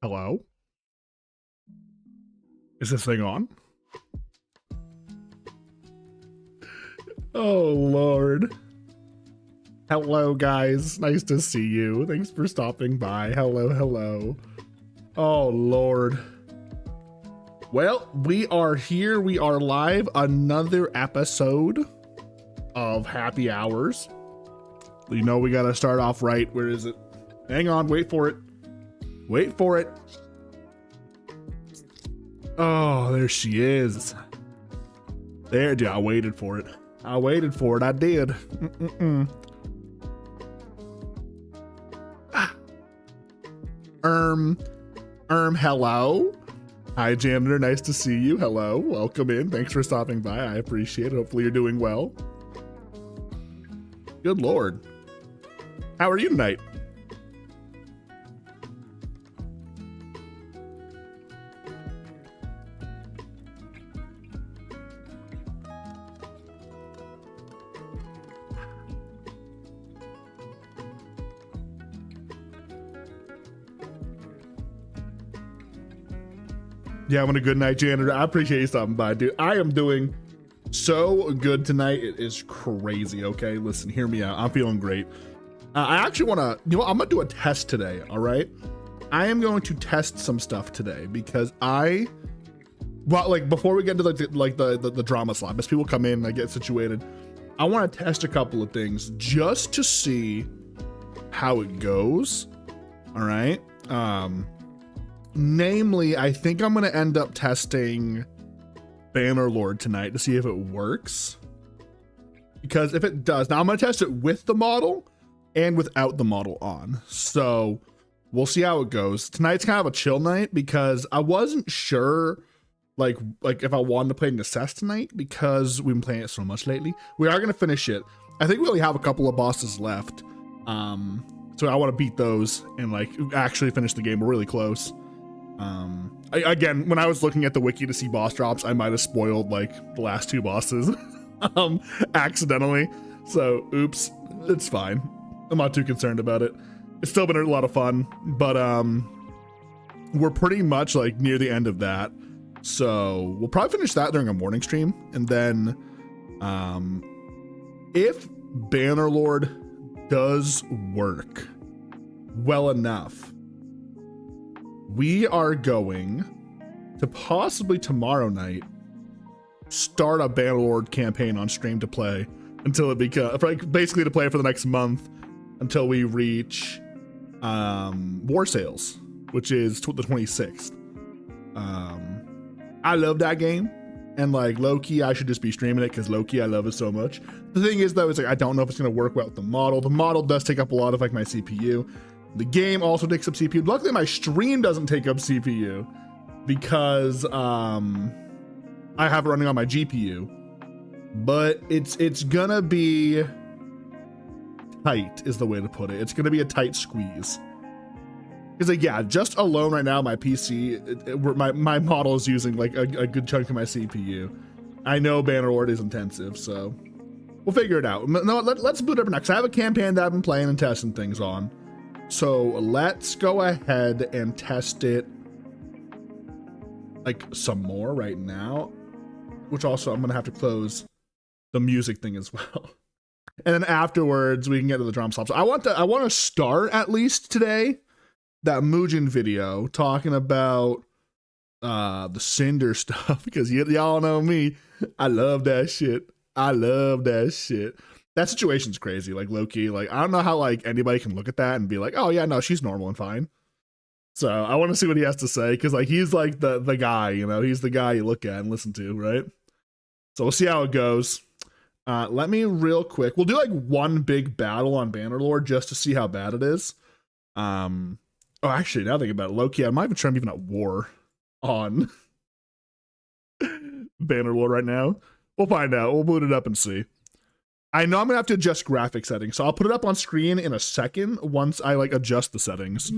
Hello? Is this thing on? Oh, Lord. Hello, guys. Nice to see you. Thanks for stopping by. Hello, hello. Oh, Lord. Well, we are here. We are live. Another episode of Happy Hours. You know we got to start off right. Where is it? Hang on. Wait for it. Wait for it. Oh, there she is. There, dude. I waited for it. I waited for it. I did. Hello. Hi, janitor. Nice to see you. Hello. Welcome in. Thanks for stopping by. I appreciate it. Hopefully you're doing well. Good Lord. How are you tonight? Yeah, I'm having a good night, janitor. I appreciate you stopping by, dude. I am doing so good tonight. It is crazy, okay? Listen, hear me out. I'm feeling great. I actually want to, you know what? I'm going to do a test today, all right? I am going to test some stuff today because well, like before we get into the drama slot, as people come in and I get situated, I want to test a couple of things just to see how it goes, all right? Namely, I think I'm going to end up testing Bannerlord tonight to see if it works. Because if it does, now I'm going to test it with the model and without the model on. So we'll see how it goes. Tonight's kind of a chill night because I wasn't sure like if I wanted to play Necess tonight because we've been playing it so much lately. We are going to finish it. I think we only have a couple of bosses left. So I want to beat those and like actually finish the game. We're really close. Again, when I was looking at the wiki to see boss drops, I might have spoiled like the last two bosses accidentally. So oops, it's fine. I'm not too concerned about it. It's still been a lot of fun, but we're pretty much like near the end of that. So we'll probably finish that during a morning stream. And then if Bannerlord does work well enough, we are going to possibly tomorrow night start a Bannerlord campaign on stream to play until it becomes like basically to play for the next month until we reach War Sales, which is the 26th. I love that game, and like low-key I should just be streaming it because low-key I love it so much. The thing is though, is like I don't know if it's gonna work well with the model. The model does take up a lot of like my CPU. The game also takes up CPU. Luckily, my stream doesn't take up CPU because I have it running on my GPU. But it's gonna be tight, is the way to put it. It's gonna be a tight squeeze. Because like, yeah, just alone right now, my PC, my model is using like a good chunk of my CPU. I know Bannerlord is intensive, so we'll figure it out. No, let's boot up next. I have a campaign that I've been playing and testing things on. So let's go ahead and test it like some more right now, which also I'm gonna have to close the music thing as well. And then afterwards we can get to the drum slop. So I want to start at least today that Muujin video talking about the Cinder stuff because y'all know me. I love that shit. I love that shit. That situation's crazy, like low-key. Like, I don't know how like anybody can look at that and be like, oh yeah, no, she's normal and fine. So I want to see what he has to say, because like he's like the guy, you know, he's the guy you look at and listen to, right? So we'll see how it goes. Let me real quick, we'll do like one big battle on Bannerlord just to see how bad it is. Oh, actually, now thinking about it, low-key, I might even try even at war on Bannerlord right now. We'll find out. We'll boot it up and see. I know I'm gonna have to adjust graphic settings, so I'll put it up on screen in a second once I like adjust the settings.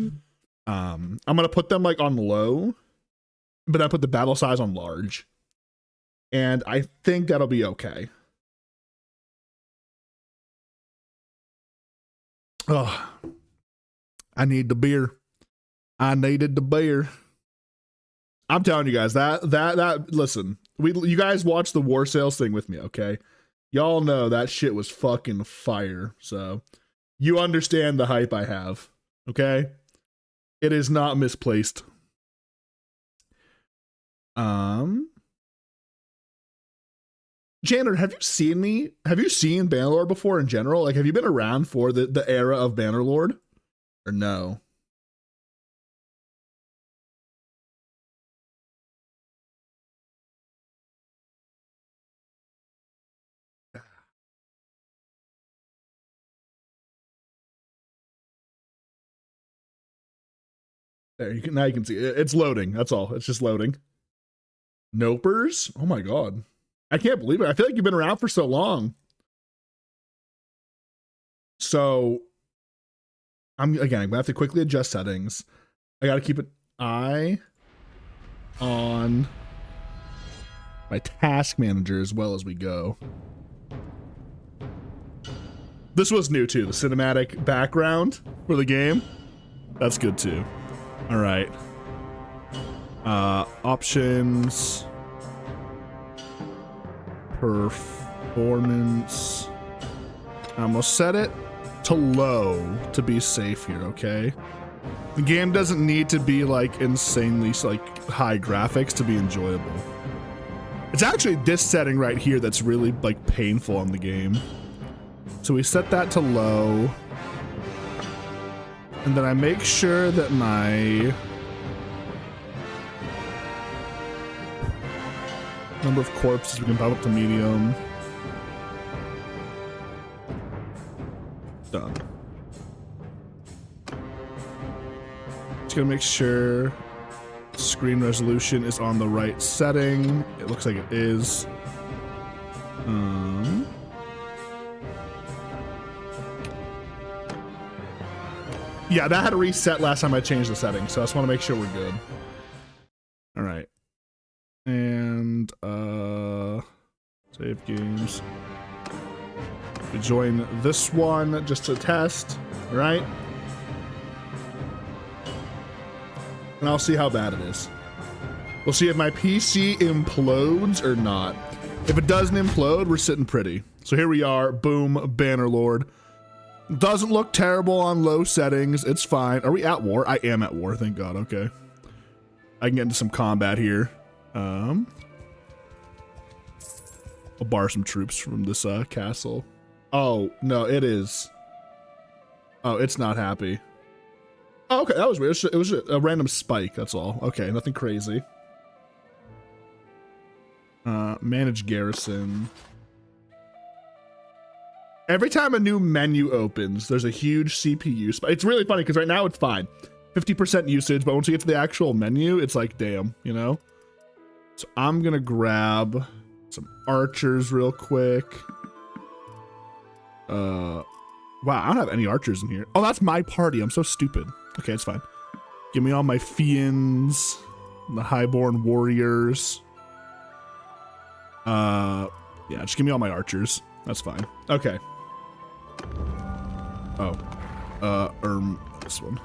I'm gonna put them like on low, but I put the battle size on large, and I think that'll be okay. Oh, I need the beer. I needed the beer. I'm telling you guys that listen, you guys watch the war sales thing with me, okay? Y'all know that shit was fucking fire. So you understand the hype I have, okay? It is not misplaced. Janitor, have you seen me? Have you seen Bannerlord before in general? Like, have you been around for the era of Bannerlord? Or no? There, you can now you can see it. It's loading. That's all. It's just loading. Nopers? Oh my god. I can't believe it. I feel like you've been around for so long. So I'm gonna have to quickly adjust settings. I gotta keep an eye on my task manager as well as we go. This was new too, the cinematic background for the game. That's good too. All right. Options. Performance. I'm gonna set it to low to be safe here, okay? The game doesn't need to be like insanely like high graphics to be enjoyable. It's actually this setting right here that's really like painful on the game. So we set that to low. And then I make sure that my number of corpses we can bump up to medium. Done. Just gonna make sure screen resolution is on the right setting. It looks like it is. Yeah, that had to reset last time I changed the settings, so I just want to make sure we're good. All right. And save games. We join this one just to test, right? And I'll see how bad it is. We'll see if my PC implodes or not. If it doesn't implode, we're sitting pretty. So here we are, boom, Bannerlord. Doesn't look terrible on low settings. It's fine. Are we at war? I am at war, thank God. Okay. I can get into some combat here. I'll borrow some troops from this castle. Oh, no, it is. Oh, it's not happy. Oh, okay, that was weird. It was a random spike, that's all. Okay, nothing crazy. Manage garrison. Every time a new menu opens, there's a huge CPU spike. It's really funny because right now it's fine. 50% usage, but once you get to the actual menu, it's like, damn, you know? So I'm gonna grab some archers real quick. Wow, I don't have any archers in here. Oh, that's my party. I'm so stupid. Okay, it's fine. Give me all my fiends, the highborn warriors. Yeah, just give me all my archers. That's fine. Okay. Oh, this one.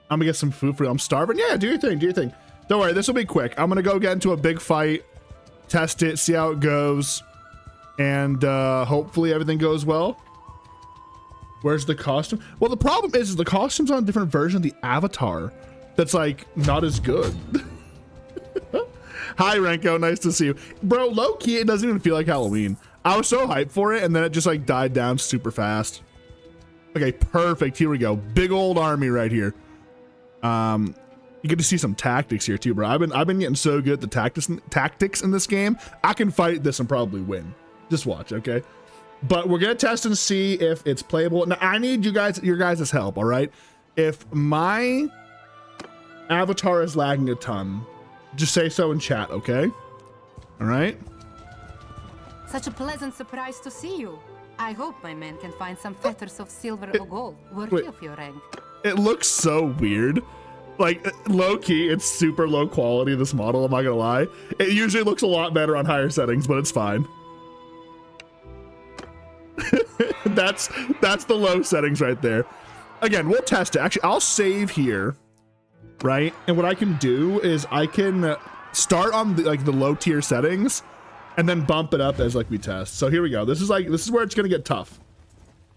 I'm gonna get some food for you. I'm starving. Yeah, do your thing, do your thing. Don't worry, this will be quick. I'm gonna go get into a big fight, test it, see how it goes, and hopefully everything goes well. Where's the costume? Well, the problem is the costume's on a different version of the avatar that's like not as good. Hi, Renko. Nice to see you. Bro, low key, it doesn't even feel like Halloween. I was so hyped for it, and then it just like died down super fast. Okay, perfect. Here we go. Big old army right here. You get to see some tactics here too, bro. I've been getting so good at the tactics in this game. I can fight this and probably win. Just watch, okay? But we're gonna test and see if it's playable. Now I need your guys' help, all right? If my avatar is lagging a ton, just say so in chat, okay? All right. Such a pleasant surprise to see you. I hope my men can find some fetters of silver or gold worthy of your rank. It looks so weird. Like, low key, it's super low quality, this model, I'm not gonna lie. It usually looks a lot better on higher settings, but it's fine. That's the low settings right there. Again, we'll test it. Actually, I'll save here, right? And what I can do is I can start on the, like the low tier settings and then bump it up as like we test. So here we go. This is where it's going to get tough.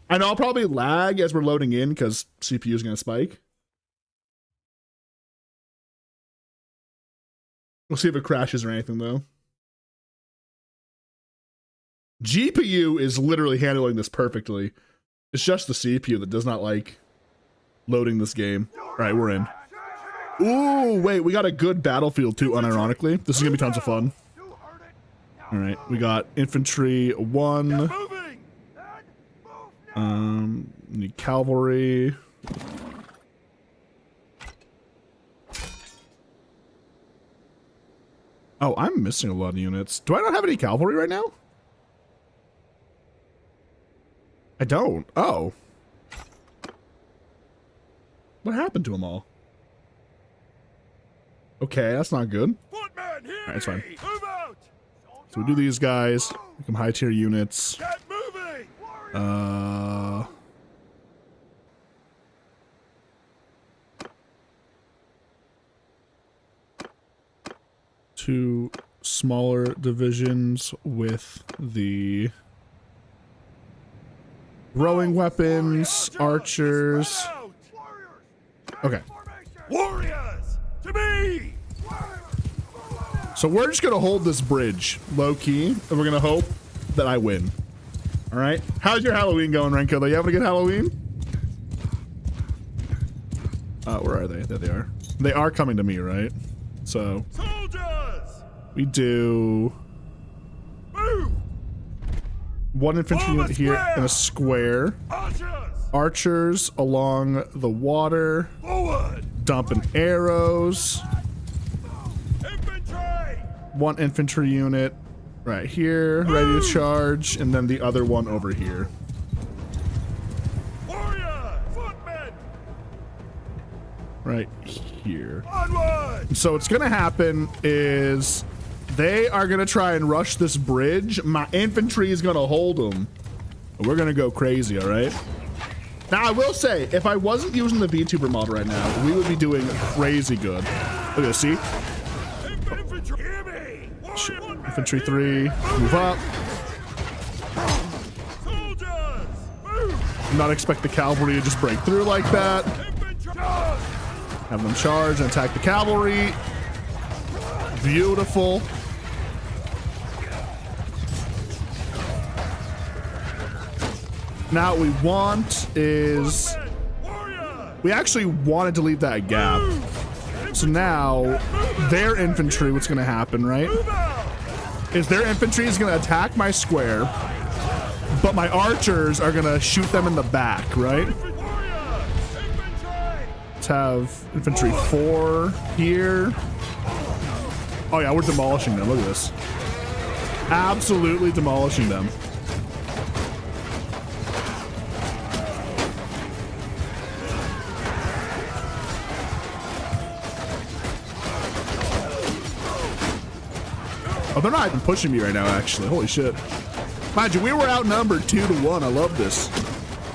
I know I'll probably lag as we're loading in because CPU is going to spike. We'll see if it crashes or anything though. GPU is literally handling this perfectly. It's just the CPU that does not like loading this game. All right, we're in. Ooh, wait, we got a good battlefield too, unironically. This is gonna be tons of fun. All right, we got infantry 1. Need cavalry. Oh, I'm missing a lot of units. Do I not have any cavalry right now? I don't. Oh. What happened to them all? Okay, that's not good. Alright, it's fine. So we do these guys. Make them high tier units. Two smaller divisions with the rowing weapons, archers. Okay. Warriors to me. So we're just gonna hold this bridge low key, and we're gonna hope that I win. All right. How's your Halloween going, Renko? Are you having a good Halloween? Where are they? There they are. They are coming to me, right? So we do. Move. 1 infantry unit here in a square. Archers along the water. Forward. Dumping arrows. Infantry. 1 infantry unit right here, ready to charge, and then the other one over here. Warrior, footmen. Right here. Onward. So what's gonna happen is they are gonna try and rush this bridge. My infantry is gonna hold them. We're gonna go crazy, all right? Now I will say, if I wasn't using the VTuber model right now, we would be doing crazy good. Look at this, see? Infantry 3, move up. Not expect the cavalry to just break through like that. Have them charge and attack the cavalry. Beautiful. Now what we want is, we actually wanted to leave that gap. So now their infantry, what's gonna happen, right? Is their infantry is gonna attack my square, but my archers are gonna shoot them in the back, right? Let's have infantry 4 here. Oh yeah, we're demolishing them, look at this. Absolutely demolishing them. Oh, they're not even pushing me right now, actually. Holy shit. Mind you, we were outnumbered 2-1. I love this.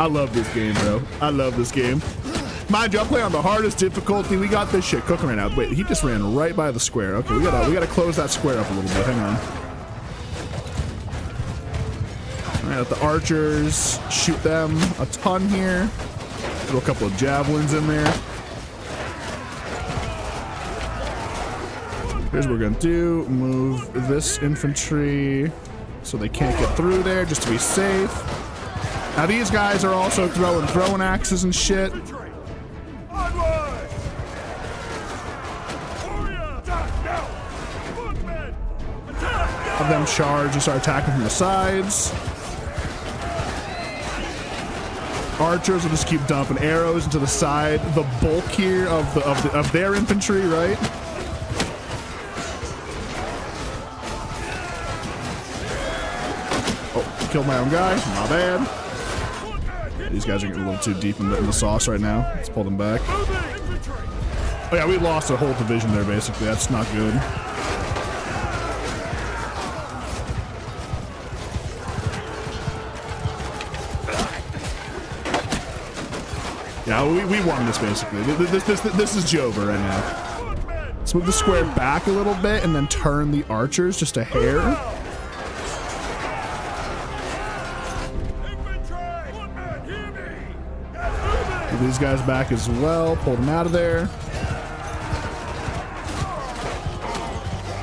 I love this game, bro. I love this game. Mind you, I'm playing on the hardest difficulty. We got this shit cooking right now. Wait, he just ran right by the square. Okay, we gotta close that square up a little bit. Hang on. All right, let the archers shoot them a ton here. Throw a couple of javelins in there. Here's what we're gonna do. Move this infantry so they can't get through there, just to be safe. Now these guys are also throwing axes and shit. Have them charge and start attacking from the sides. Archers will just keep dumping arrows into the side. The bulk here of their infantry, right? Killed my own guy, my bad. These guys are getting a little too deep in the sauce right now. Let's pull them back. Oh yeah, we lost a whole division there basically. That's not good. Yeah, we won this basically. This is Jover right now. Let's move the square back a little bit and then turn the archers just a hair. Move these guys back as well. Pull them out of there.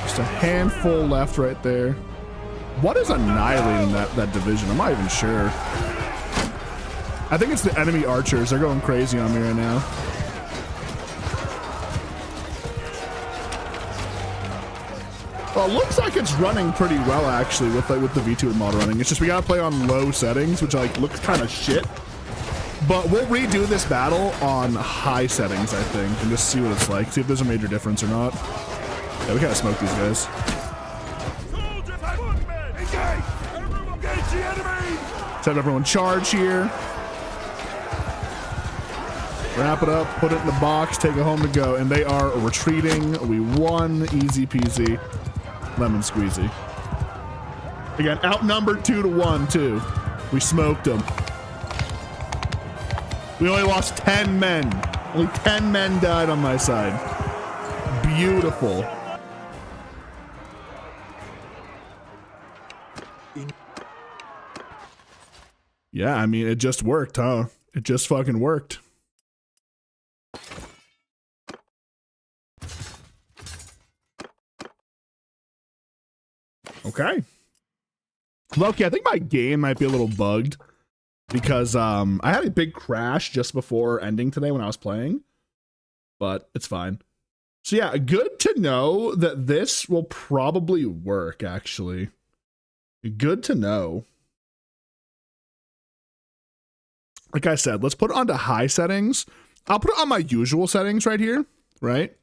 Just a handful left right there. What is annihilating that division? I'm not even sure. I think it's the enemy archers. They're going crazy on me right now. Well, it looks like it's running pretty well actually with the V2 model running. It's just we gotta play on low settings, which like looks kind of shit. But we'll redo this battle on high settings, I think, and just see what it's like. See if there's a major difference or not. Yeah, we gotta smoke these guys. Let's have everyone charge here. Wrap it up, put it in the box, take it home to go, and they are retreating. We won, easy peasy, lemon squeezy. Again, outnumbered 2-1 too. We smoked them. We only lost 10 men. Only 10 men died on my side. Beautiful. Yeah, I mean, it just worked, huh? It just fucking worked. Okay. Loki, I think my game might be a little bugged because I had a big crash just before ending today when I was playing, but it's fine. So yeah, good to know that this will probably work, actually. Good to know. Like I said, let's put it onto high settings. I'll put it on my usual settings right here, right?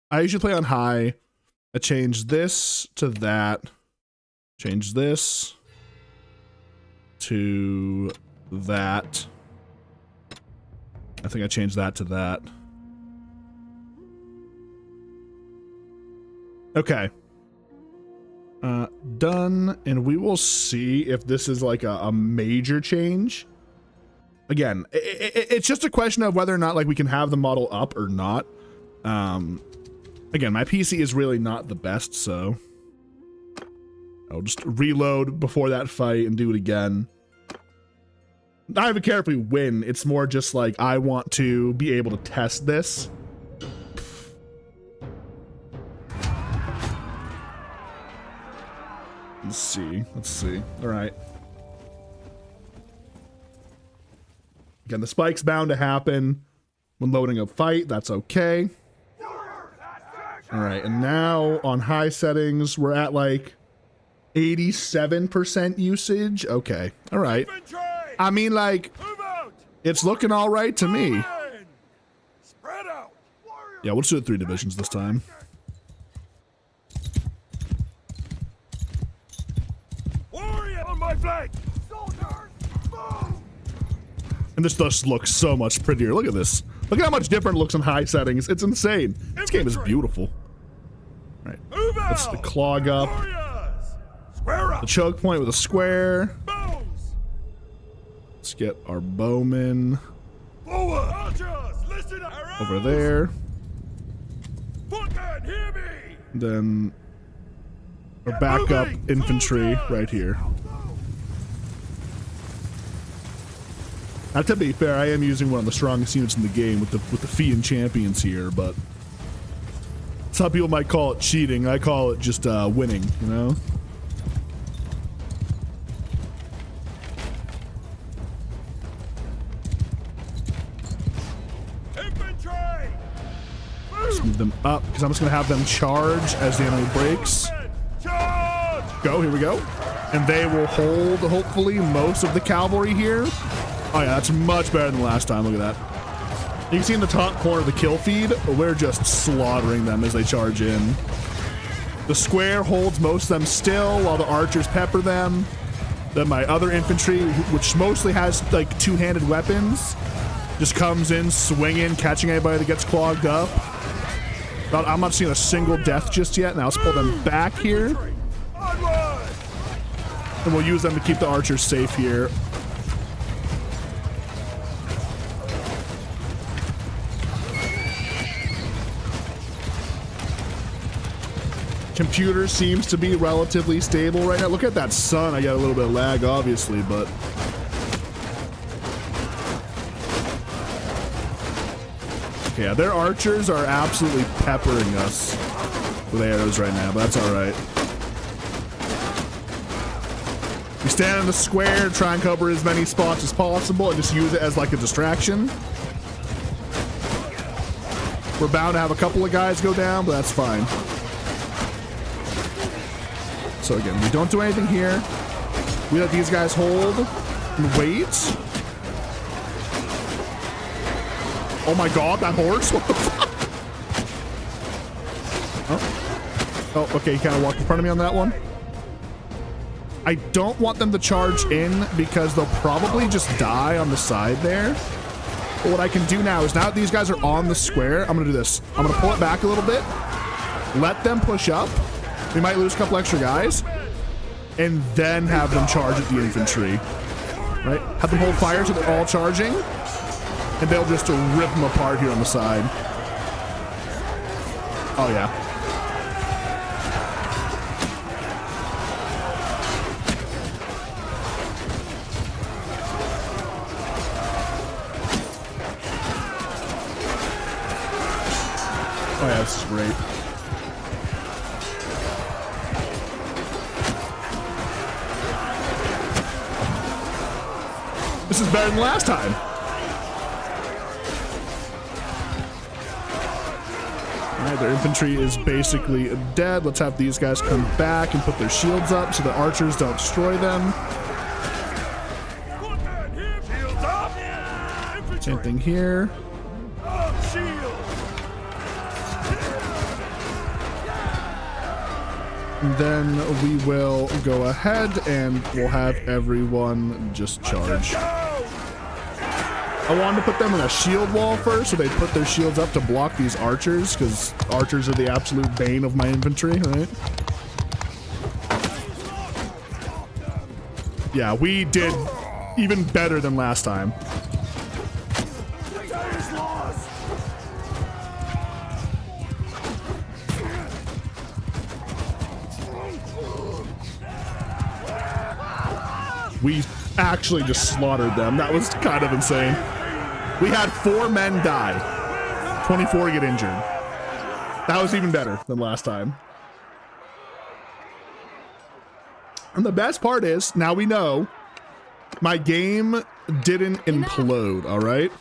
I usually play on high. I change this to that. Change this to that. I think I changed that to that. Okay. Done. And we will see if this is like a major change. Again, it's just a question of whether or not like we can have the model up or not. Again, my PC is really not the best, so I'll just reload before that fight and do it again. I don't even care if we win. It's more just like I want to be able to test this. Let's see. Let's see. All right. Again, the spike's bound to happen when loading a fight. That's okay. All right, and now on high settings, we're at like 87% usage. Okay, all right. I mean, like, it's looking all right to me. Yeah, we'll just do it 3 divisions this time. Warrior on my flank. And this just looks so much prettier. Look at this. Look at how much different it looks on high settings. It's insane. This game is beautiful. All right, let's clog up the choke point with a square. Let's get our bowmen over there. Then our backup infantry right here. Now, to be fair, I am using one of the strongest units in the game with the Fian champions here, but some people might call it cheating. I call it just winning, you know? Let's move them up, because I'm just going to have them charge as the enemy breaks. Go, here we go. And they will hold, hopefully, most of the cavalry here. Oh yeah, that's much better than last time. Look at that. You can see in the top corner of the kill feed, we're just slaughtering them as they charge in. The square holds most of them still while the archers pepper them. Then my other infantry, which mostly has like 2-handed weapons, just comes in swinging, catching anybody that gets clogged up. But I'm not seeing a single death just yet. Now let's pull them back here. And we'll use them to keep the archers safe here. Computer seems to be relatively stable right now. Look at that sun. I got a little bit of lag, obviously, but okay, yeah, their archers are absolutely peppering us with arrows right now, but that's all right. We stand in the square, try and cover as many spots as possible, and just use it as like a distraction. We're bound to have a couple of guys go down, but that's fine. So again, we don't do anything here. We let these guys hold and wait. Oh my god, that horse! What the fuck? Oh, okay, he kind of walked in front of me on that one. I don't want them to charge in because they'll probably just die on the side there. But what I can do now is, now that these guys are on the square, I'm gonna do this. I'm gonna pull it back a little bit, let them push up. We might lose a couple extra guys, and then have them charge at the infantry. Right? Have them hold fire so they're all charging, and they'll just rip them apart here on the side. Oh yeah. Oh yeah, this is great. This is better than last time. Alright, their infantry is basically dead. Let's have these guys come back and put their shields up so the archers don't destroy them. Same thing here. And then we will go ahead and we'll have everyone just charge. I wanted to put them in a shield wall first so they put their shields up to block these archers, because archers are the absolute bane of my infantry, right? Yeah, we did even better than last time. We actually just slaughtered them. That was kind of insane. We had 4 men die, 24 get injured. That was even better than last time. And the best part is, now we know my game didn't implode, all right?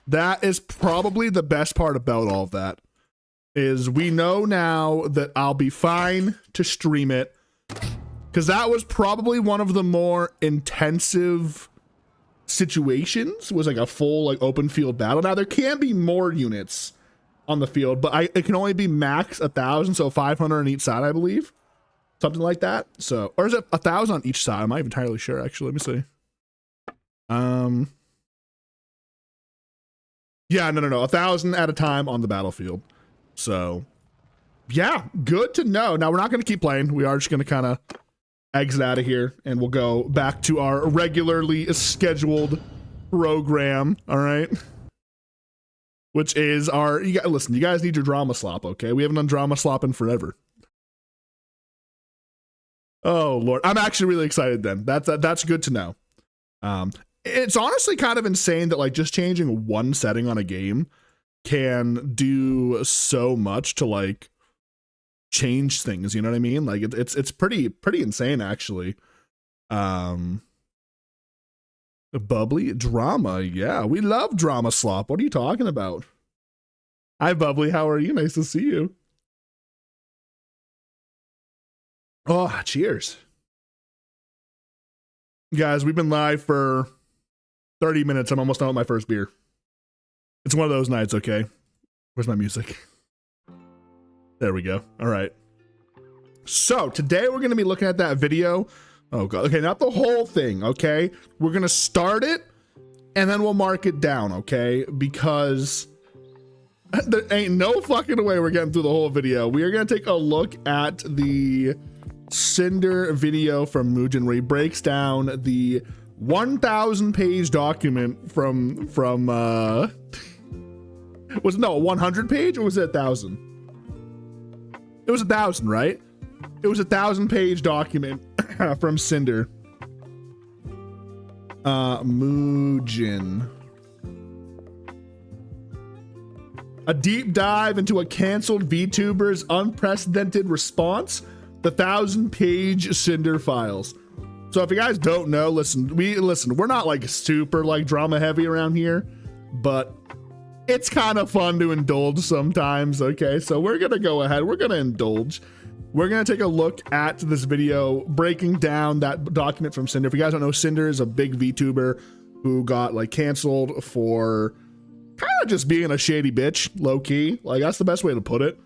That is probably the best part about all of that, is we know now that I'll be fine to stream it, because that was probably one of the more intensive situations, was like a full like open field battle. Now there can be more units on the field, but it can only be max 1,000, so 500 on each side, I believe. Something like that. So, or is it 1,000 on each side? I'm not even entirely sure, actually. Let me see. Yeah, no. 1,000 at a time on the battlefield. So, yeah, good to know. Now, we're not going to keep playing. We are just going to kind of exit out of here, and we'll go back to our regularly scheduled program, all right? Which is our, listen, you guys need your drama slop, okay? We haven't done drama slop in forever. Oh, Lord. I'm actually really excited then. That's good to know. It's honestly kind of insane that like just changing one setting on a game can do so much to like change things, you know what I mean? Like it's pretty insane, actually. Bubbly drama, yeah, we love drama slop. What are you talking about? Hi Bubbly, how are you? Nice to see you. Oh, cheers. Guys, we've been live for 30 minutes. I'm almost done with my first beer. It's one of those nights, okay? Where's my music? There we go. All right. So today we're going to be looking at that video. Oh God. Okay. Not the whole thing. Okay. We're going to start it and then we'll mark it down. Okay. Because there ain't no fucking way we're getting through the whole video. We are going to take a look at the Cinder video from Mugen, where he breaks down the 1,000 page document from was it, no, 100 page, or was it 1,000? It was 1,000, right? It was a 1,000-page document from Cinder. Muujin. A deep dive into a canceled VTuber's unprecedented response. The 1,000-page Cinder files. So if you guys don't know, listen, we're not like super like drama heavy around here, but it's kind of fun to indulge sometimes. Okay, so we're gonna go ahead, we're gonna indulge. We're gonna take a look at this video breaking down that document from Cinder. If you guys don't know, Cinder is a big VTuber who got like canceled for kind of just being a shady bitch, low key. Like that's the best way to put it.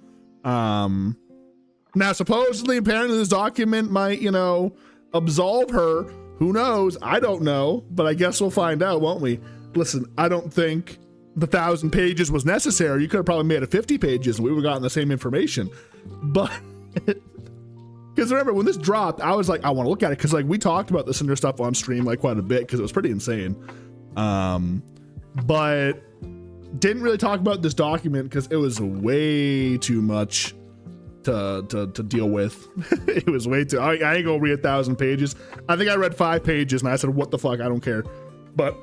Now supposedly, apparently this document might, you know, absolve her. Who knows? I don't know, but I guess we'll find out, won't we? Listen, I don't think the 1,000 pages was necessary. You could have probably made it 50 pages and we would have gotten the same information. But because remember when this dropped, I was like, I want to look at it because like we talked about the Cinder stuff on stream like quite a bit because it was pretty insane. But didn't really talk about this document because it was way too much to deal with. It was way too, I ain't gonna read 1,000 pages. I think I read 5 pages and I said, what the fuck, I don't care. But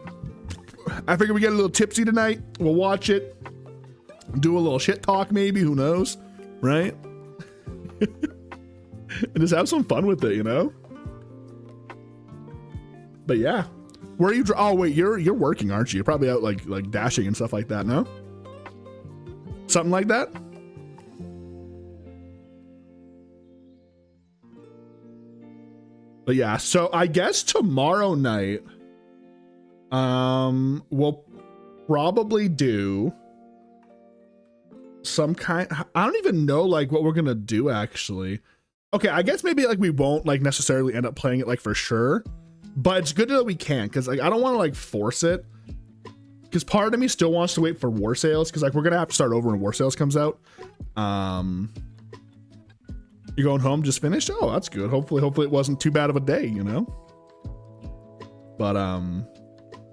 I figured we get a little tipsy tonight. We'll watch it, do a little shit talk maybe, who knows, right? And just have some fun with it, you know? But yeah. Where are you, oh wait, you're working, aren't you? You're probably out like dashing and stuff like that, no? Something like that? But yeah, so I guess tomorrow night, we'll probably do some kind, I don't even know like what we're gonna do actually. Okay, I guess maybe like we won't like necessarily end up playing it like for sure, but it's good that we can because like I don't want to like force it because part of me still wants to wait for War Sales because like we're gonna have to start over when War Sales comes out. You going home just finished? Oh, that's good. Hopefully it wasn't too bad of a day, you know? But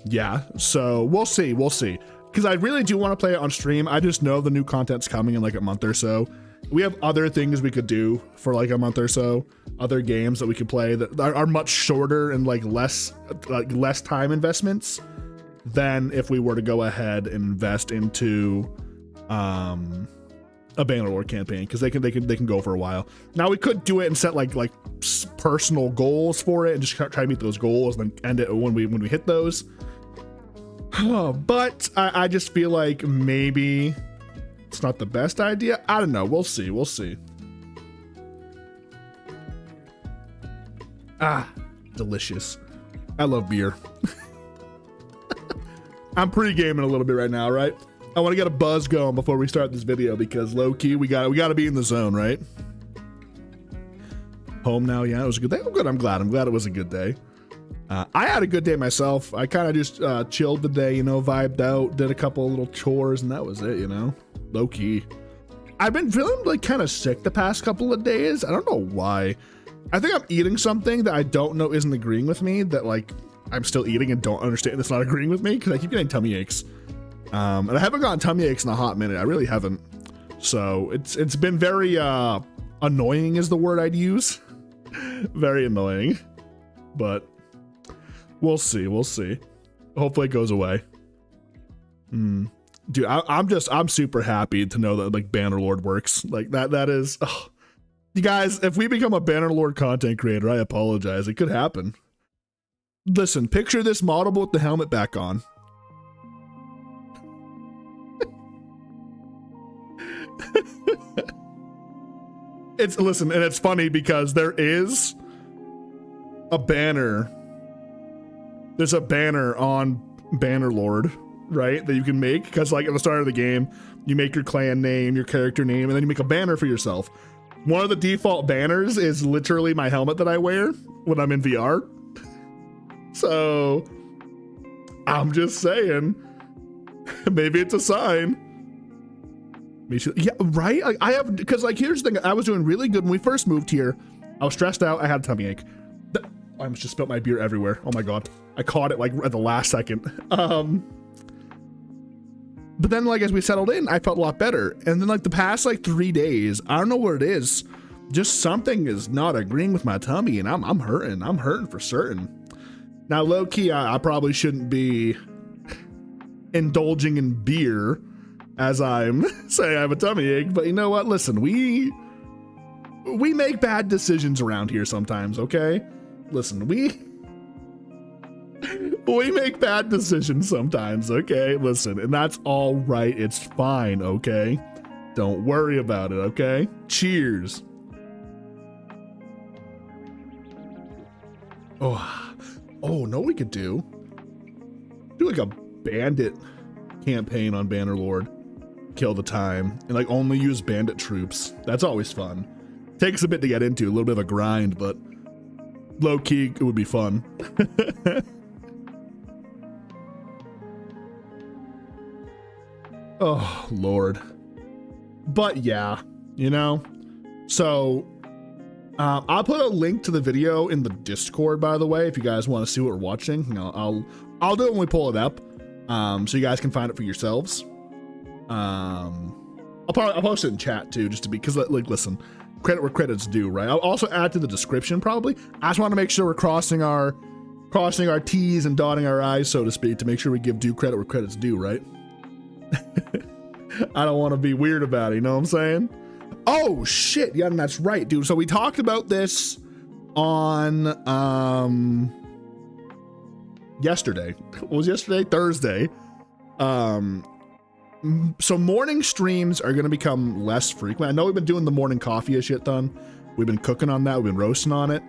yeah, so we'll see. Because I really do want to play it on stream. I just know the new content's coming in like a month or so. We have other things we could do for like a month or so, other games that we could play that are much shorter and like less time investments than if we were to go ahead and invest into a Bannerlord campaign because they can go for a while. Now we could do it and set like personal goals for it and just try to meet those goals and then end it when we hit those. But I just feel like maybe it's not the best idea. I don't know. We'll see. Ah, delicious. I love beer. I'm pre-gaming a little bit right now, right? I want to get a buzz going before we start this video because low key we got to be in the zone, right? Home now, yeah, it was a good day. Oh, good. I'm glad it was a good day. I had a good day myself. I kind of just chilled the day, you know, vibed out, did a couple of little chores, and that was it, you know, low key. I've been feeling like kind of sick the past couple of days. I don't know why. I think I'm eating something that I don't know isn't agreeing with me, that like I'm still eating and don't understand it's not agreeing with me because I keep getting tummy aches. And I haven't gotten tummy aches in a hot minute. I really haven't. So it's been very annoying is the word I'd use. Very annoying. But we'll see. Hopefully it goes away. Dude, I'm super happy to know that like Bannerlord works. Like that is you guys, if we become a Bannerlord content creator, I apologize. It could happen. Listen, picture this model with the helmet back on. Listen, and it's funny because there is a banner. There's a banner on Bannerlord, right? That you can make because like at the start of the game, you make your clan name, your character name, and then you make a banner for yourself. One of the default banners is literally my helmet that I wear when I'm in VR. So I'm just saying, maybe it's a sign. Yeah, right? Like I have, because like here's the thing, I was doing really good when we first moved here. I was stressed out, I had a tummy ache. I almost just spilled my beer everywhere. Oh my god. I caught it like at the last second. But then like as we settled in, I felt a lot better. And then like the past like 3 days, I don't know what it is, just something is not agreeing with my tummy, and I'm hurting. I'm hurting for certain. Now, low key, I probably shouldn't be indulging in beer as I'm saying I have a tummy ache, but you know what? Listen, we make bad decisions around here sometimes, okay? Listen, we make bad decisions sometimes, okay? Listen, and that's all right. It's fine, okay? Don't worry about it, okay? Cheers. Oh, no, we could do like a bandit campaign on Bannerlord. Kill the time and like only use bandit troops. That's always fun. Takes a bit to get into, a little bit of a grind, but low key, it would be fun. Oh, Lord. But yeah, you know, so I'll put a link to the video in the Discord, by the way, if you guys want to see what we're watching. You know, I'll do it when we pull it up, so you guys can find it for yourselves. I'll post it in chat too, just to be, because like, listen, credit where credit's due, right? I'll also add to the description probably. I just want to make sure we're crossing our T's and dotting our I's, so to speak, to make sure we give due credit where credit's due, right? I don't want to be weird about it, you know what I'm saying? Oh shit, yeah, that's right, dude. So we talked about this on yesterday. What was yesterday? Thursday. So morning streams are going to become less frequent. I know we've been doing the morning coffee a shit ton. We've been cooking on that. We've been roasting on it.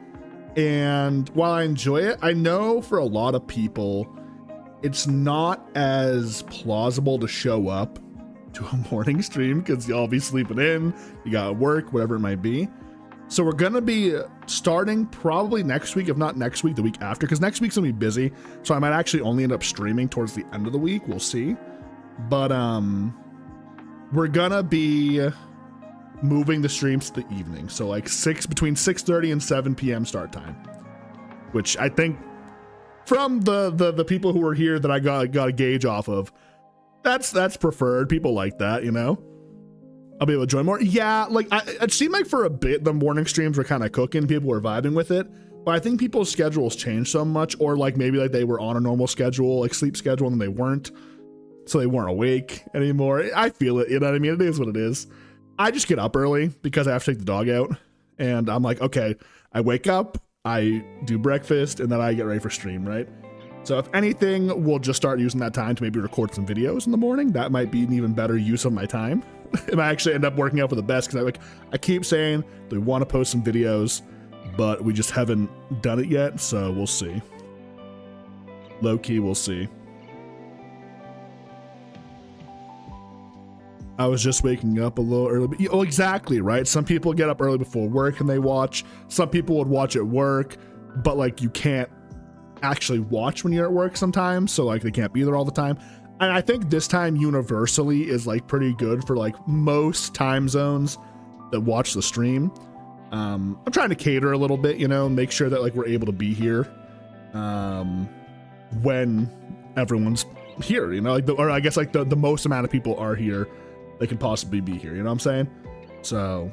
And while I enjoy it, I know for a lot of people, it's not as plausible to show up to a morning stream because you'll be sleeping in, you got work, whatever it might be. So we're going to be starting probably next week, if not next week, the week after, because next week's going to be busy. So I might actually only end up streaming towards the end of the week. We'll see. But we're gonna be moving the streams to the evening, so like between 6:30 and 7 p.m. start time, which I think from the people who are here that I got a gauge off of, that's preferred. People like that, you know. I'll be able to join more. Yeah, like it seemed like for a bit the morning streams were kind of cooking, people were vibing with it, but I think people's schedules changed so much, or like maybe like they were on a normal schedule, like sleep schedule, and they weren't. So they weren't awake anymore. I feel it, you know what I mean? It is what it is. I just get up early because I have to take the dog out. And I'm like, okay, I wake up, I do breakfast, and then I get ready for stream, right? So if anything, we'll just start using that time to maybe record some videos in the morning. That might be an even better use of my time. And I actually end up working out for the best because I keep saying we want to post some videos, but we just haven't done it yet. So we'll see. Low key, we'll see. I was just waking up a little early. Oh, exactly, right? Some people get up early before work and they watch. Some people would watch at work, but like you can't actually watch when you're at work sometimes. So like they can't be there all the time. And I think this time universally is like pretty good for like most time zones that watch the stream. I'm trying to cater a little bit, you know, make sure that like we're able to be here when everyone's here, you know, like or I guess like the most amount of people are here they can possibly be here, you know what I'm saying? So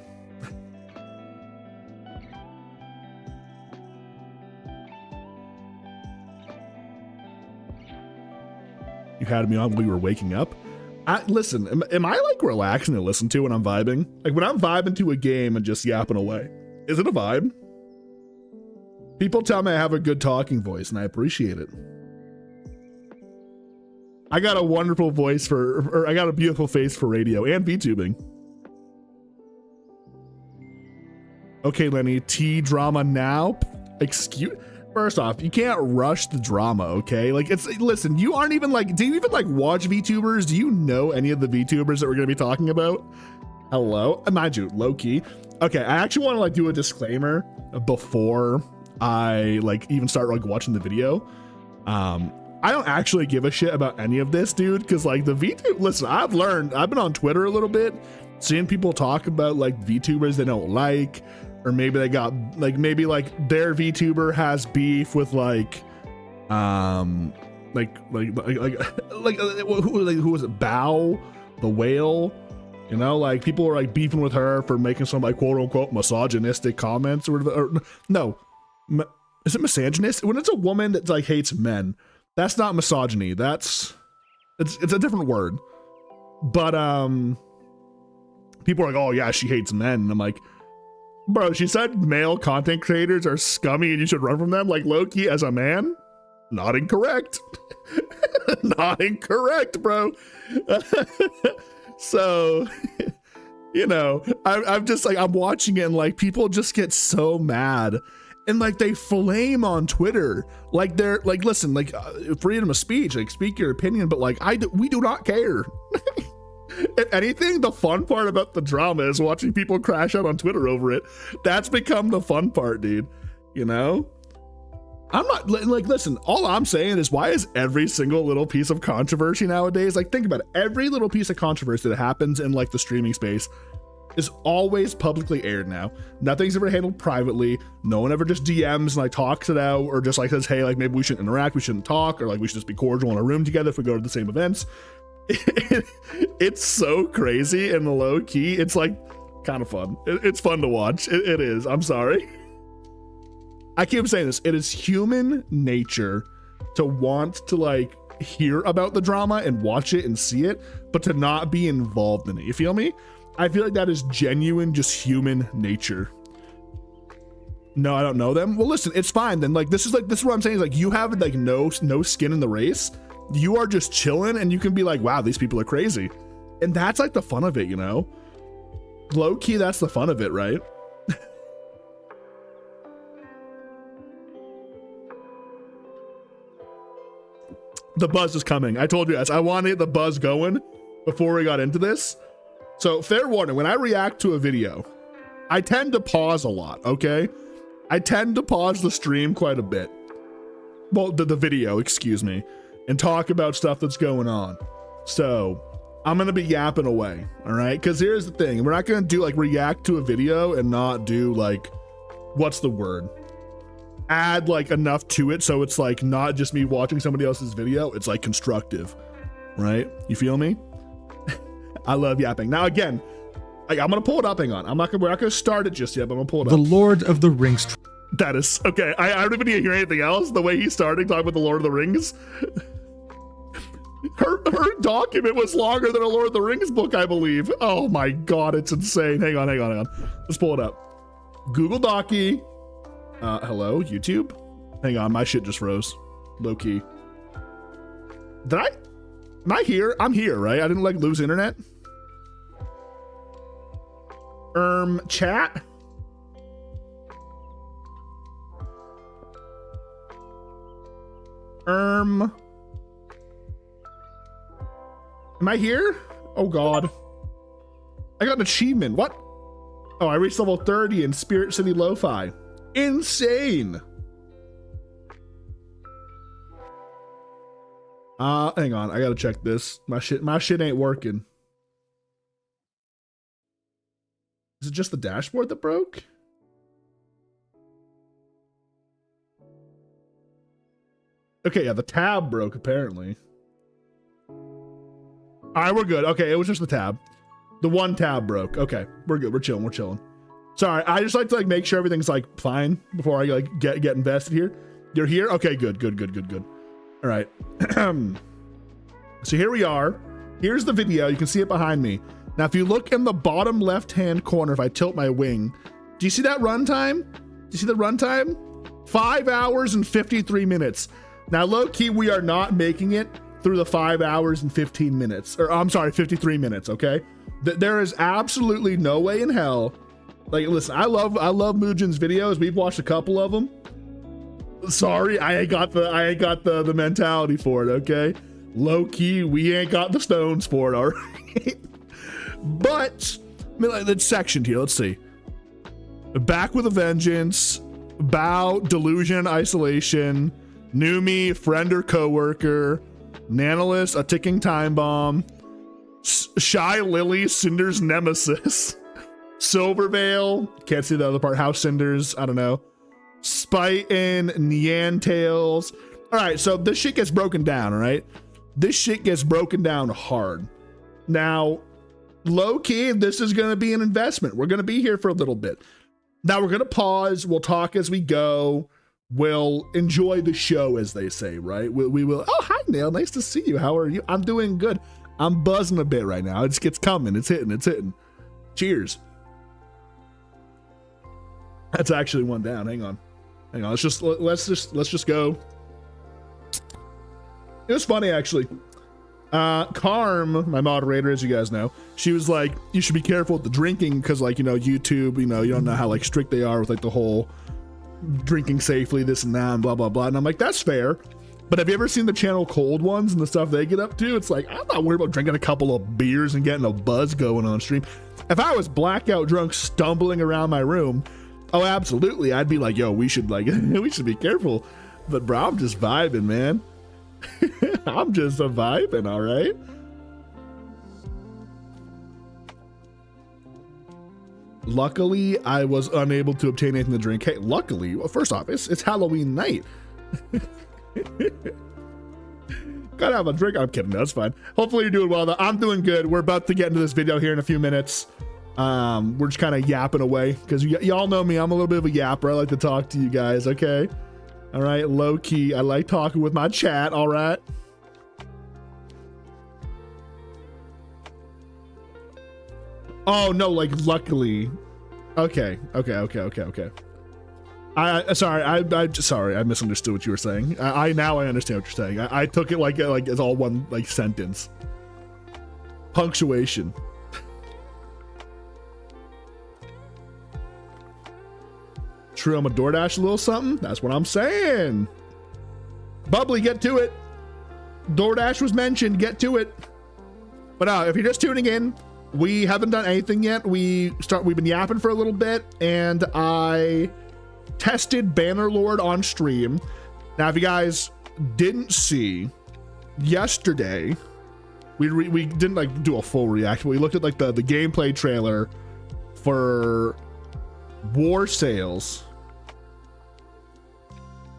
you had me on when we were waking up. Listen, am I like relaxing to listen to when I'm vibing? Like when I'm vibing to a game and just yapping away, is it a vibe? People tell me I have a good talking voice and I appreciate it. I got a wonderful voice or I got a beautiful face for radio and VTubing. Okay, Lenny, T drama now. First off, you can't rush the drama, okay? Like listen, you aren't even like, do you even like watch VTubers? Do you know any of the VTubers that we're gonna be talking about? Hello? Mind you, low key. Okay, I actually want to like do a disclaimer before I like even start like watching the video. I don't actually give a shit about any of this, dude, because like the VTuber, listen, I've been on Twitter a little bit, seeing people talk about like VTubers they don't like, or maybe they got like, maybe like their VTuber has beef with like who was it? Bao, the whale, You know, like people are like beefing with her for making some like quote unquote misogynistic comments or no, is it misogynist? When it's a woman that like hates men, that's not misogyny. It's a different word. But people are like, oh yeah, she hates men. And I'm like, bro, she said male content creators are scummy and you should run from them. Like low-key as a man, not incorrect. Not incorrect, bro. So, you know, I'm just like, I'm watching it and like people just get so mad and like they flame on Twitter. Like they're like, listen, like freedom of speech, like speak your opinion, but like we do not care. If anything, the fun part about the drama is watching people crash out on Twitter over it. That's become the fun part, dude. You know? I'm not like, listen, all I'm saying is why is every single little piece of controversy nowadays, like think about it, every little piece of controversy that happens in like the streaming space is always publicly aired now. Nothing's ever handled privately. No one ever just DMs and like talks it out or just like says, hey, like maybe we shouldn't interact, we shouldn't talk, or like we should just be cordial in a room together if we go to the same events. It's so crazy and low key. It's like kind of fun. It's fun to watch. It is. I'm sorry. I keep saying this. It is human nature to want to like hear about the drama and watch it and see it, but to not be involved in it. You feel me? I feel like that is genuine, just human nature. No, I don't know them. Well, listen, it's fine then. Like this is what I'm saying is like you have like no skin in the race. You are just chilling and you can be like, wow, these people are crazy. And that's like the fun of it, you know? Low key, that's the fun of it, right? The buzz is coming. I told you guys, I wanted the buzz going before we got into this. So fair warning, when I react to a video, I tend to pause a lot, okay? I tend to pause the stream quite a bit. Well, the video, excuse me. And talk about stuff that's going on. So I'm gonna be yapping away, all right? Because here's the thing, we're not gonna do like react to a video and not do like, what's the word? Add like enough to it so it's like not just me watching somebody else's video, it's like constructive, right? You feel me? I love yapping. Now again, I'm gonna pull it up, hang on. We're not gonna start it just yet, but I'm gonna pull it up. The Lord of the Rings. That is, okay, I don't even need to hear anything else. The way he's starting talking about the Lord of the Rings. Her document was longer than a Lord of the Rings book, I believe. Oh my God, it's insane. Hang on. Let's pull it up. Google Docky. Hello, YouTube? Hang on, my shit just froze. Low key. Am I here? I'm here, right? I didn't like lose internet. Chat. Am I here? Oh God. I got an achievement. What? Oh, I reached level 30 in Spirit City Lo-Fi. Insane. Hang on. I gotta check this. My shit ain't working. Is it just the dashboard that broke? Okay, yeah, the tab broke apparently. All right, we're good. Okay, it was just the tab. The one tab broke. Okay, we're good. We're chilling. Sorry, I just like to like make sure everything's like fine before I like get invested here. You're here? Okay, good. All right. So here we are. Here's the video. You can see it behind me. Now, if you look in the bottom left-hand corner, if I tilt my wing, do you see that runtime? Do you see the runtime? 5 hours and 53 minutes. Now, low-key, we are not making it through the 5 hours and 15 minutes, or I'm sorry, 53 minutes, okay? There is absolutely no way in hell. Like, listen, I love Mujin's videos. We've watched a couple of them. Sorry, I ain't got the mentality for it, okay? Low key, we ain't got the stones for it, all right? But, I mean, like, it's sectioned here. Let's see. Back with a Vengeance, Bow, Delusion, Isolation, New Me, Friend or Coworker, Nanolis, A Ticking Time Bomb, Shy Lily, Cinder's Nemesis, Silvervale, can't see the other part, House Cinders, I don't know, Spite in Neantails. All right, so this shit gets broken down, all right? This shit gets broken down hard. Now, low key, this is going to be an investment. We're going to be here for a little bit. Now we're going to pause. We'll talk as we go. We'll enjoy the show, as they say, right? We will. Oh, hi, Nail. Nice to see you. How are you? I'm doing good. I'm buzzing a bit right now. It's coming. It's hitting. It's hitting. Cheers. That's actually one down. Hang on. Let's just go. It was funny, actually. Carm, my moderator, as you guys know, she was like, you should be careful with the drinking because, like, YouTube, you don't know how, like, strict they are with, like, the whole drinking safely, this and that, and blah, blah, blah. And I'm like, that's fair. But have you ever seen the channel Cold Ones and the stuff they get up to? It's like, I'm not worried about drinking a couple of beers and getting a buzz going on stream. If I was blackout drunk stumbling around my room, oh, absolutely, I'd be like, yo, we should be careful. But bro, I'm just vibing, man. I'm just a vibing, all right? Luckily, I was unable to obtain anything to drink. Hey, luckily, well, first off, it's Halloween night. Gotta have a drink. I'm kidding. That's fine. Hopefully you're doing well, though. I'm doing good. We're about to get into this video here in a few minutes. We're just kind of yapping away because y'all know me. I'm a little bit of a yapper. I like to talk to you guys. Okay. All right. Low key. I like talking with my chat. All right. Oh no. Like luckily. Okay. Sorry. I misunderstood what you were saying. Now I understand what you're saying. I took it like it's all one like sentence. Punctuation. True, I'm a DoorDash a little something. That's what I'm saying. Bubbly, get to it. DoorDash was mentioned. Get to it. But if you're just tuning in, we haven't done anything yet. We've been yapping for a little bit, and I tested Bannerlord on stream. Now, if you guys didn't see, yesterday we didn't like do a full reaction. We looked at like the gameplay trailer for War Sales.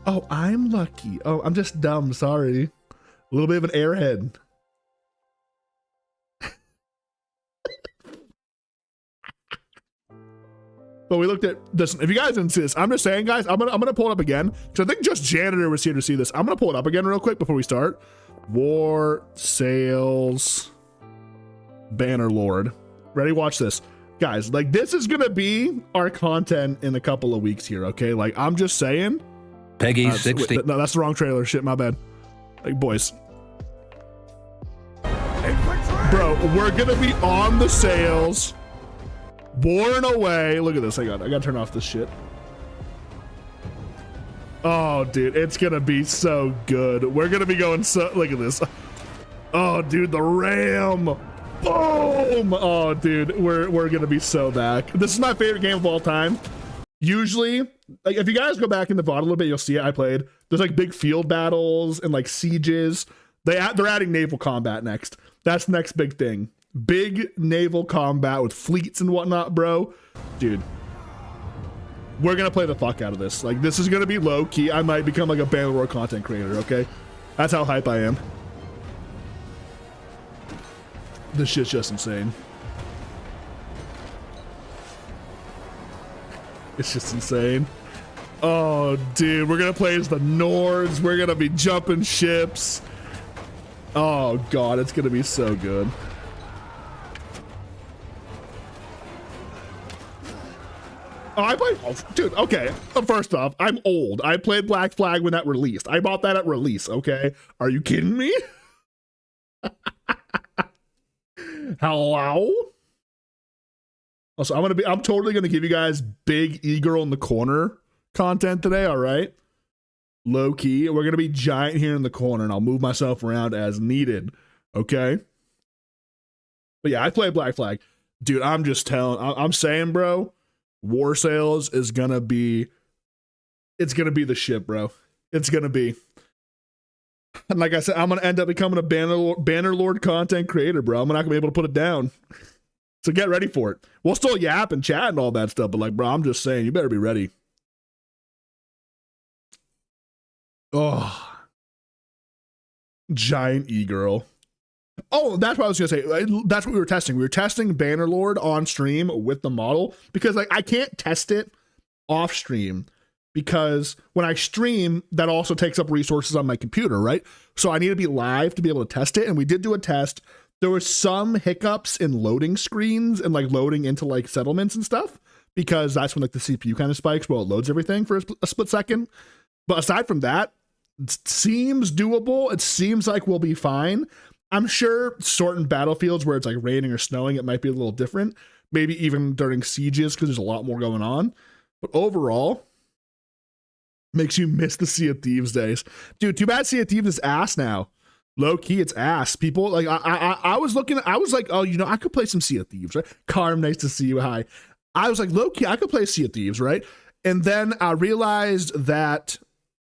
Oh, I'm lucky. Oh, I'm just dumb. Sorry. A little bit of an airhead. But we looked at this. If you guys didn't see this, I'm just saying, guys, I'm gonna pull it up again because I think just Janitor was here to see this. I'm gonna pull it up again real quick before we start. War Sales Bannerlord. Ready? Watch this. Guys, like this is gonna be our content in a couple of weeks here, okay? Like I'm just saying. Peggy 60. No, that's the wrong trailer. Shit, my bad. Like boys. Bro, we're gonna be on the sales. Born away. Look at this. I gotta turn off this shit. Oh, dude, it's gonna be so good. We're gonna be going so. Look at this. Oh, dude, the RAM. Boom. Oh, dude, we're gonna be so back. This is my favorite game of all time. Usually, like if you guys go back in the VOD a little bit, you'll see it. I played. There's like big field battles and like sieges. They're adding naval combat next. That's the next big thing. Big naval combat with fleets and whatnot, bro. Dude, we're gonna play the fuck out of this. Like this is gonna be low key. I might become like a Bannerlord content creator. Okay, that's how hype I am. This shit's just insane. It's just insane. Oh, dude, we're gonna play as the Nords. We're gonna be jumping ships. Oh god, it's gonna be so good. Oh, I played, oh, dude, okay. First off, I'm old. I played Black Flag when that released. I bought that at release, okay? Are you kidding me? Hello? Also, I'm totally gonna give you guys big e-girl in the corner content today, all right? Low key. We're gonna be giant here in the corner, and I'll move myself around as needed, okay? But yeah, I play Black Flag. Dude, I'm saying, bro, War Sales is gonna be, it's gonna be the shit, bro. It's gonna be. And like I said, I'm gonna end up becoming a Bannerlord content creator, bro. I'm not gonna be able to put it down. So get ready for it. We'll still yap and chat and all that stuff, but like, bro, I'm just saying, you better be ready. Oh, giant e-girl. Oh, that's what I was gonna say. That's what we were testing. We were testing Bannerlord on stream with the model because like I can't test it off stream because when I stream, that also takes up resources on my computer, right? So I need to be live to be able to test it. And we did do a test. There were some hiccups in loading screens and like loading into like settlements and stuff because that's when like the CPU kind of spikes while it loads everything for a split second. But aside from that, it seems doable. It seems like we'll be fine. I'm sure certain battlefields where it's like raining or snowing, it might be a little different. Maybe even during sieges because there's a lot more going on. But overall, makes you miss the Sea of Thieves days. Dude, too bad Sea of Thieves is ass now. Low key, it's ass. People like I was looking. I was like, oh, you know, I could play some Sea of Thieves, right? Carm, nice to see you. Hi. I was like, low key, I could play Sea of Thieves, right? And then I realized that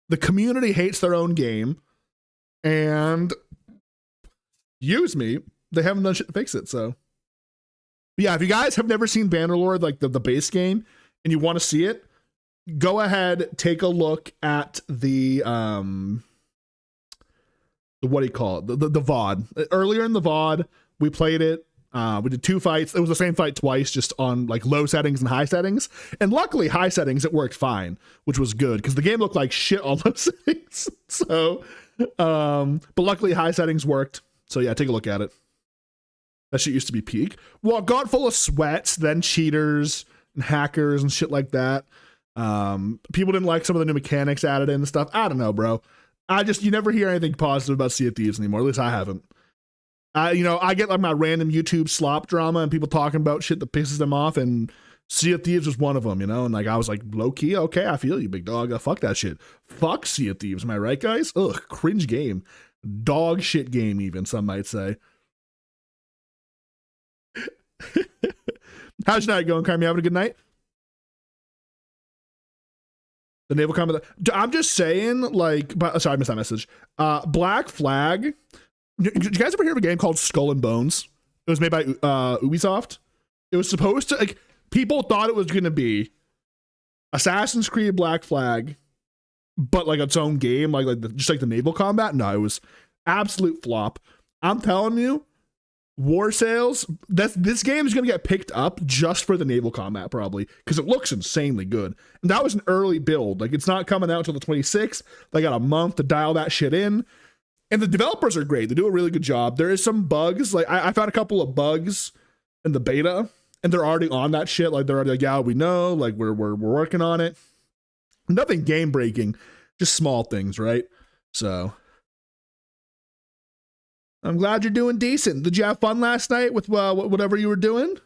the community hates their own game, and use me, they haven't done shit to fix it. So, but yeah, if you guys have never seen Bannerlord, like the base game, and you want to see it, go ahead, take a look at the what do you call it? The VOD. Earlier in the VOD, we played it. We did 2 fights. It was the same fight twice, just on like low settings and high settings. And luckily, high settings, it worked fine, which was good because the game looked like shit on low settings. So, but luckily, high settings worked. So yeah, take a look at it. That shit used to be peak. Well, it got full of sweats, then cheaters and hackers and shit like that. People didn't like some of the new mechanics added in and stuff. I don't know, bro. You never hear anything positive about Sea of Thieves anymore. At least I haven't. You know, I get like my random YouTube slop drama and people talking about shit that pisses them off, and Sea of Thieves was one of them, you know? And like, I was like, low key, okay, I feel you, big dog. Fuck that shit. Fuck Sea of Thieves. Am I right, guys? Ugh, cringe game. Dog shit game, even, some might say. How's your night going, Carmi? Having a good night? The naval combat. I'm just saying, like, sorry, I missed that message. Black Flag. Did you guys ever hear of a game called Skull and Bones? It was made by Ubisoft. It was supposed to, like, people thought it was going to be Assassin's Creed Black Flag, but like its own game, just like the naval combat. No, it was absolute flop. I'm telling you, war sales, this game is going to get picked up just for the naval combat, probably, because it looks insanely good. And that was an early build. Like, it's not coming out until the 26th. They got a month to dial that shit in. And the developers are great. They do a really good job. There is some bugs. Like, I found a couple of bugs in the beta, and they're already on that shit. Like, they're already like, yeah, we know. Like, we're working on it. Nothing game breaking, just small things, right? So I'm glad you're doing decent. Did you have fun last night with whatever you were doing? Did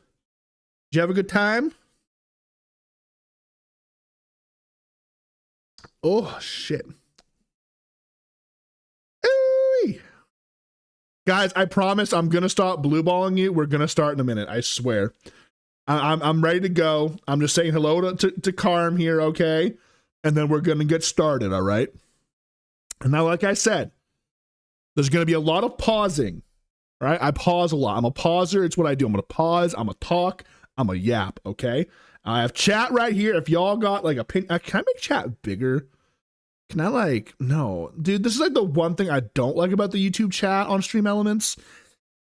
you have a good time? Oh, shit. Ooh-wee. Guys, I promise I'm going to stop blue balling you. We're going to start in a minute. I swear. I'm ready to go. I'm just saying hello to Carm here, okay? And then we're going to get started, all right? And now, like I said, there's going to be a lot of pausing, right? I pause a lot. I'm a pauser. It's what I do. I'm going to pause. I'm going to talk. I'm going to yap, okay? I have chat right here. If y'all got like a pin, can I make chat bigger? Can I like, no. Dude, this is like the one thing I don't like about the YouTube chat on Stream Elements.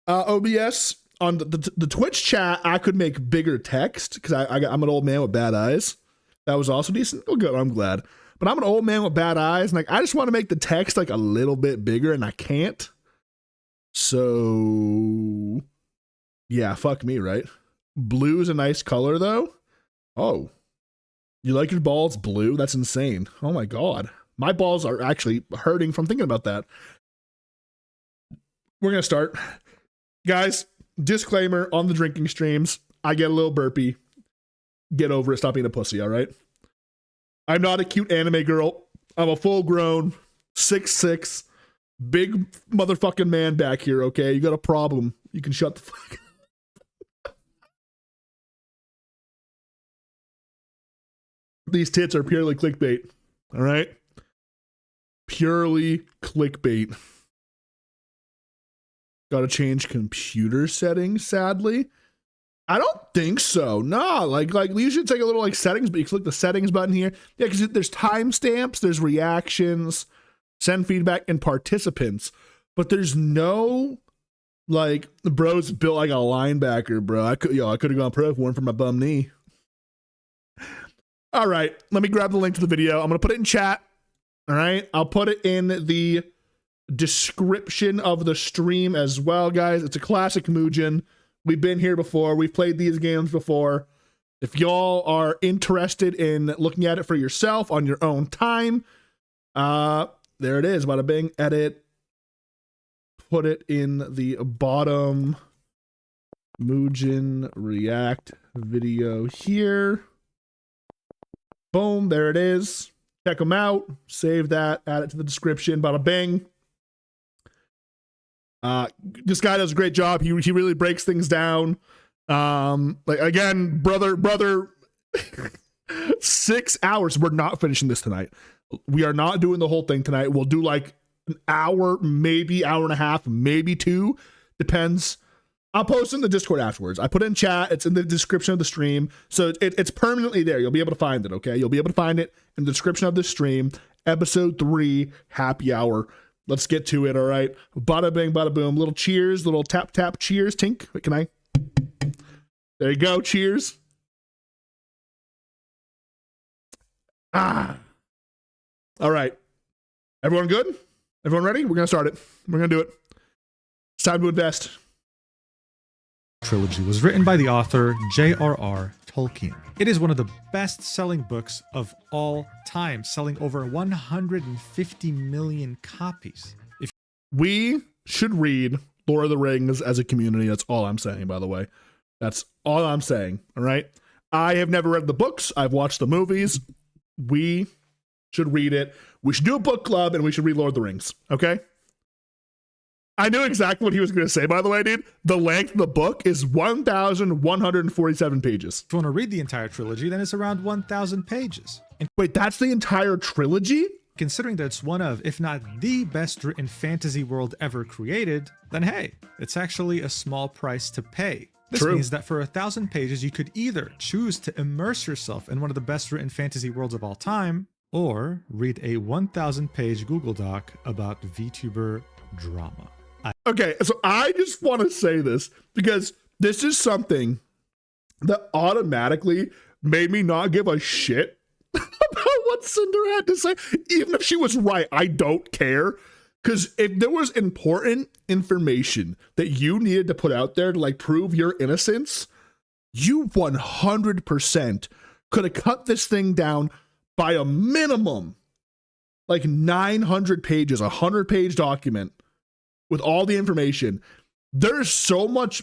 OBS. On the Twitch chat, I could make bigger text because I'm an old man with bad eyes. That was also decent. Oh, good. I'm glad. But I'm an old man with bad eyes, and like I just want to make the text like a little bit bigger, and I can't. So yeah, fuck me, right? Blue is a nice color, though. Oh, you like your balls blue? That's insane. Oh my god, my balls are actually hurting from thinking about that. We're gonna start, guys. Disclaimer on the drinking streams: I get a little burpy. Get over it. Stop being a pussy. All right. I'm not a cute anime girl. I'm a full-grown 6'6", big motherfucking man back here, okay? You got a problem. You can shut the fuck up. These tits are purely clickbait, all right? Purely clickbait. Gotta change computer settings, sadly. I don't think so. No, like you should take a little like settings, but you click the settings button here. Yeah, because there's timestamps, there's reactions, send feedback, and participants, but there's no Like, the bro's built like a linebacker, bro. I could have gone pro if it weren't for my bum knee. All right, let me grab the link to the video. I'm gonna put it in chat. All right, I'll put it in the description of the stream as well, guys. It's a classic Mugen. We've been here before. We've played these games before. If y'all are interested in looking at it for yourself on your own time, there it is. Bada bing, edit. Put it in the bottom. Mugen React video here. Boom, there it is. Check them out. Save that. Add it to the description. Bada bing. This guy does a great job. He really breaks things down. Like, again, brother 6 hours. We're not finishing this tonight. We are not doing the whole thing tonight. We'll do like an hour, maybe hour and a half, maybe 2. Depends. I'll post it in the Discord afterwards. I put it in chat. It's in the description of the stream. So it's permanently there. You'll be able to find it, okay? You'll be able to find it in the description of the stream. Episode 3, happy hour. Let's get to it, all right? Bada bing, bada boom. Little cheers, little tap, tap, cheers. Tink, wait, can I? There you go, cheers. Ah. All right. Everyone good? Everyone ready? We're going to start it. We're going to do it. It's time to invest. Trilogy was written by the author J.R.R. Tolkien. It is one of the best-selling books of all time, selling over 150 million copies. We should read Lord of the Rings as a community. That's all I'm saying, by the way. That's all I'm saying, all right? I have never read the books. I've watched the movies. We should read it. We should do a book club, and we should read Lord of the Rings, okay? I knew exactly what he was going to say, by the way, dude. The length of the book is 1,147 pages. If you want to read the entire trilogy, then it's around 1,000 pages. And wait, that's the entire trilogy? Considering that it's one of, if not the best written fantasy world ever created, then hey, it's actually a small price to pay. This means that for 1,000 pages, you could either choose to immerse yourself in one of the best written fantasy worlds of all time, or read a 1,000-page Google Doc about VTuber drama. Okay, so I just want to say this because this is something that automatically made me not give a shit about what Cinder had to say. Even if she was right, I don't care. Because if there was important information that you needed to put out there to like prove your innocence, you 100% could have cut this thing down by a minimum, like 900 pages, a 100-page document with all the information. There's so much,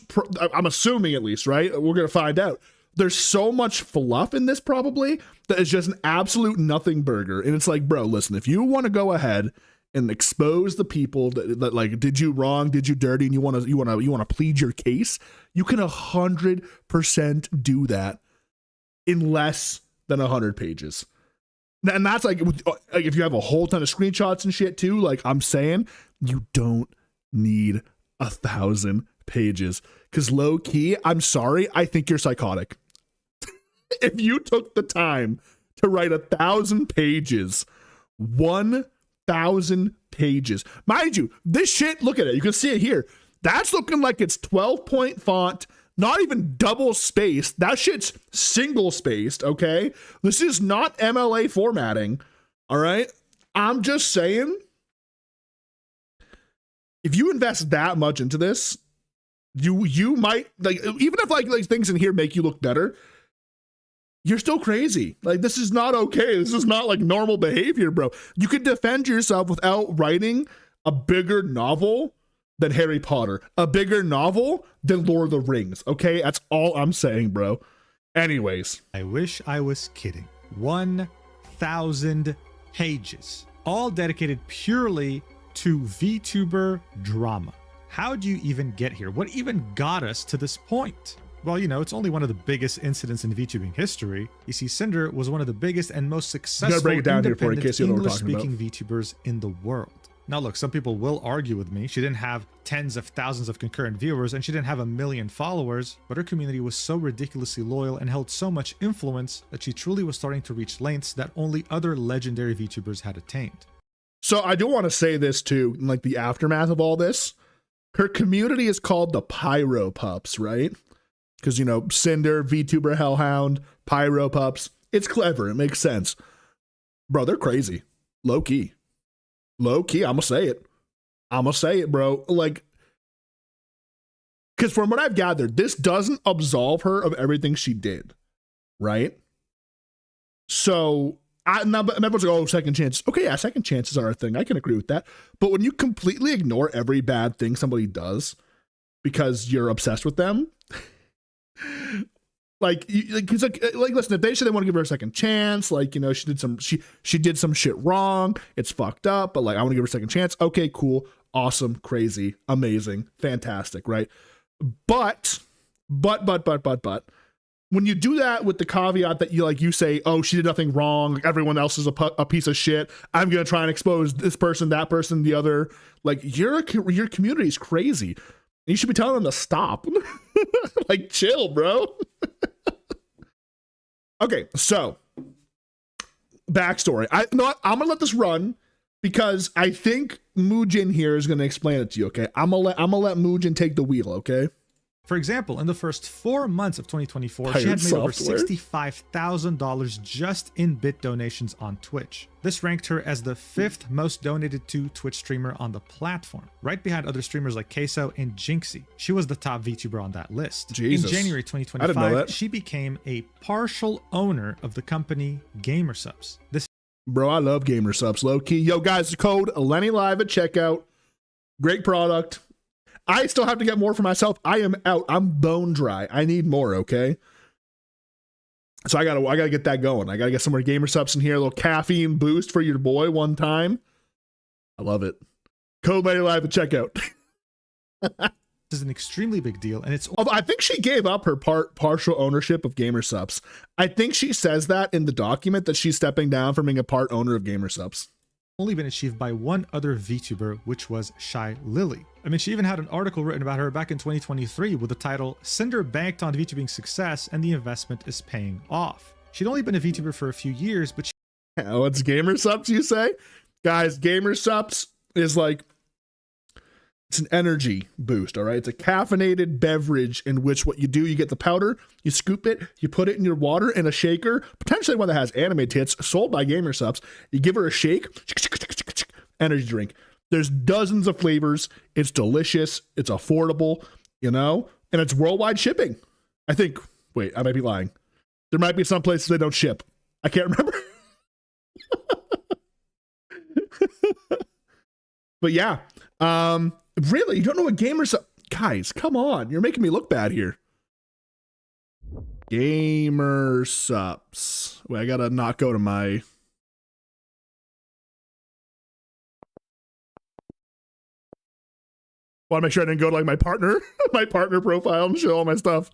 I'm assuming at least, right? We're going to find out. There's so much fluff in this probably that is just an absolute nothing burger. And it's like, bro, listen, if you want to go ahead and expose the people that like did you wrong, did you dirty, and you want to plead your case, you can 100% do that in less than 100 pages. And that's like if you have a whole ton of screenshots and shit too, like I'm saying, you don't need 1,000 pages. Because low key, I'm sorry, I think you're psychotic. If you took the time to write 1,000 pages, 1,000 pages. Mind you, this shit, look at it. You can see it here. That's looking like it's 12-point font, not even double spaced. That shit's single spaced, okay? This is not MLA formatting, all right? I'm just saying, if you invest that much into this, you might, like, even if like things in here make you look better, you're still crazy. Like, this is not okay. This is not like normal behavior, bro. You could defend yourself without writing a bigger novel than Harry Potter, a bigger novel than Lord of the Rings, okay? That's all I'm saying, bro. Anyways. I wish I was kidding. 1,000 pages, all dedicated purely to VTuber drama. How do you even get here? What even got us to this point? Well, you know, it's only one of the biggest incidents in VTubing history. You see, Cinder was one of the biggest and most successful independent English-speaking VTubers in the world. Now look, some people will argue with me. She didn't have tens of thousands of concurrent viewers and she didn't have 1 million followers, but her community was so ridiculously loyal and held so much influence that she truly was starting to reach lengths that only other legendary VTubers had attained. So I do want to say this too, in like the aftermath of all this. Her community is called the Pyro Pups, right? Because, you know, Cinder, VTuber Hellhound, Pyro Pups. It's clever. It makes sense. Bro, they're crazy. Low key. Low key. I'm going to say it. I'm going to say it, bro. Like, because from what I've gathered, this doesn't absolve her of everything she did, right? So, everyone's like, oh, second chance. Okay, yeah, second chances are a thing. I can agree with that. But when you completely ignore every bad thing somebody does because you're obsessed with them, it's like, listen, if they say they want to give her a second chance, like, you know, she did some shit wrong, it's fucked up, but like, I want to give her a second chance. Okay, cool, awesome, crazy, amazing, fantastic, right? But when you do that with the caveat that you say, oh, she did nothing wrong, like everyone else is a piece of shit, I'm gonna try and expose this person, that person, the other, like your community is crazy. You should be telling them to stop. Like, chill, bro. Okay, so backstory. I'm gonna let this run because I think Muujin here is gonna explain it to you. Okay, I'm gonna let Muujin take the wheel. Okay. For example, in the first 4 months of 2024, she Pirate had made over software. $65,000 just in bit donations on Twitch. This ranked her as the 5th most donated to Twitch streamer on the platform, right behind other streamers like Queso and Jinxie. She was the top VTuber on that list. Jesus. In January I didn't know 2025, that. she became a partial owner of the company Gamersubs. This Bro, I love gamer subs, low key. Yo, guys, the code Lenny Live at checkout. Great product. I still have to get more for myself. I am out. I'm bone dry. I need more, okay? So I gotta get that going. I gotta get some more gamer subs in here. A little caffeine boost for your boy one time. I love it. Code Lenny Live at checkout. is an extremely big deal, and it's Although I think she gave up her partial ownership of Gamersubs. I think she says that in the document that she's stepping down from being a part owner of Gamersubs. only been achieved by one other VTuber, which was Shy Lily. I mean, she even had an article written about her back in 2023 with the title, Cinder banked on VTubing success and the investment is paying off. She'd only been a VTuber for a few years, but Oh, it's Gamersubs, you say? Guys, Gamersubs is like, it's an energy boost, all right? It's a caffeinated beverage in which what you do, you get the powder, you scoop it, you put it in your water in a shaker, potentially one that has anime tits, sold by Gamersubs. You give her a shake, energy drink. There's dozens of flavors. It's delicious. It's affordable, you know? And it's worldwide shipping. I think, wait, I might be lying. There might be some places they don't ship. I can't remember. But yeah, really, you don't know what Gamersubs? Guys, come on, you're making me look bad here. Gamersubs. Wait, I gotta not go to my. Want to make sure I didn't go to like my partner, my partner profile and show all my stuff.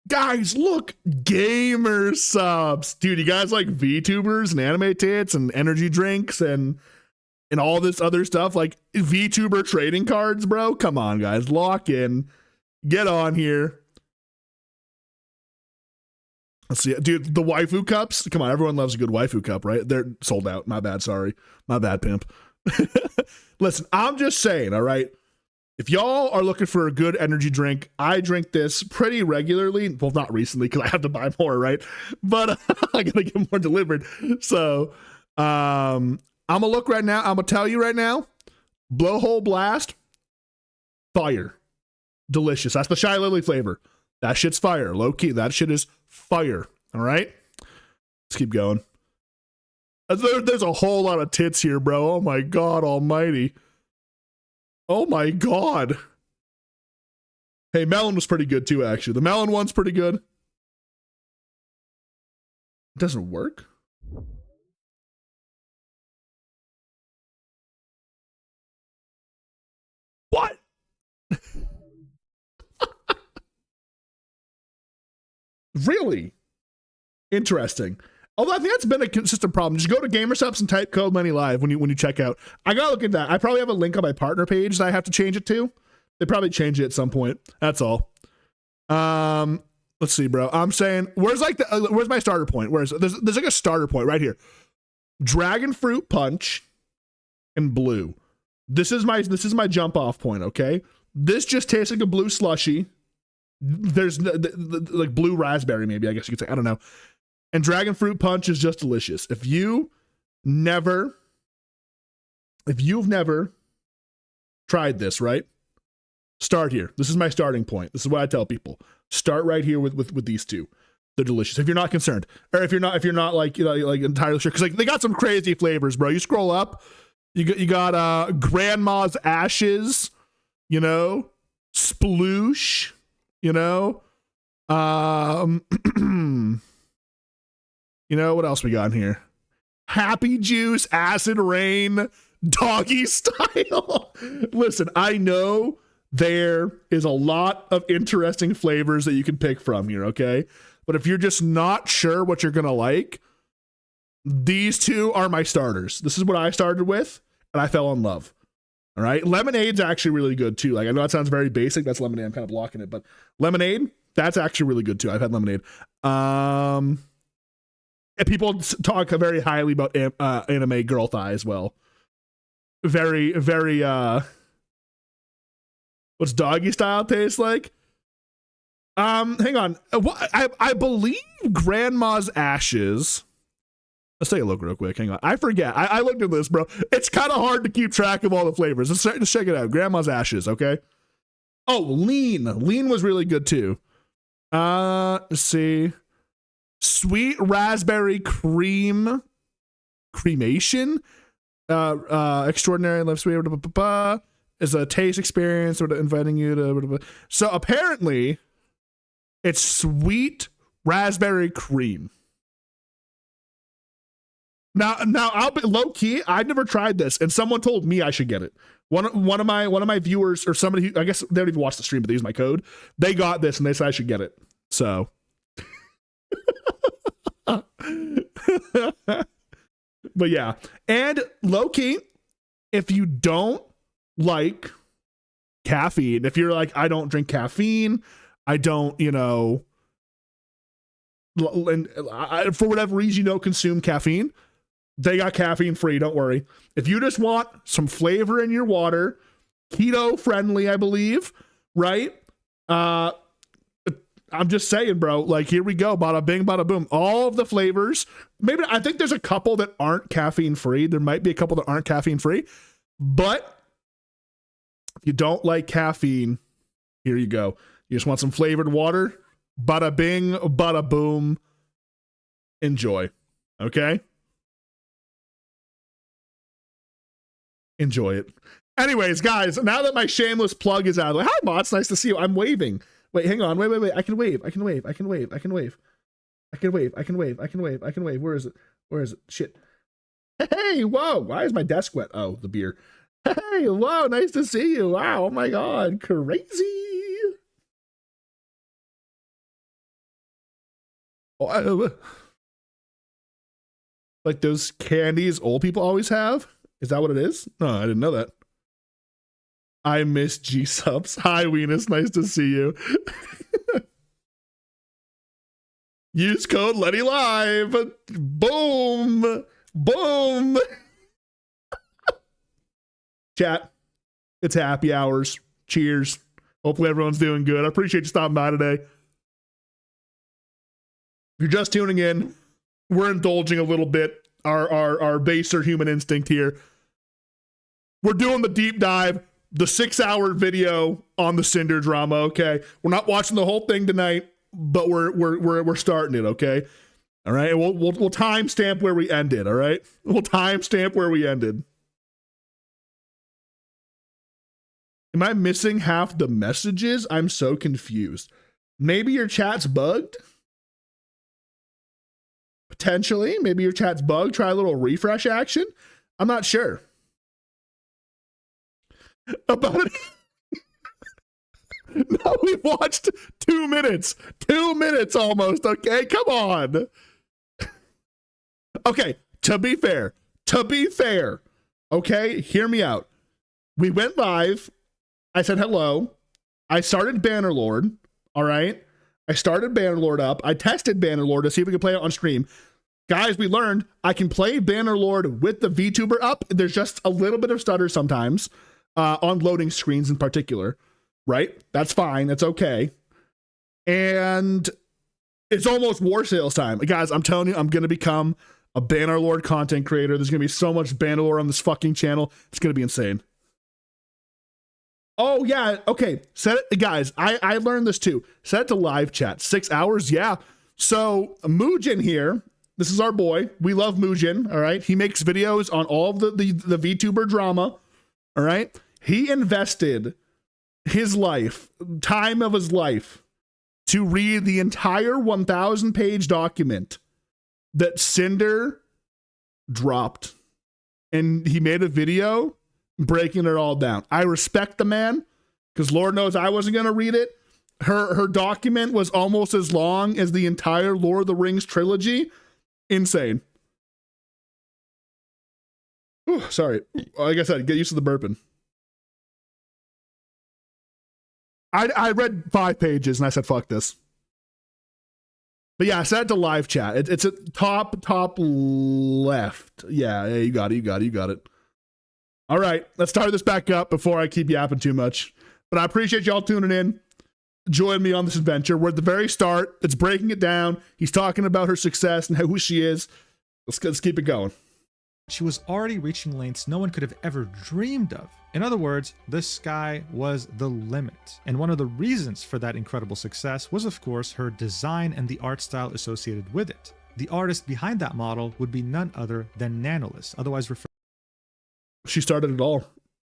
Guys, look, Gamersubs, dude. You guys like VTubers and anime tits and energy drinks and all this other stuff, like VTuber trading cards, bro. Come on, guys, lock in, get on here. Let's see, dude. The waifu cups. Come on, everyone loves a good waifu cup, right? They're sold out. My bad. Sorry, my bad, pimp. Listen, I'm just saying. All right. If y'all are looking for a good energy drink, I drink this pretty regularly. Well, not recently because I have to buy more, right? But I gotta get more delivered. So, I'm gonna look right now. I'm gonna tell you right now. Blowhole Blast, fire, delicious. That's the Shy Lily flavor. That shit's fire, low key. That shit is fire. All right, let's keep going. There's a whole lot of tits here, bro. Oh my god, almighty. Oh my god. Hey, melon was pretty good too, actually. The melon one's pretty good. It doesn't work. What? Really? Interesting. Although I think that's been a consistent problem. Just go to Gamersubs and type code Lenny Live when you check out. I gotta look at that. I probably have a link on my partner page that I have to change it to. They probably change it at some point. That's all. Let's see, bro. I'm saying where's my starter point? There's like a starter point right here. Dragon fruit punch and blue. This is my jump off point, okay? This just tastes like a blue slushy. There's like blue raspberry, maybe, I guess you could say. I don't know. And dragon fruit punch is just delicious. If you've never tried this, right? Start here. This is my starting point. This is what I tell people. Start right here with these two. They're delicious. If you're not concerned, or if you're not like, you know, like entirely sure, because like they got some crazy flavors, bro. You scroll up, you got grandma's ashes, you know, sploosh, you know, you know what else we got in here? Happy juice, acid rain, doggy style. Listen, I know there is a lot of interesting flavors that you can pick from here, okay? But if you're just not sure what you're gonna like, these two are my starters. This is what I started with, and I fell in love. All right, lemonade's actually really good too. Like, I know that sounds very basic. That's lemonade. I'm kind of blocking it, but lemonade, that's actually really good too. I've had lemonade. And people talk very highly about anime girl thigh as well. Very, very. What's doggy style taste like? Hang on. I believe grandma's ashes. Let's take a look real quick. Hang on. I forget. I looked at this, bro. It's kind of hard to keep track of all the flavors. Let's check it out. Grandma's ashes, okay? Oh, lean. Lean was really good too. Let's see. Sweet raspberry cremation. Extraordinary love sweet. Is a taste experience, sort of inviting you to. So apparently, it's sweet raspberry cream. Now I'll be low key. I've never tried this, and someone told me I should get it. One of my viewers, or somebody who, I guess they don't even watch the stream, but they use my code. They got this and they said I should get it. So, but yeah, and low key, if you don't like caffeine, if you're like, I don't drink caffeine, I don't, you know, and for whatever reason, you don't consume caffeine, they got caffeine free. Don't worry. If you just want some flavor in your water, keto friendly, I believe, right? I'm just saying, bro, like, here we go. Bada bing, bada boom. All of the flavors. Maybe, I think there's a couple that aren't caffeine free. There might be a couple that aren't caffeine free, but if you don't like caffeine, here you go. You just want some flavored water. Bada bing, bada boom. Enjoy. Okay? Enjoy it. Anyways, guys, now that my shameless plug is out, like, hi, Mott's, nice to see you. I'm waving. Wait, hang on. Wait. I can wave. Where is it? Shit. Hey, whoa. Why is my desk wet? Oh, the beer. Hey, whoa, nice to see you. Wow, oh my God, crazy. Oh, like those candies old people always have? Is that what it is? No, I didn't know that. I miss G-Subs. Hi, Weenus, nice to see you. Use code LettyLive. Boom. Boom. Chat, it's happy hours. Cheers. Hopefully everyone's doing good. I appreciate you stopping by today. If you're just tuning in, we're indulging a little bit our baser human instinct here. We're doing the deep dive, the 6-hour video on the Cinder drama, okay? We're not watching the whole thing tonight, but we're starting it, okay? All right, we'll timestamp where we ended, all right? We'll timestamp where we ended. Am I missing half the messages? I'm so confused. Maybe your chat's bugged? Potentially. Maybe your chat's bugged. Try a little refresh action. I'm not sure. About it. No, we've watched 2 minutes. 2 minutes almost, okay? Come on. Okay, to be fair, okay? Hear me out. We went live. I said hello. I started Bannerlord, all right? I started Bannerlord up. I tested Bannerlord to see if we could play it on stream. Guys, we learned I can play Bannerlord with the VTuber up. There's just a little bit of stutter sometimes on loading screens in particular, right? That's fine. That's okay. And it's almost war sales time. Guys, I'm telling you, I'm going to become a Bannerlord content creator. There's going to be so much Bannerlord on this fucking channel. It's going to be insane. Oh, yeah. Okay. Set it, guys, I learned this too. Set it to live chat. 6 hours. Yeah. So Muujin here, this is our boy. We love Muujin. All right. He makes videos on all of the VTuber drama. All right. He invested his life, time of his life, to read the entire 1,000 page document that Cinder dropped. And he made a video breaking it all down. I respect the man, because Lord knows I wasn't going to read it. Her document was almost as long as the entire Lord of the Rings trilogy. Insane. Ooh, sorry. Like I said, get used to the burping. I read 5 pages and I said, fuck this. But yeah, I set it to live chat. It's at top left. Yeah, you got it. All right, let's start this back up before I keep yapping too much. But I appreciate y'all tuning in. Join me on this adventure. We're at the very start. It's breaking it down. He's talking about her success and who she is. Let's keep it going. She was already reaching lengths no one could have ever dreamed of. In other words, the sky was the limit. And one of the reasons for that incredible success was, of course, her design and the art style associated with it. The artist behind that model would be none other than Nanoless, otherwise referred She started it all.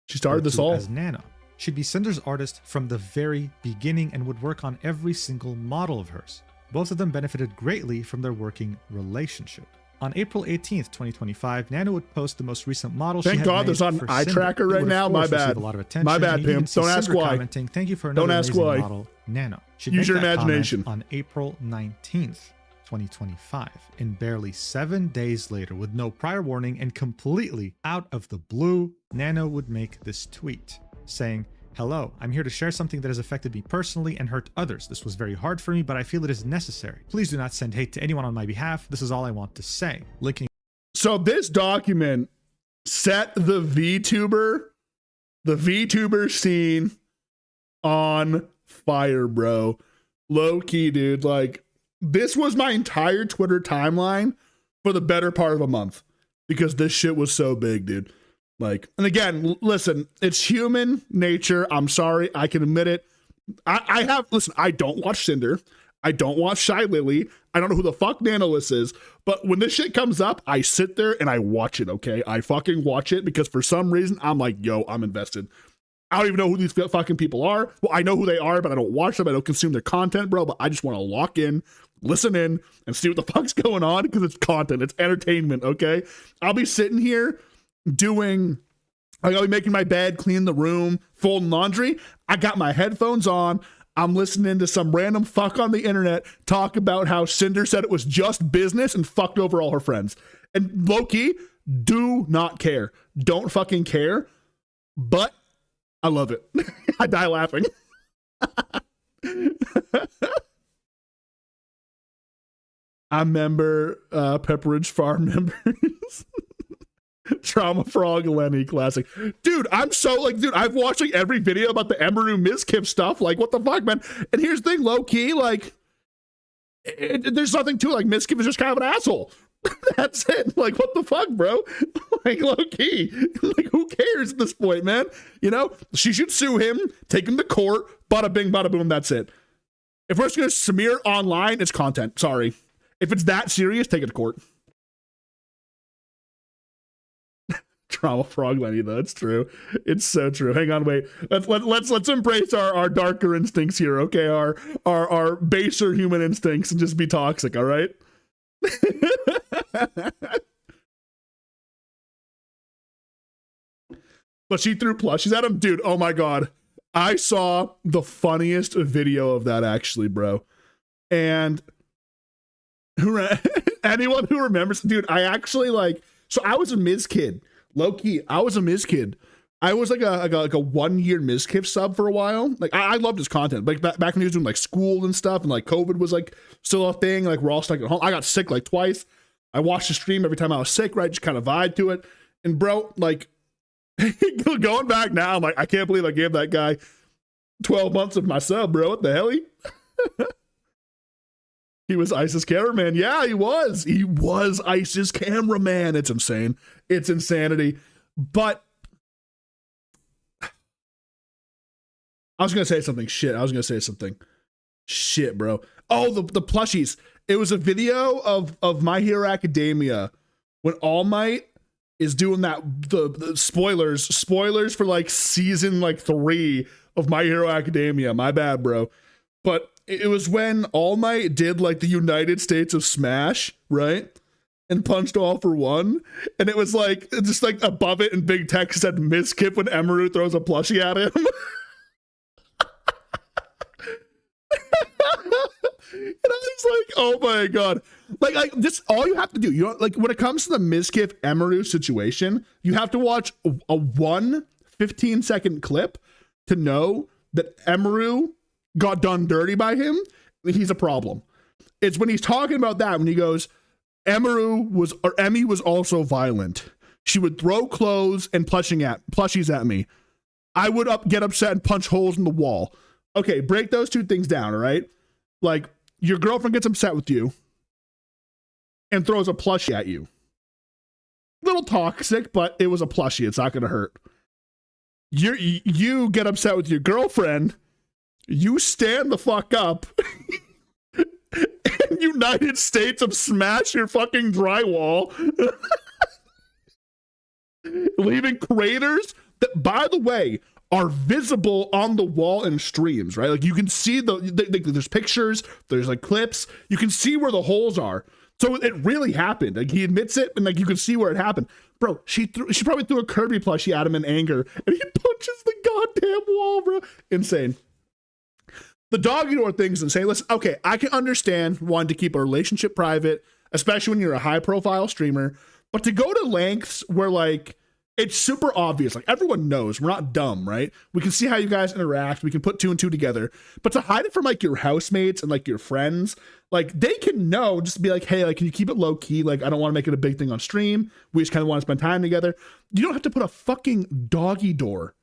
She started this all. As Nano. She'd be Cinder's artist from the very beginning and would work on every single model of hers. Both of them benefited greatly from their working relationship. On April 18th, 2025, Nano would post the most recent model she had Thank God made there's not an for eye Cinder. tracker It right would, now. of My course, receive bad. a lot of attention. My bad, And you even pimp. see Don't ask Cinder why. commenting, "Thank you for another Don't ask amazing why. model, Nano." She'd Use make your that comment imagination. on April 19th, 2025, and barely 7 days later, with no prior warning and completely out of the blue, Nano would make this tweet saying, "Hello, I'm here to share something that has affected me personally and hurt others. This was very hard for me, but I feel it is necessary. Please do not send hate to anyone on my behalf. This is all I want to say." Linking. So this document set the VTuber scene on fire, bro. Low key, dude. Like, this was my entire Twitter timeline for the better part of a month because this shit was so big, dude. Like, and again, listen, it's human nature. I'm sorry. I can admit it. Listen, I don't watch Cinder. I don't watch Shy Lily. I don't know who the fuck Nanoless is. But when this shit comes up, I sit there and I watch it, okay? I fucking watch it because for some reason, I'm like, yo, I'm invested. I don't even know who these fucking people are. Well, I know who they are, but I don't watch them. I don't consume their content, bro. But I just want to lock in, listen in, and see what the fuck's going on because it's content. It's entertainment, okay? I'll be sitting here I'll be making my bed, cleaning the room, folding laundry. I got my headphones on. I'm listening to some random fuck on the internet talk about how Cinder said it was just business and fucked over all her friends. And low-key, do not care. Don't fucking care. But I love it. I die laughing. I remember Pepperidge Farm members. Trauma Frog Lenny classic. Dude, I'm so like, dude, I've watched like every video about the Emeru Miskip stuff. Like, what the fuck, man? And here's the thing, low key, like, there's nothing to it. Like, Miskip is just kind of an asshole. That's it. Like, what the fuck, bro? Like, low key. Like, who cares at this point, man? You know, she should sue him, take him to court, bada bing, bada boom, that's it. If we're just gonna smear online, it's content. Sorry. If it's that serious, take it to court. Trauma Frog Lenny, though. It's true. It's so true. Hang on, wait. Let's embrace our darker instincts here, okay? Our baser human instincts and just be toxic, all right? But she threw plushies at him, dude. Oh my god, I saw the funniest video of that actually, bro. And anyone who remembers, dude, I actually like. So I was a Miz kid. Low key, I was a Miz kid. I was like a 1 year Mizkif sub for a while. Like I loved his content. Like back when he was doing like school and stuff, and like COVID was like still a thing. Like we're all stuck at home. I got sick like twice. I watched the stream every time I was sick, right? Just kind of vibe to it. And bro, like, going back now, I'm like, I can't believe I gave that guy 12 months of my sub, bro. What the hell? He was Ice's cameraman. Yeah, he was. He was Ice's cameraman. It's insane. It's insanity. But I was going to say something. Shit, bro. Oh, the plushies. It was a video of My Hero Academia when All Might is doing that, the spoilers for like season like 3 of My Hero Academia. My bad, bro. But it was when All Might did like the United States of Smash, right? And punched All for One. And it was like, just like above it in big text said miskip when Emaru throws a plushie at him. And I was like, oh my God. Like this, all you have to do, you know, like when it comes to the Mizkif Emaru situation, you have to watch a 15-second clip to know that Emaru got done dirty by him. He's a problem. It's when he's talking about that, when he goes, Emaru was, or Emmy was also violent. She would throw clothes and plushies at me. I would get upset and punch holes in the wall. Okay, break those two things down, all right? Like, your girlfriend gets upset with you and throws a plushie at you. Little toxic, but it was a plushie. It's not going to hurt. You get upset with your girlfriend. You stand the fuck up. And United States of Smash your fucking drywall. Leaving craters that, by the way, are visible on the wall in streams, right? Like you can see there's pictures, there's like clips, you can see where the holes are. So it really happened. Like he admits it, and like you can see where it happened. Bro, she probably threw a Kirby plushie at him in anger, and he punches the goddamn wall, bro. Insane. The doggy door thing's insane. Listen, okay, I can understand wanting to keep a relationship private, especially when you're a high profile streamer, but to go to lengths where like it's super obvious, like everyone knows, we're not dumb, right? We can see how you guys interact, we can put 2 and 2 together, but to hide it from like your housemates and like your friends, like they can know, just be like, hey, like, can you keep it low key? Like, I don't want to make it a big thing on stream. We just kind of want to spend time together. You don't have to put a fucking doggy door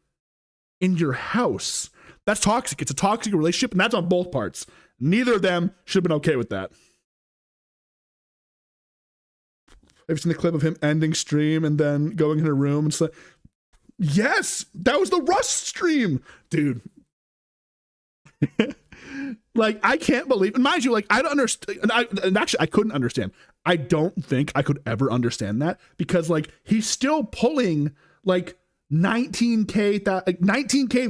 in your house. That's toxic. It's a toxic relationship, and that's on both parts. Neither of them should have been okay with that. Have you seen the clip of him ending stream and then going in a room and say, yes, that was the Rust stream, dude. Like, I can't believe, and mind you, like, I don't understand, and actually, I couldn't understand. I don't think I could ever understand that because, like, he's still pulling, like, 19K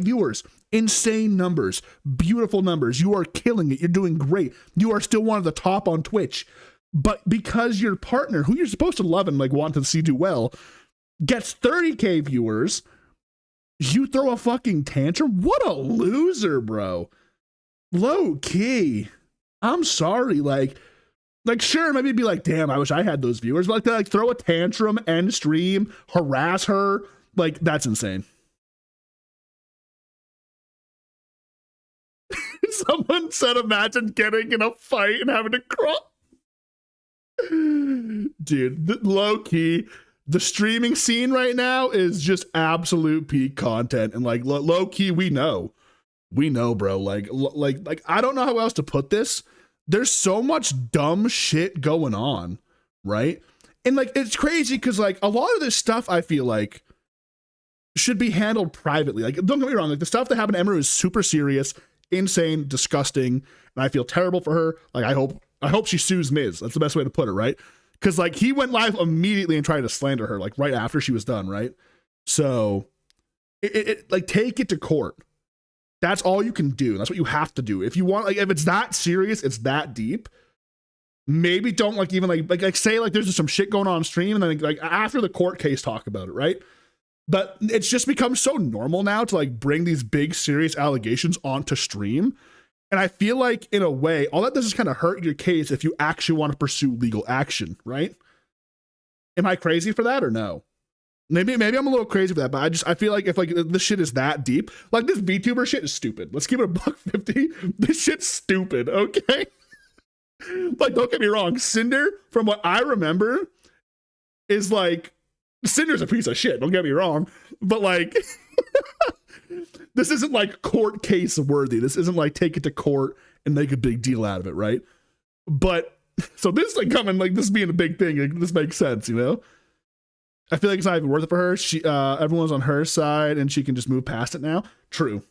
viewers. Insane numbers, beautiful numbers. You are killing it. You're doing great. You are still one of the top on Twitch. But because your partner, who you're supposed to love and like want to see do well, gets 30K viewers, you throw a fucking tantrum? What a loser, bro. Low key. I'm sorry. Like sure, maybe be like, damn, I wish I had those viewers. But like throw a tantrum, end stream, harass her. Like, that's insane. Someone said, imagine getting in a fight and having to crawl. Dude, low key, the streaming scene right now is just absolute peak content, and like low key, we know, bro. Like I don't know how else to put this. There's so much dumb shit going on, right? And like it's crazy because like a lot of this stuff I feel like should be handled privately. Like, don't get me wrong, like the stuff that happened to Emaru is super serious, insane, disgusting, and I feel terrible for her. Like I hope she sues Miz. That's the best way to put it, right? Because like he went live immediately and tried to slander her, like right after she was done, right? So it like take it to court. That's all you can do. That's what you have to do. If you want, like, if it's that serious, it's that deep. Maybe don't like even like say like there's just some shit going on stream, and then like after the court case talk about it, right? But it's just become so normal now to like bring these big serious allegations onto stream. And I feel like in a way, all that does is kind of hurt your case if you actually want to pursue legal action, right? Am I crazy for that or no? Maybe I'm a little crazy for that, but I feel like if like this shit is that deep, like this VTuber shit is stupid. Let's keep it $1.50. This shit's stupid, okay? Like, don't get me wrong, Cinder, from what I remember, is like, Cinder's a piece of shit, don't get me wrong, but like, this isn't like court case worthy. This isn't like take it to court and make a big deal out of it, right? But, so this like coming, like this being a big thing, like, this makes sense, you know? I feel like it's not even worth it for her. She, everyone's on her side and she can just move past it now. True.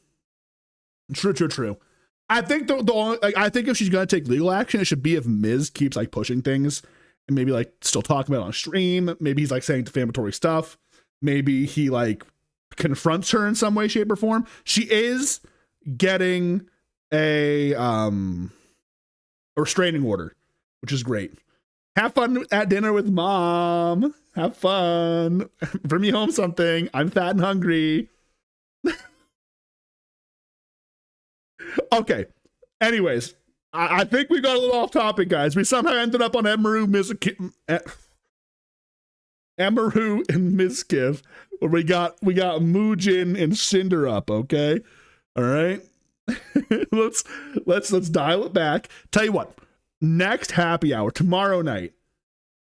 I think the only, like, I think if she's gonna take legal action, it should be if Miz keeps like pushing things and maybe like still talking about it on stream. Maybe he's like saying defamatory stuff. Maybe he like confronts her in some way, shape, or form. She is getting a restraining order, which is great. Have fun at dinner with mom. Have fun. Bring me home something. I'm fat and hungry. Okay. Anyways, I think we got a little off topic, guys. We somehow ended up on Emaru and Mizkiff, where we got Muujin and Cinder up. Okay, all right. let's dial it back. Tell you what, next happy hour tomorrow night,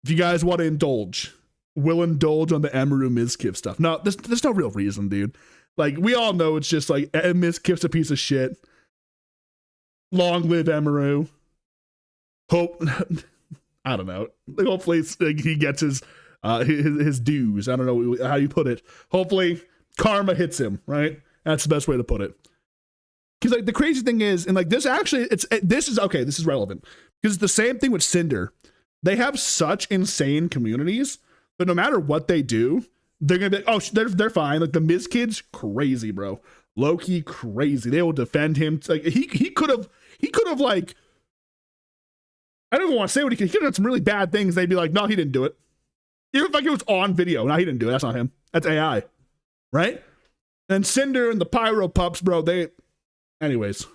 if you guys want to indulge, we'll indulge on the Emaru Mizkiff stuff. No, there's no real reason, dude. Like, we all know it's just like Mizkiff's a piece of shit. Long live Emaru. Hope, I don't know. Hopefully he gets his dues. I don't know how you put it. Hopefully karma hits him, right? That's the best way to put it. Because like the crazy thing is, and like this actually, this is relevant. Because it's the same thing with Cinder. They have such insane communities that no matter what they do, they're gonna be like, oh, they're fine. Like the Miz kids, crazy, bro. Low-key crazy. They will defend him. Like he could have like, I don't even want to say what he could have done some really bad things. They'd be like, no, he didn't do it. Even if like it was on video. No, he didn't do it. That's not him. That's AI. Right? And Cinder and the Pyro Pups, bro, anyways.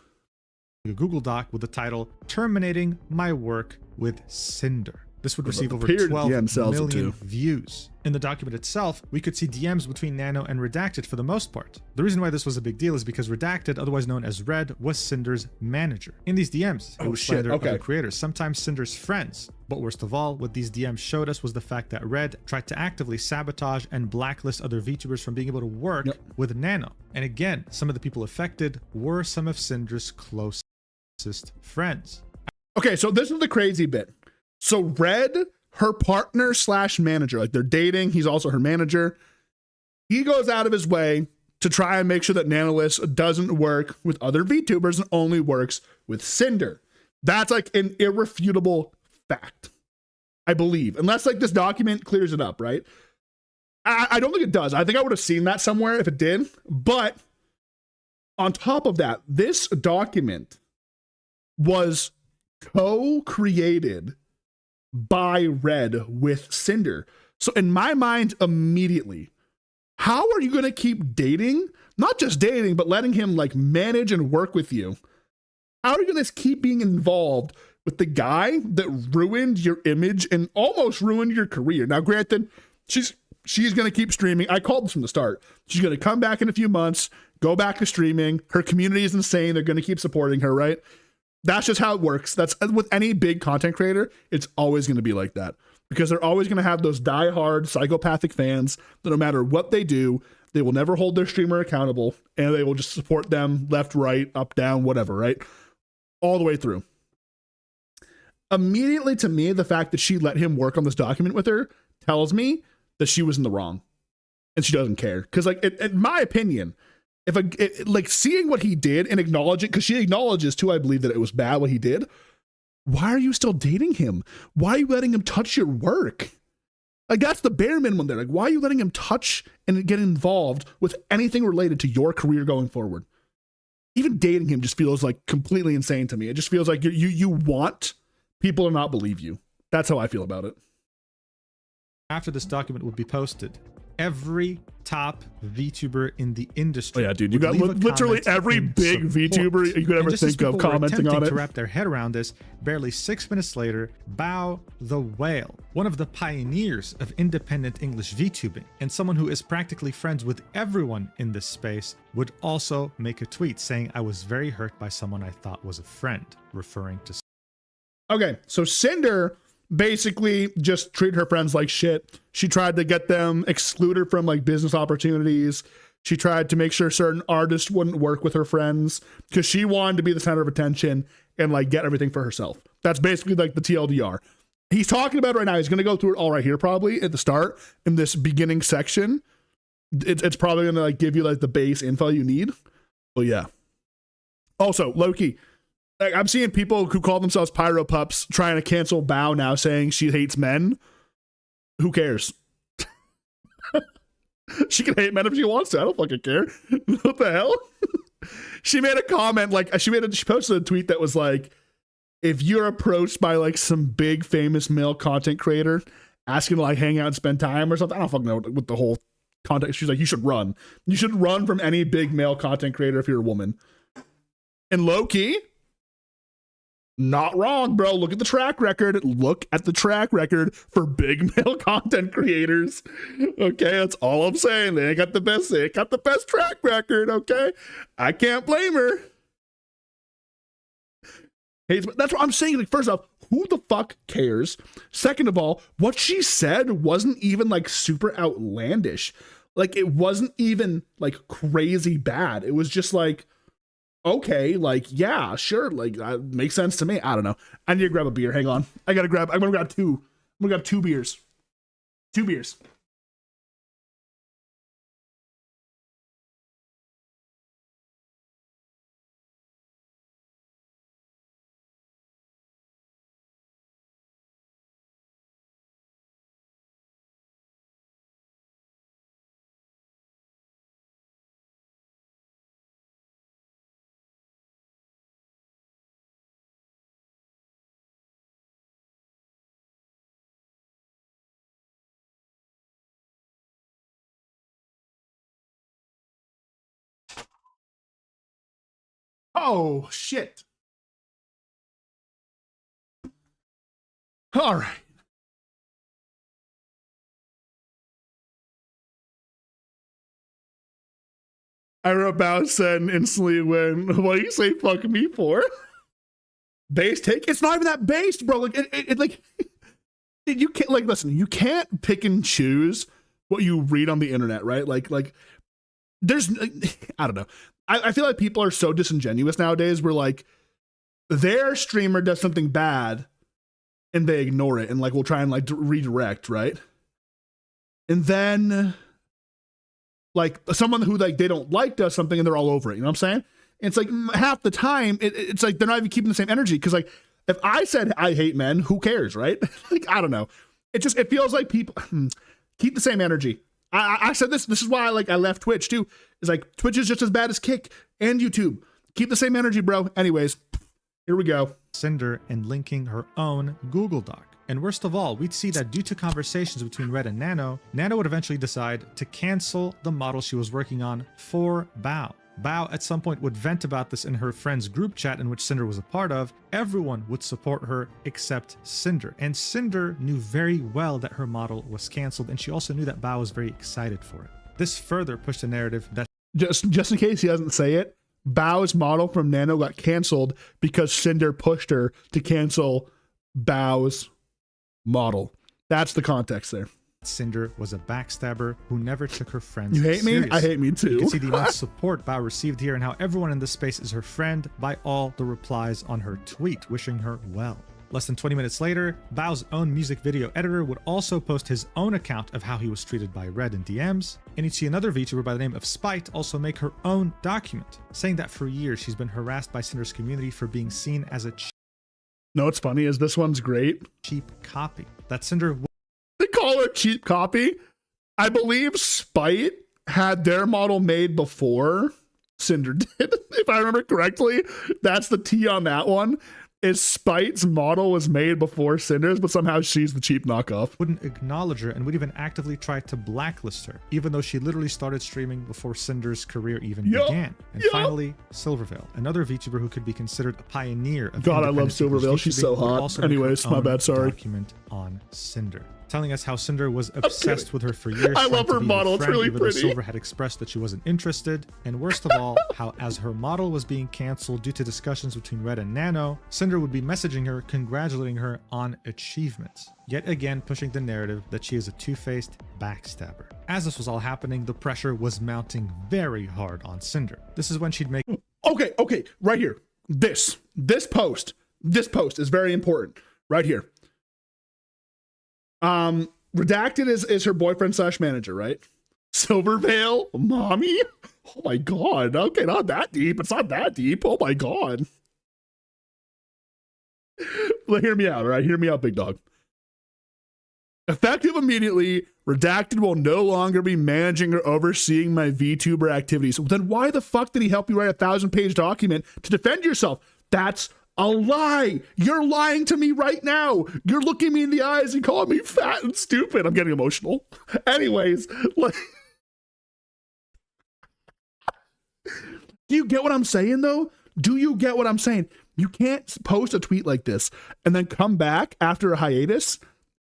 A Google Doc with the title, Terminating My Work with Cinder. This would receive over 12 million views. In the document itself, we could see DMs between Nano and Redacted for the most part. The reason why this was a big deal is because Redacted, otherwise known as Red, was Cinder's manager. In these DMs, he would slander other creators, sometimes Cinder's friends. But worst of all, what these DMs showed us was the fact that Red tried to actively sabotage and blacklist other VTubers from being able to work with Nano. And again, some of the people affected were some of Cinder's closest friends. Okay, so this is the crazy bit. So Red, her partner / manager, like they're dating. He's also her manager. He goes out of his way to try and make sure that Nanolist doesn't work with other VTubers and only works with Cinder. That's like an irrefutable fact, I believe. Unless like this document clears it up, right? I don't think it does. I think I would have seen that somewhere if it did. But on top of that, this document was co-created by Red with Cinder. So in my mind, immediately, how are you going to keep dating? Not just dating, but letting him like manage and work with you. How are you going to keep being involved with the guy that ruined your image and almost ruined your career? Now, granted, she's going to keep streaming. I called this from the start. She's going to come back in a few months, go back to streaming. Her community is insane. They're going to keep supporting her, right? That's just how it works. That's with any big content creator. It's always going to be like that because they're always going to have those diehard psychopathic fans that no matter what they do, they will never hold their streamer accountable and they will just support them left, right, up, down, whatever, right? All the way through. Immediately to me, the fact that she let him work on this document with her tells me that she was in the wrong and she doesn't care. Because like, in my opinion, like seeing what he did and acknowledging, because she acknowledges too, I believe, that it was bad what he did. Why are you still dating him? Why are you letting him touch your work? Like that's the bare minimum there. Like why are you letting him touch and get involved with anything related to your career going forward? Even dating him just feels like completely insane to me. It just feels like you want people to not believe you. That's how I feel about it. After this document would be posted, every top VTuber in the industry. Oh yeah, dude, you got literally every big VTuber you could ever think of commenting on it. To wrap their head around this, barely 6 minutes later, Bao the Whale, one of the pioneers of independent English VTubing, and someone who is practically friends with everyone in this space, would also make a tweet saying, "I was very hurt by someone I thought was a friend," referring to Okay, so Cinder basically just treated her friends like shit. She tried to get them excluded from like business opportunities. She tried to make sure certain artists wouldn't work with her friends because she wanted to be the center of attention and like get everything for herself. That's basically like the TLDR. He's talking about it right now. He's going to go through it all right here probably at the start in this beginning section. It's probably going to like give you like the base info you need. But yeah. Also, Loki, like, I'm seeing people who call themselves Pyro Pups trying to cancel Bao now, saying she hates men. Who cares? She can hate men if she wants to. I don't fucking care. What the hell? She made a comment, like she posted a tweet that was like, if you're approached by like some big famous male content creator asking to like hang out and spend time or something, I don't fucking know what the whole context. She's like, you should run. You should run from any big male content creator if you're a woman. And Loki, not wrong, bro. Look at the track record. Look at the track record for big male content creators. Okay, that's all I'm saying. They got the best track record, okay? I can't blame her. Hey, that's what I'm saying. Like, first off, who the fuck cares? Second of all, what she said wasn't even like super outlandish. Like, it wasn't even like crazy bad. It was just like, okay, like, yeah, sure, like, makes sense to me. I don't know. I need to grab a beer. Hang on. I'm gonna grab two. I'm gonna grab 2 beers. 2 beers. Oh, shit. All right. I wrote about said and instantly when, what do you say fuck me for? Base take? It's not even that based, bro. Like, it like, you can't, like, listen, you can't pick and choose what you read on the internet, right? Like, there's, I don't know. I feel like people are so disingenuous nowadays where like their streamer does something bad and they ignore it and like will try and like redirect, right? And then like someone who like they don't like does something and they're all over it, you know what I'm saying? And it's like half the time it's like they're not even keeping the same energy because like if I said I hate men, who cares, right? Like, I don't know. It feels like people keep the same energy. I said this is why I left Twitch too. It's like Twitch is just as bad as Kick and YouTube. Keep the same energy, bro. Anyways, here we go. Cinder and linking her own Google Doc. And worst of all, we'd see that due to conversations between Red and Nano, Nano would eventually decide to cancel the model she was working on for Bao. Bao at some point would vent about this in her friend's group chat in which Cinder was a part of. Everyone would support her except Cinder. And Cinder knew very well that her model was canceled, and she also knew that Bao was very excited for it. This further pushed the narrative that just in case he doesn't say it, Bao's model from Nano got canceled because Cinder pushed her to cancel Bao's model. That's the context there. Cinder was a backstabber who never took her friends You hate seriously. me? I hate me too. You can see the immense support Bao received here and how everyone in this space is her friend by all the replies on her tweet, wishing her well. Less than 20 minutes later, Bao's own music video editor would also post his own account of how he was treated by Red in DMs, and you'd see another VTuber by the name of Spite also make her own document, saying that for years she's been harassed by Cinder's community for being seen as a No, what's funny is this one's great. cheap copy. That Cinder They call her cheap copy. I believe Spite had their model made before Cinder did. If I remember correctly, that's the T on that one. Is Spite's model was made before Cinder's, but somehow she's the cheap knockoff. wouldn't acknowledge her and would even actively try to blacklist her, even though she literally started streaming before Cinder's career even began. And finally, Silvervale, another VTuber who could be considered a pioneer of God, I love independent Silvervale. VTubing, She's so would hot. also make her Anyways, my own bad, sorry. Document on Cinder. telling us how Cinder was obsessed with her for years. I love her model. It's really pretty. Silver had expressed that she wasn't interested. And worst of all, how as her model was being canceled due to discussions between Red and Nano, Cinder would be messaging her, congratulating her on achievements. Yet again, pushing the narrative that she is a two-faced backstabber. As this was all happening, the pressure was mounting very hard on Cinder. This is when she'd make... Okay, right here. This post is very important. Right here. Redacted is her boyfriend / manager, right? Silvervale, mommy. Oh my god. Okay, not that deep. It's not that deep. Oh my god. Well, hear me out, all right? Hear me out, big dog. Effective immediately, Redacted will no longer be managing or overseeing my VTuber activities. Then why the fuck did he help you write a 1,000-page document to defend yourself? That's a lie. You're lying to me right now. You're looking me in the eyes and calling me fat and stupid. I'm getting emotional. Anyways, like, do you get what I'm saying though? Do you get what I'm saying? You can't post a tweet like this and then come back after a hiatus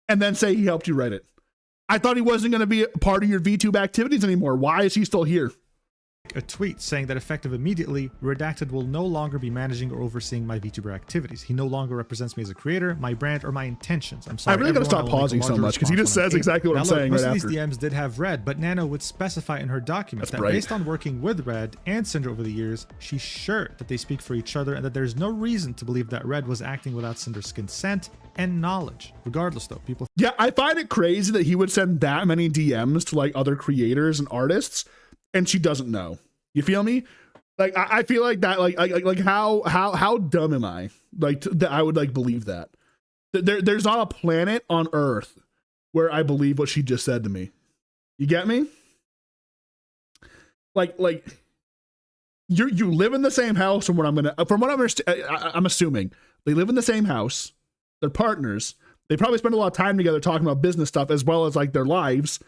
and then say he helped you write it. I thought he wasn't going to be a part of your VTube activities anymore. Why is he still here? A tweet saying that effective immediately, Redacted will no longer be managing or overseeing my VTuber activities. He no longer represents me as a creator, my brand, or my intentions. I'm sorry. I really gotta stop pausing so much because he just says exactly what I'm saying right after. Most of these DMs did have Red, but Nano would specify in her documents that based on working with Red and Cinder over the years, she's sure that they speak for each other and that there's no reason to believe that Red was acting without Cinder's consent and knowledge. Regardless though, people... Yeah, I find it crazy that he would send that many DMs to like other creators and artists and she doesn't know. You feel me? Like I feel like that. Like how dumb am I? Like that I would like believe that. There's not a planet on Earth where I believe what she just said to me. You get me? Like you live in the same house. From what I'm assuming they live in the same house. They're partners. They probably spend a lot of time together talking about business stuff as well as like their lives.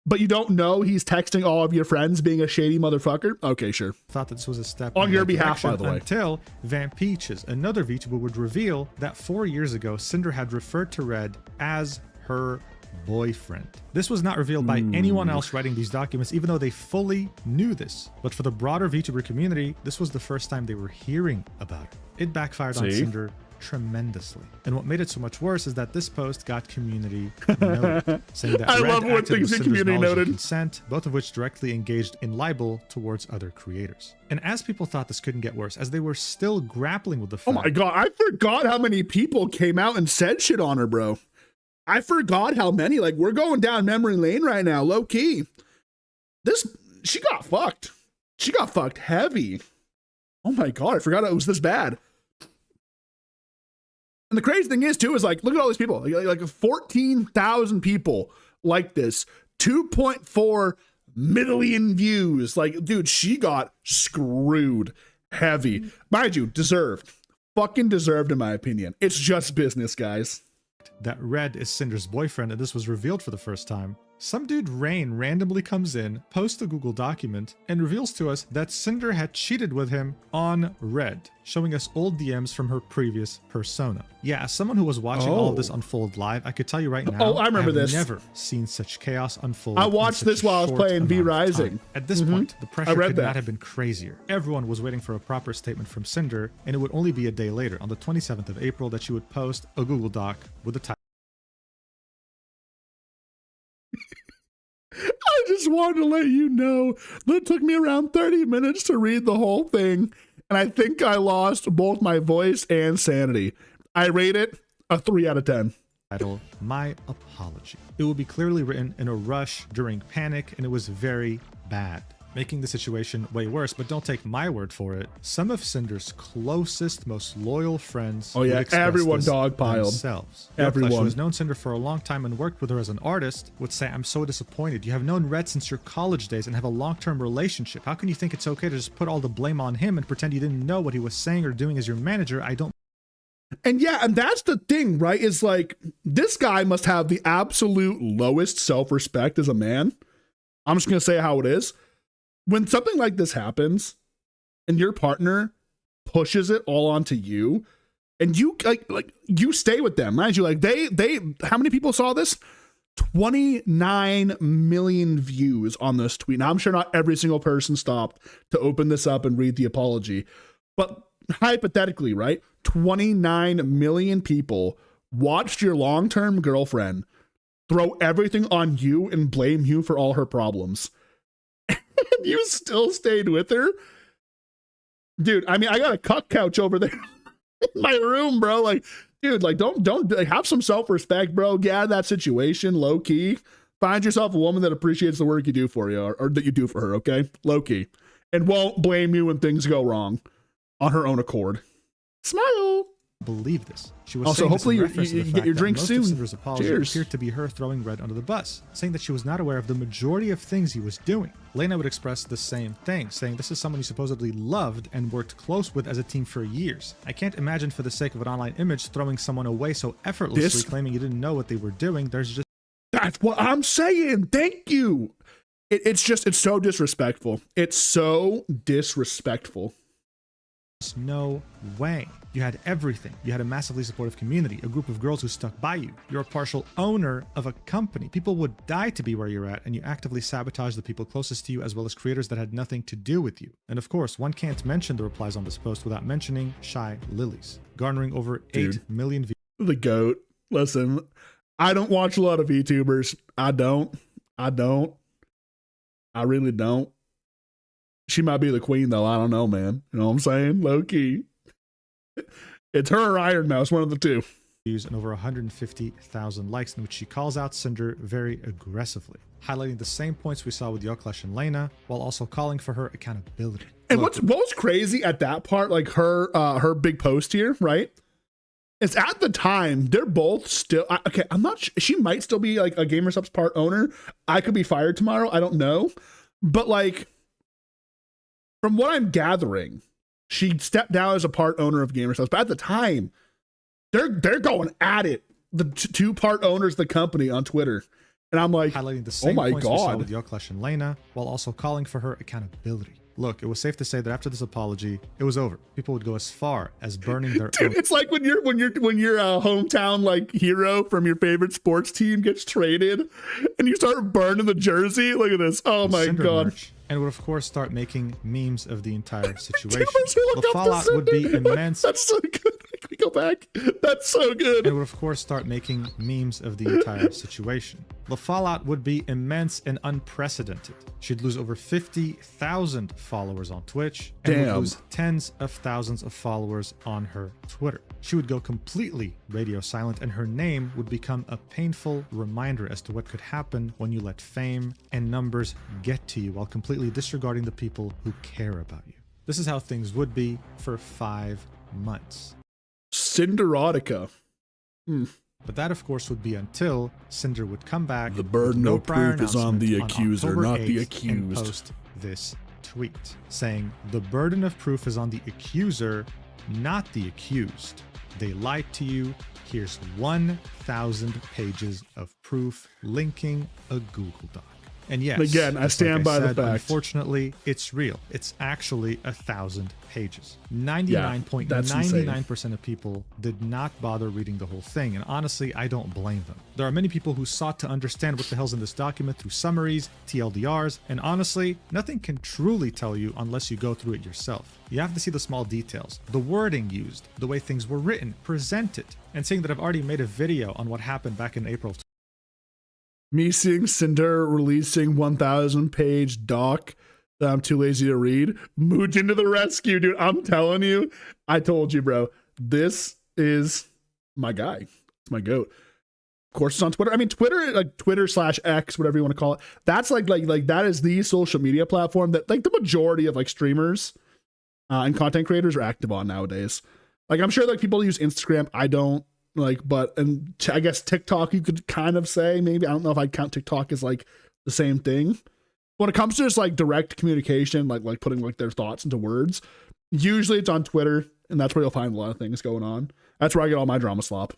But you don't know he's texting all of your friends being a shady motherfucker? Okay, sure. Thought that this was a step on your behalf, by the way. Until Vampeaches, another VTuber, would reveal that 4 years ago, Cinder had referred to Red as her boyfriend. This was not revealed by anyone else writing these documents, even though they fully knew this. But for the broader VTuber community, this was the first time they were hearing about it. It backfired on Cinder tremendously. And what made it so much worse is that this post got community noted, saying that I Red love when things get community noted. Consent, both of which directly engaged in libel towards other creators. And as people thought this couldn't get worse, as they were still grappling with the fact... Oh my god, I forgot how many people came out and said shit on her, bro. I forgot how many. Like, we're going down memory lane right now, low key. She got fucked. She got fucked heavy. Oh my god, I forgot it was this bad. And the crazy thing is, too, is like, look at all these people. Like 14,000 people like this. 2.4 million views. Like, dude, she got screwed heavy. Mind you, deserved. Fucking deserved, in my opinion. It's just business, guys. That Red is Cinder's boyfriend, and this was revealed for the first time. Some dude Rain randomly comes in, posts a Google document, and reveals to us that Cinder had cheated with him on Red, showing us old DMs from her previous persona. Yeah, as someone who was watching all of this unfold live, I could tell you right now, I remember this. I've never seen such chaos unfold. I watched this while I was playing V Rising. At this point, the pressure could not have been crazier. Everyone was waiting for a proper statement from Cinder, and it would only be a day later, on the 27th of April, that she would post a Google Doc with the title. I just wanted to let you know that it took me around 30 minutes to read the whole thing, and I think I lost both my voice and sanity. I rate it a 3 out of 10. Title, My Apology. It would be clearly written in a rush during panic, and it was very bad, making the situation way worse. But don't take my word for it. Some of Cinder's closest, most loyal friends, everyone dogpiled themselves. Everyone who has known Cinder for a long time and worked with her as an artist would say, "I'm so disappointed. You have known Red since your college days and have a long-term relationship. How can you think it's okay to just put all the blame on him and pretend you didn't know what he was saying or doing as your manager? I don't." And yeah, and that's the thing, right? Is like, this guy must have the absolute lowest self-respect as a man. I'm just gonna say how it is. When something like this happens and your partner pushes it all onto you, and you like you stay with them, mind you, like they how many people saw this? 29 million views on this tweet. Now, I'm sure not every single person stopped to open this up and read the apology, but hypothetically, right? 29 million people watched your long-term girlfriend throw everything on you and blame you for all her problems. And you still stayed with her? Dude, I mean, I got a cuck couch over there in my room, bro. Like, dude, like, don't like, have some self-respect, bro. Get out of that situation, low key. Find yourself a woman that appreciates the work you do for you, or that you do for her, okay? Low key. And won't blame you when things go wrong on her own accord. Smile. Believe this. She was also, saying hopefully you get your drink soon. Cheers. Appeared to be her throwing Red under the bus, saying that she was not aware of the majority of things he was doing. Lena would express the same thing, saying this is someone you supposedly loved and worked close with as a team for years. I can't imagine for the sake of an online image throwing someone away so effortlessly, claiming you didn't know what they were doing. There's just... That's what I'm saying. Thank you. It's so disrespectful. It's so disrespectful. No way. You had everything. You had a massively supportive community, a group of girls who stuck by you. You're a partial owner of a company. People would die to be where you're at, and you actively sabotage the people closest to you as well as creators that had nothing to do with you. And of course, one can't mention the replies on this post without mentioning Shy Lilies, garnering over 8 million views. The GOAT. Listen, I don't watch a lot of VTubers. I don't. I really don't. She might be the queen, though. I don't know, man. You know what I'm saying? Low key. It's her or Iron Mouse, one of the two. And over 150,000 likes, in which she calls out Cinder very aggressively, highlighting the same points we saw with Yoklash and Lena, while also calling for her accountability. And what was crazy at that part, like her big post here, right? Is at the time they're both still okay. I'm not. She might still be like a GamerSupps part owner. I could be fired tomorrow. I don't know, but like. From what I'm gathering, she stepped down as a part owner of GamerSupps, but at the time, they're going at it. The two part owners of the company on Twitter, and I'm like, highlighting the same oh my points we saw god, with Yoklash and Lena, while also calling for her accountability. Look, it was safe to say that after this apology, it was over. People would go as far as burning their Dude, it's like when your hometown like hero from your favorite sports team gets traded, and you start burning the jersey. Look at this. Oh my god. Merch, and would of course start making memes of the entire situation. The fallout would be immense. That's so good. Can we go back? That's so good. And would of course start making memes of the entire situation. The fallout would be immense and unprecedented. She'd lose over 50,000 followers on Twitch and would lose tens of thousands of followers on her Twitter. She would go completely radio silent, and her name would become a painful reminder as to what could happen when you let fame and numbers get to you while completely disregarding the people who care about you. This is how things would be for 5 months. Cinderotica. But that, of course, would be until Cinder would come back. The burden of proof is on the accuser, not the accused. And post this tweet saying, the burden of proof is on the accuser, not the accused. They lied to you. Here's 1,000 pages of proof linking a Google Doc. And yes, again, I stand by the fact. Unfortunately, it's real. It's actually 1,000 pages. 99.99% of people did not bother reading the whole thing, and honestly, I don't blame them. There are many people who sought to understand what the hell's in this document through summaries, TLDRs, and honestly, nothing can truly tell you unless you go through it yourself. You have to see the small details, the wording used, the way things were written, presented, and saying that I've already made a video on what happened back in April. Me seeing Cinder releasing 1,000 page doc that I'm too lazy to read. Mooj into the rescue, dude. I'm telling you. I told you, bro. This is my guy. It's my GOAT. Of course, it's on Twitter. I mean, Twitter, like Twitter/X, whatever you want to call it. That's like that is the social media platform that like the majority of like streamers and content creators are active on nowadays. Like I'm sure like people use Instagram. I don't. Like, but, and I guess TikTok, you could kind of say, maybe, I don't know if I'd count TikTok as like the same thing. When it comes to just like direct communication, like putting like their thoughts into words, usually it's on Twitter, and that's where you'll find a lot of things going on. That's where I get all my drama slop.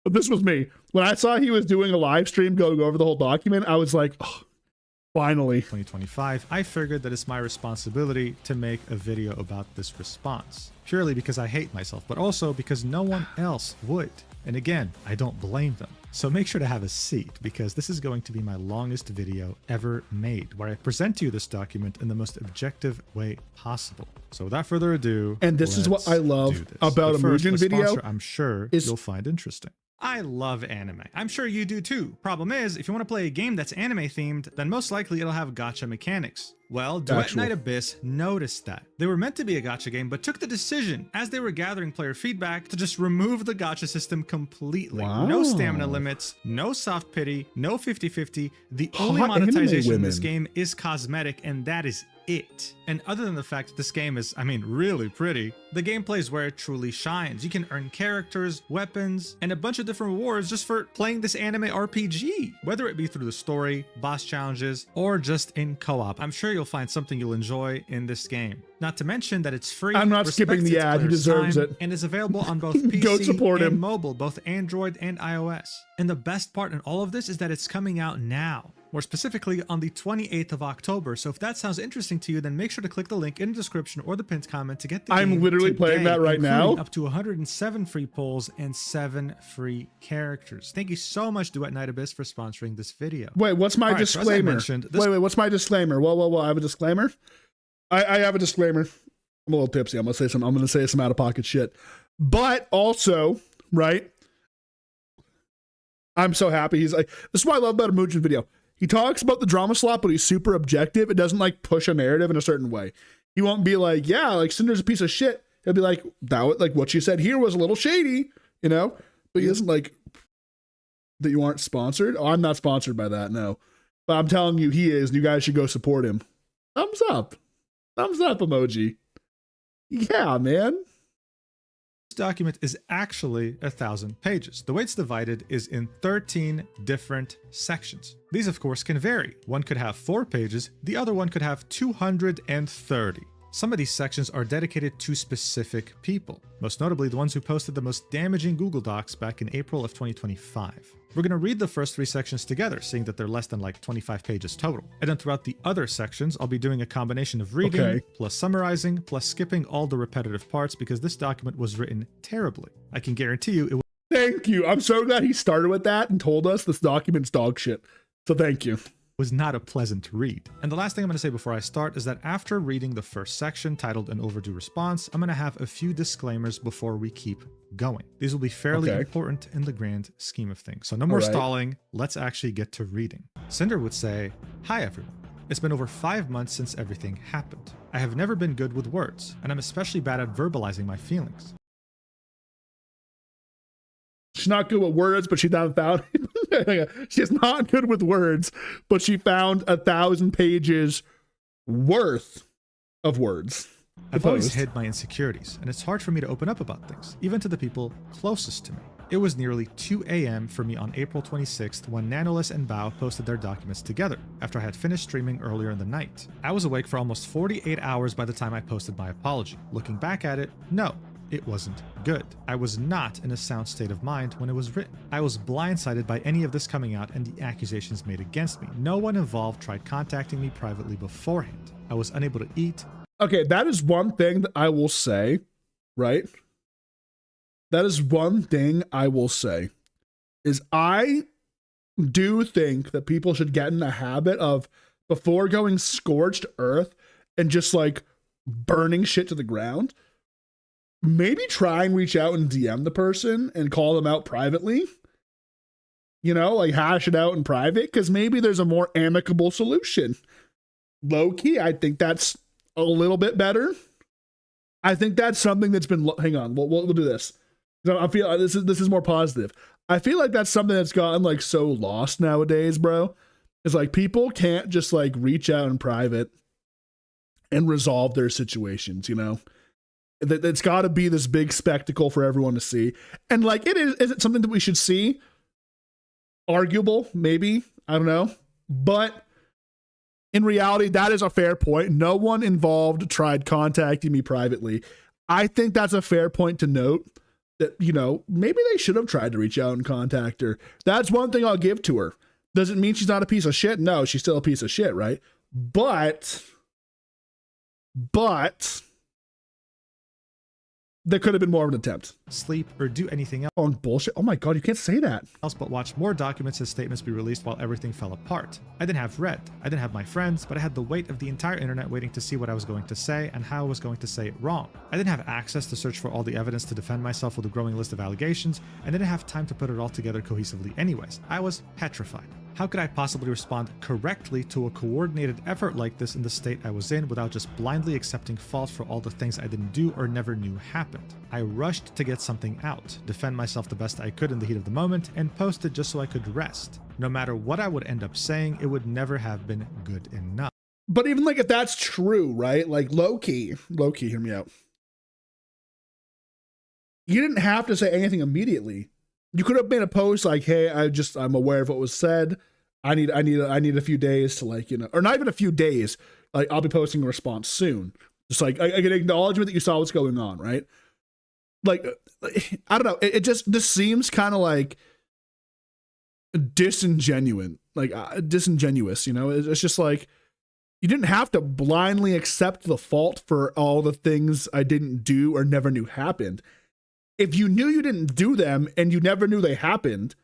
But this was me. When I saw he was doing a live stream going over the whole document, I was like, oh, finally. 2025, I figured that it's my responsibility to make a video about this response. Purely because I hate myself, but also because no one else would. And again, I don't blame them. So make sure to have a seat, because this is going to be my longest video ever made, where I present to you this document in the most objective way possible. So without further ado, and this is what I love about a first, Mugen video. I'm sure you'll find interesting. I love anime. I'm sure you do too. Problem is, if you want to play a game that's anime themed, then most likely it'll have gacha mechanics. Well, Duet Night Abyss noticed that. They were meant to be a gacha game, but took the decision, as they were gathering player feedback, to just remove the gacha system completely. Wow. No stamina limits, no soft pity, no 50-50. The only monetization in this game is cosmetic, and that is it. And other than the fact that this game is, really pretty, the gameplay is where it truly shines. You can earn characters, weapons, and a bunch of different rewards just for playing this anime RPG, whether it be through the story, boss challenges, or just in co-op. I'm sure you'll find something you'll enjoy in this game. Not to mention that it's free. I'm not skipping the ad, he deserves it. And is available on both PC Go support and him. mobile, both Android and iOS. And the best part in all of this is that it's coming out now. More specifically on the 28th of October. So if that sounds interesting to you, then make sure to click the link in the description or the pinned comment to get the game I'm literally today, playing that right now. Up to 107 free polls and 7 free characters. Thank you so much, Duet Night Abyss, for sponsoring this video. Wait, what's my Alright, so as I disclaimer? mentioned, Wait, what's my disclaimer? Whoa, I have a disclaimer. I have a disclaimer. I'm a little tipsy. I'm gonna say some out of pocket shit. But also, right? I'm so happy. He's like, this is what I love about a Mugen video. He talks about the drama slot, but he's super objective. It doesn't like push a narrative in a certain way. He won't be like, yeah, like Cinder's a piece of shit. He'll be like, that, like what you said here was a little shady, you know? But he doesn't like that you aren't sponsored. Oh, I'm not sponsored by that, no. But I'm telling you, he is, and you guys should go support him. Thumbs up. Thumbs up emoji. Yeah, man. This document is actually 1,000 pages. The way it's divided is in 13 different sections. These, of course, can vary. One could have 4 pages, the other one could have 230. Some of these sections are dedicated to specific people, most notably the ones who posted the most damaging Google Docs back in April of 2025. We're going to read the first 3 sections together, seeing that they're less than like 25 pages total. And then throughout the other sections, I'll be doing a combination of reading, plus summarizing, plus skipping all the repetitive parts, because this document was written terribly. I can guarantee you it was. Thank you. I'm so glad he started with that and told us this document's dog shit. So thank you. Was not a pleasant read. And the last thing I'm going to say before I start is that after reading the first section titled An Overdue Response, I'm going to have a few disclaimers before we keep going. These will be fairly important in the grand scheme of things. So no more stalling. Let's actually get to reading. Cinder would say, "Hi everyone. It's been over 5 months since everything happened. I have never been good with words, and I'm especially bad at verbalizing my feelings. She's not good with words, but she found she's not good with words, but she found 1,000 pages worth of words. I've always hid my insecurities, and it's hard for me to open up about things, even to the people closest to me. It was nearly 2 a.m. for me on April 26th when Nanoless and Bao posted their documents together, after I had finished streaming earlier in the night. I was awake for almost 48 hours by the time I posted my apology. Looking back at it, no. It wasn't good. I was not in a sound state of mind when it was written. I was blindsided by any of this coming out and the accusations made against me. No one involved tried contacting me privately beforehand. I was unable to eat. Okay, that is one thing that I will say, right? That is one thing I will say, is I do think that people should get in the habit of, before going scorched earth and just like burning shit to the ground, maybe try and reach out and DM the person and call them out privately. You know, like hash it out in private, because maybe there's a more amicable solution. Low key, I think that's a little bit better. I think that's something that's been. Hang on, we'll do this. I feel this is more positive. I feel like that's something that's gotten like so lost nowadays, bro. It's like people can't just like reach out in private and resolve their situations. You know. It's got to be this big spectacle for everyone to see. And like, is it something that we should see? Arguable, maybe. I don't know. But in reality, that is a fair point. No one involved tried contacting me privately. I think that's a fair point to note, that, you know, maybe they should have tried to reach out and contact her. That's one thing I'll give to her. Does it mean she's not a piece of shit? No, she's still a piece of shit, right? But There could have been more of an attempt. sleep, or do anything else On bullshit. Oh my God, you can't say that. but watch more documents and statements be released while everything fell apart. I didn't have Red, I didn't have my friends, but I had the weight of the entire internet waiting to see what I was going to say and how I was going to say it wrong. I didn't have access to search for all the evidence to defend myself with a growing list of allegations, and didn't have time to put it all together cohesively anyways. I was petrified. How could I possibly respond correctly to a coordinated effort like this in the state I was in without just blindly accepting fault for all the things I didn't do or never knew happened? I rushed to get something out, defend myself the best I could in the heat of the moment, and post it just so I could rest. No matter what I would end up saying, it would never have been good enough. But even like if that's true, right? Like low key, hear me out. You didn't have to say anything immediately. You could have made a post like, "Hey, I'm aware of what was said. I need a few days to like, you know," or not even a few days. Like, I'll be posting a response soon. Just like I get acknowledgement that you saw what's going on, right? Like, I don't know. This seems kind of like disingenuous, you know? It's just like, you didn't have to blindly accept the fault for all the things I didn't do or never knew happened. If you knew you didn't do them and you never knew they happened,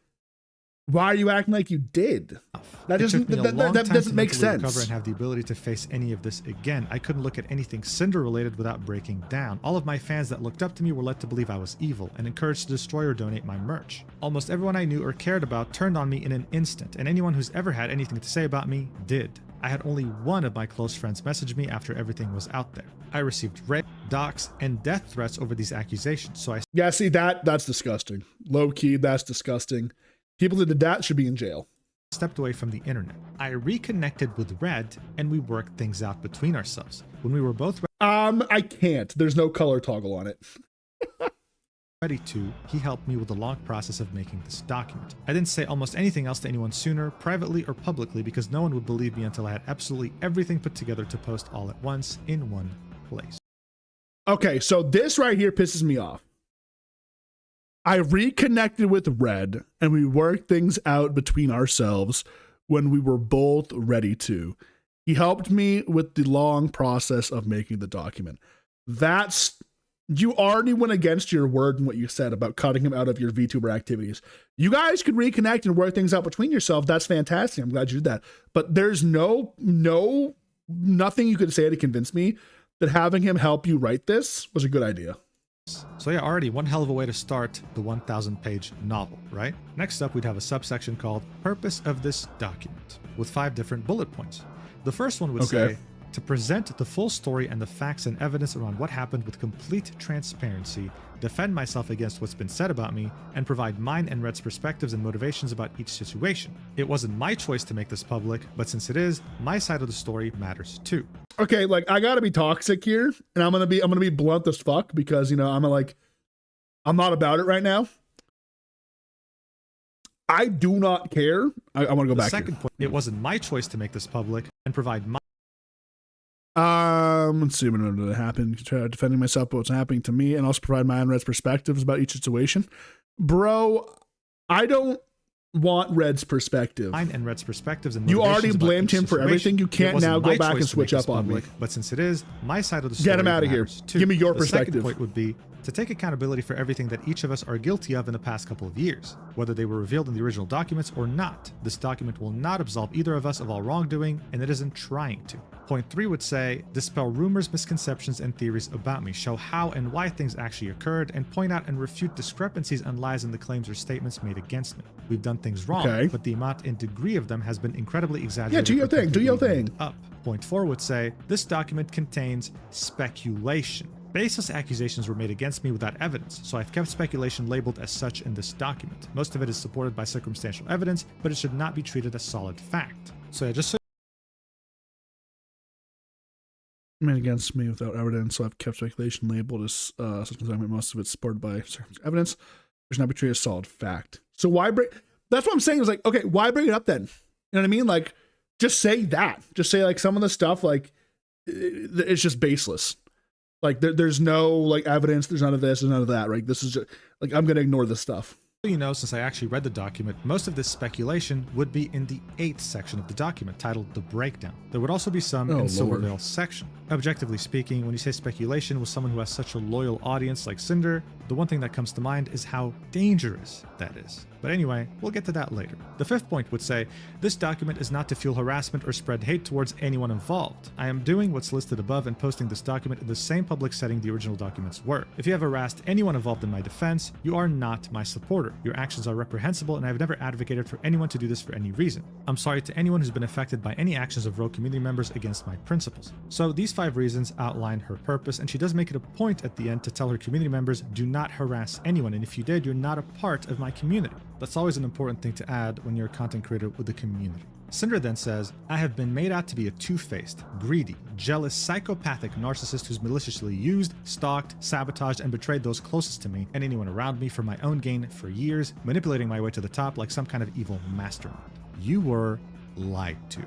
why are you acting like you did? That doesn't make sense. Recover and have the ability to face any of this again. I couldn't look at anything Cinder related without breaking down. All of my fans that looked up to me were led to believe I was evil and encouraged to destroy or donate my merch. Almost everyone I knew or cared about turned on me in an instant, and anyone who's ever had anything to say about me did. I had only one of my close friends message me after everything was out there. I received rape, dox, and death threats over these accusations, so Yeah, see, that's disgusting. Low key, that's disgusting. People that did that should be in jail. stepped away from the internet. I reconnected with Red, and we worked things out between ourselves. When we were both I can't. There's no color toggle on it. ready to, he helped me with the long process of making this document. I didn't say almost anything else to anyone sooner, privately or publicly, because no one would believe me until I had absolutely everything put together to post all at once in one place. Okay, so this right here pisses me off. I reconnected with Red, and we worked things out between ourselves when we were both ready to. He helped me with the long process of making the document. You already went against your word and what you said about cutting him out of your VTuber activities. You guys could reconnect and work things out between yourself. That's fantastic. I'm glad you did that. But there's nothing you could say to convince me that having him help you write this was a good idea. So yeah, already one hell of a way to start the 1,000-page novel, right? Next up, we'd have a subsection called Purpose of this Document, with 5 different bullet points. The first one would say, to present the full story and the facts and evidence around what happened with complete transparency, defend myself against what's been said about me, and provide mine and Red's perspectives and motivations about each situation. It wasn't my choice to make this public, but since it is, my side of the story matters too. Okay, like I gotta be toxic here, and I'm gonna be blunt as fuck because I'm not about it right now. I do not care. I want to go back. The second point, it wasn't my choice to make this public and provide my. Let's see what happened. Defending myself, but what's happening to me, and also provide my own Red's perspectives about each situation. Bro, I don't want Red's perspective. Mine and Red's perspectives and you already blamed him for everything. You can't now go back and switch up on me. But since it is, my side of the story get him out of here. Too. Give me your the perspective. The second point would be to take accountability for everything that each of us are guilty of in the past couple of years, whether they were revealed in the original documents or not. This document will not absolve either of us of all wrongdoing, and it isn't trying to. Point 3 would say, dispel rumors, misconceptions, and theories about me, show how and why things actually occurred, and point out and refute discrepancies and lies in the claims or statements made against me. We've done things wrong, but the amount and degree of them has been incredibly exaggerated. Yeah, do your thing. Up. Point 4 would say, this document contains speculation. Baseless accusations were made against me without evidence, so I've kept speculation labeled as such in this document. Most of it is supported by circumstantial evidence, but it should not be treated as solid fact. So yeah, just so made against me without evidence, so I've kept speculation labeled as such as most of it's supported by circumstantial evidence. It should not be treated as solid fact. So why bring? That's what I'm saying. Is like, okay, why bring it up then? You know what I mean? Like, just say that. Just say like some of the stuff like it's just baseless. Like there's no like evidence. There's none of this. There's none of that. Right? This is just like I'm gonna ignore this stuff. You know, since I actually read the document, most of this speculation would be in the 8th section of the document titled The Breakdown. There would also be some in Silvervale's section. Objectively speaking, when you say speculation with someone who has such a loyal audience like Cinder, the one thing that comes to mind is how dangerous that is. But anyway, we'll get to that later. The 5th point would say, this document is not to fuel harassment or spread hate towards anyone involved. I am doing what's listed above and posting this document in the same public setting the original documents were. If you have harassed anyone involved in my defense, you are not my supporter. Your actions are reprehensible and I have never advocated for anyone to do this for any reason. I'm sorry to anyone who's been affected by any actions of Rogue community members against my principles. So these 5 reasons outline her purpose, and she does make it a point at the end to tell her community members, do not harass anyone, and if you did, you're not a part of my community. That's always an important thing to add when you're a content creator with the community. Cinder then says, I have been made out to be a two-faced, greedy, jealous, psychopathic narcissist who's maliciously used, stalked, sabotaged, and betrayed those closest to me and anyone around me for my own gain for years, manipulating my way to the top like some kind of evil mastermind. You were lied to.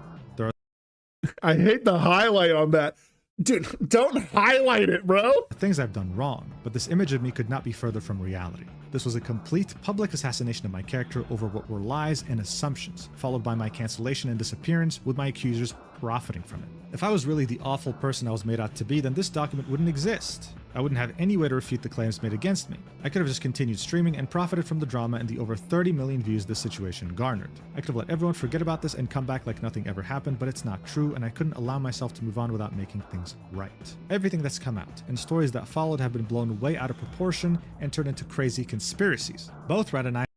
I hate the highlight on that. Dude, don't highlight it, bro. Things I've done wrong, but this image of me could not be further from reality. This was a complete public assassination of my character over what were lies and assumptions, followed by my cancellation and disappearance, with my accusers profiting from it. If I was really the awful person I was made out to be, then this document wouldn't exist. I wouldn't have any way to refute the claims made against me. I could have just continued streaming and profited from the drama and the over 30 million views this situation garnered. I could have let everyone forget about this and come back like nothing ever happened, but it's not true, and I couldn't allow myself to move on without making things right. Everything that's come out and stories that followed have been blown way out of proportion and turned into crazy conspiracies. Both Red and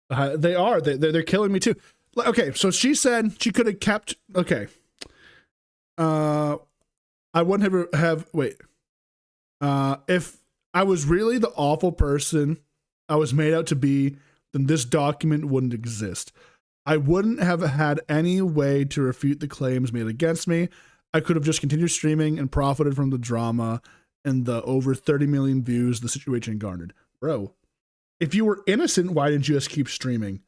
they're killing me too. Okay, so she said she could have kept. Okay, I wouldn't have wait. If I was really the awful person I was made out to be, then this document wouldn't exist. I wouldn't have had any way to refute the claims made against me. I could have just continued streaming and profited from the drama and the over 30 million views the situation garnered. Bro, if you were innocent, why didn't you just keep streaming?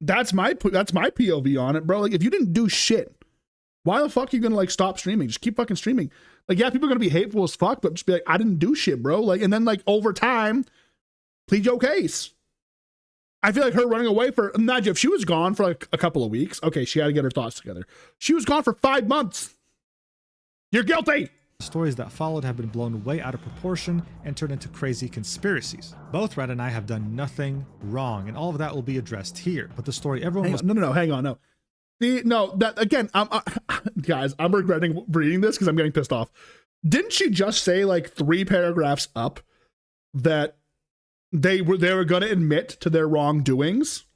That's my POV on it, bro. Like, if you didn't do shit, why the fuck are you gonna like stop streaming? Just keep fucking streaming. Like, yeah, people are gonna be hateful as fuck, but just be like, I didn't do shit, bro. Like, and then like over time, plead your case. I feel like her running away for, imagine if she was gone for like a couple of weeks. Okay, she had to get her thoughts together. She was gone for 5 months. You're guilty. Stories that followed have been blown way out of proportion and turned into crazy conspiracies. Both Red and I have done nothing wrong, and all of that will be addressed here. But the story everyone was... No, hang on, no. That again, guys, I'm regretting reading this because I'm getting pissed off. Didn't she just say like 3 paragraphs up that they were going to admit to their wrongdoings?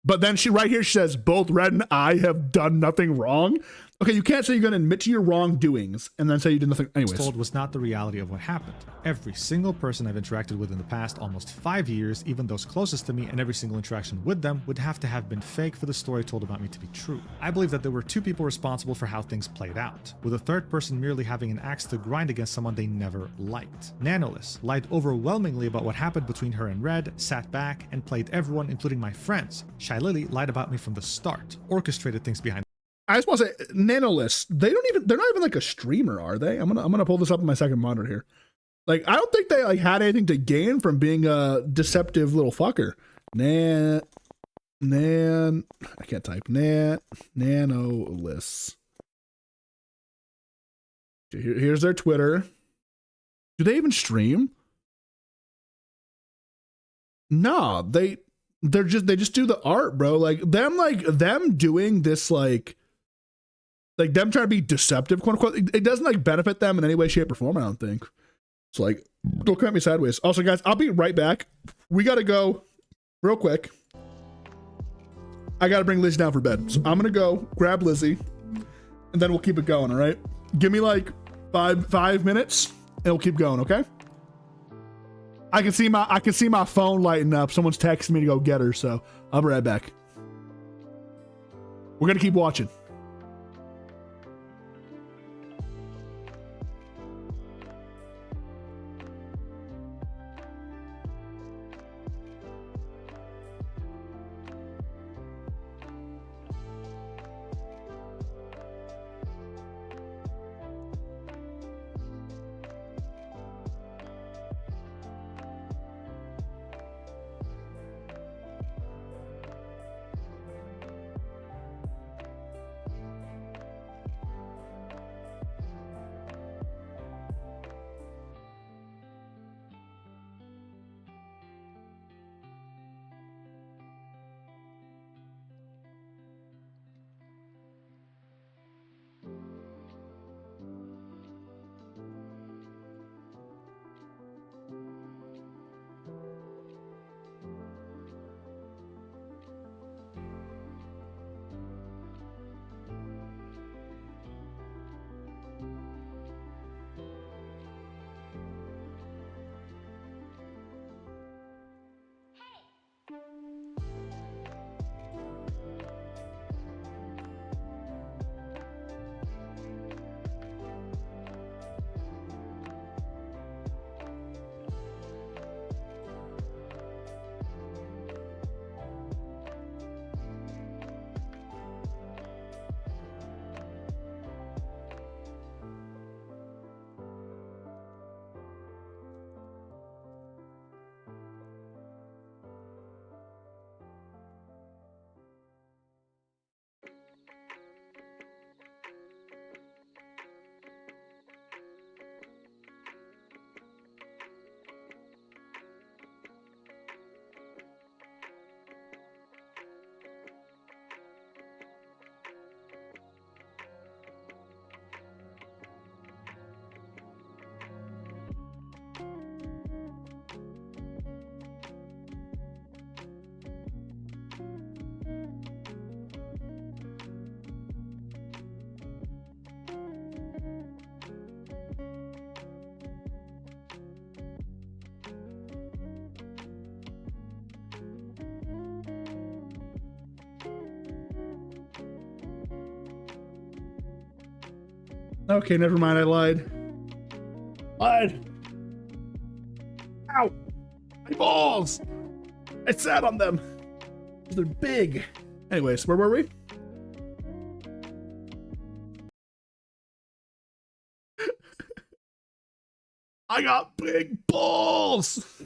But then she right here, she says, both Red and I have done nothing wrong. Okay, you can't say you're going to admit to your wrongdoings and then say you did nothing. Anyways. Told was not the reality of what happened. Every single person I've interacted with in the past almost 5 years, even those closest to me, and every single interaction with them would have to have been fake for the story told about me to be true. I believe that there were 2 people responsible for how things played out, with a third person merely having an axe to grind against someone they never liked. Nanoless lied overwhelmingly about what happened between her and Red, sat back, and played everyone, including my friends. Shy Lily lied about me from the start, orchestrated things behind. I just want to say, Nanoless, they're not even like a streamer, are they? I'm gonna pull this up on my second monitor here. Like, I don't think they like had anything to gain from being a deceptive little fucker. I can't type. Nanoless. Here's their Twitter. Do they even stream? No, they just do the art, bro. Like them doing this like them trying to be deceptive, quote unquote. It doesn't like benefit them in any way, shape, or form, I don't think. So like, don't come at me sideways. Also, guys, I'll be right back. We gotta go real quick. I gotta bring Lizzie down for bed. So I'm gonna go grab Lizzie and then we'll keep it going, all right? Give me like five minutes and we'll keep going, okay? I can see my phone lighting up. Someone's texting me to go get her, so I'll be right back. We're gonna keep watching. Okay, never mind. I lied. Ow! My balls! I sat on them. They're big. Anyways, where were we? I got big balls!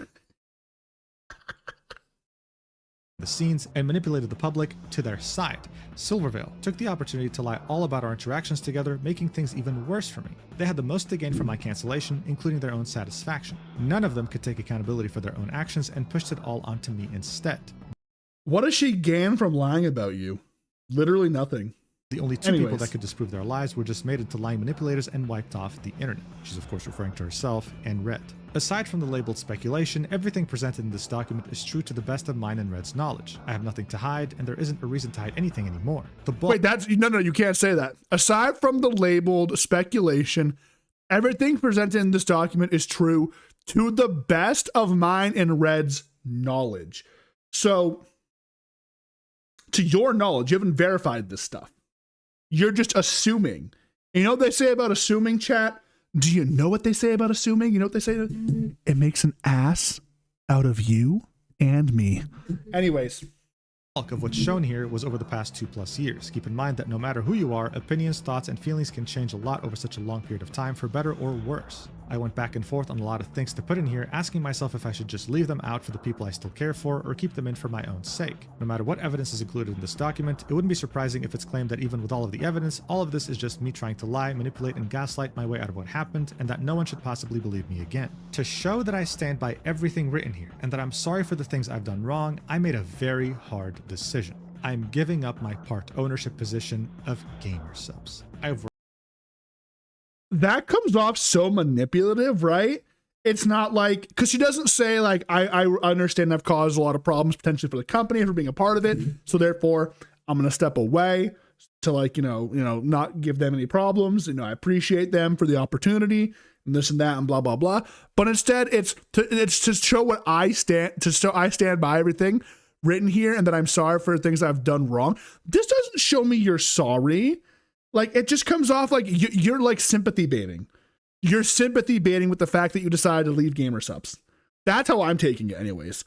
The scenes and manipulated the public to their side. Silvervale took the opportunity to lie all about our interactions together, making things even worse for me. They had the most to gain from my cancellation, including their own satisfaction. None of them could take accountability for their own actions and pushed it all onto me instead. What does she gain from lying about you? Literally nothing. The only two people that could disprove their lies were just made into lying manipulators and wiped off the internet. She's of course referring to herself and Red. Aside from the labeled speculation, everything presented in this document is true to the best of mine and Red's knowledge. I have nothing to hide, and there isn't a reason to hide anything anymore. Wait, that's no, you can't say that. Aside from the labeled speculation, everything presented in this document is true to the best of mine and Red's knowledge. So, to your knowledge, you haven't verified this stuff. You're just assuming. You know what they say about assuming, chat? Do you know what they say about assuming? You know what they say? It makes an ass out of you and me. Anyways. Bulk of what's shown here was over the past 2+ years. Keep in mind that no matter who you are, opinions, thoughts, and feelings can change a lot over such a long period of time, for better or worse. I went back and forth on a lot of things to put in here, asking myself if I should just leave them out for the people I still care for, or keep them in for my own sake. No matter what evidence is included in this document, it wouldn't be surprising if it's claimed that even with all of the evidence, all of this is just me trying to lie, manipulate, and gaslight my way out of what happened, and that no one should possibly believe me again. To show that I stand by everything written here, and that I'm sorry for the things I've done wrong, I made a very hard decision. I'm giving up my part ownership position of Gamer Subs. That comes off so manipulative, right? It's not like, because she doesn't say like, I understand I've caused a lot of problems potentially for the company for being a part of it, so therefore I'm going to step away to like, you know, not give them any problems. You know, I appreciate them for the opportunity and this and that and blah, blah, blah. But instead it's to show what I stand by everything written here and that I'm sorry for things I've done wrong. This doesn't show me you're sorry. Like, it just comes off like you're like sympathy baiting. You're sympathy baiting with the fact that you decided to leave Gamer Subs. That's how I'm taking it anyways.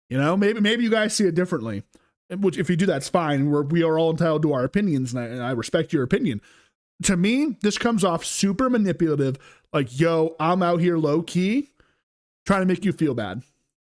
You know, maybe you guys see it differently. Which if you do, that's fine. We are all entitled to our opinions, and I respect your opinion. To me, this comes off super manipulative. Like, yo, I'm out here low key trying to make you feel bad.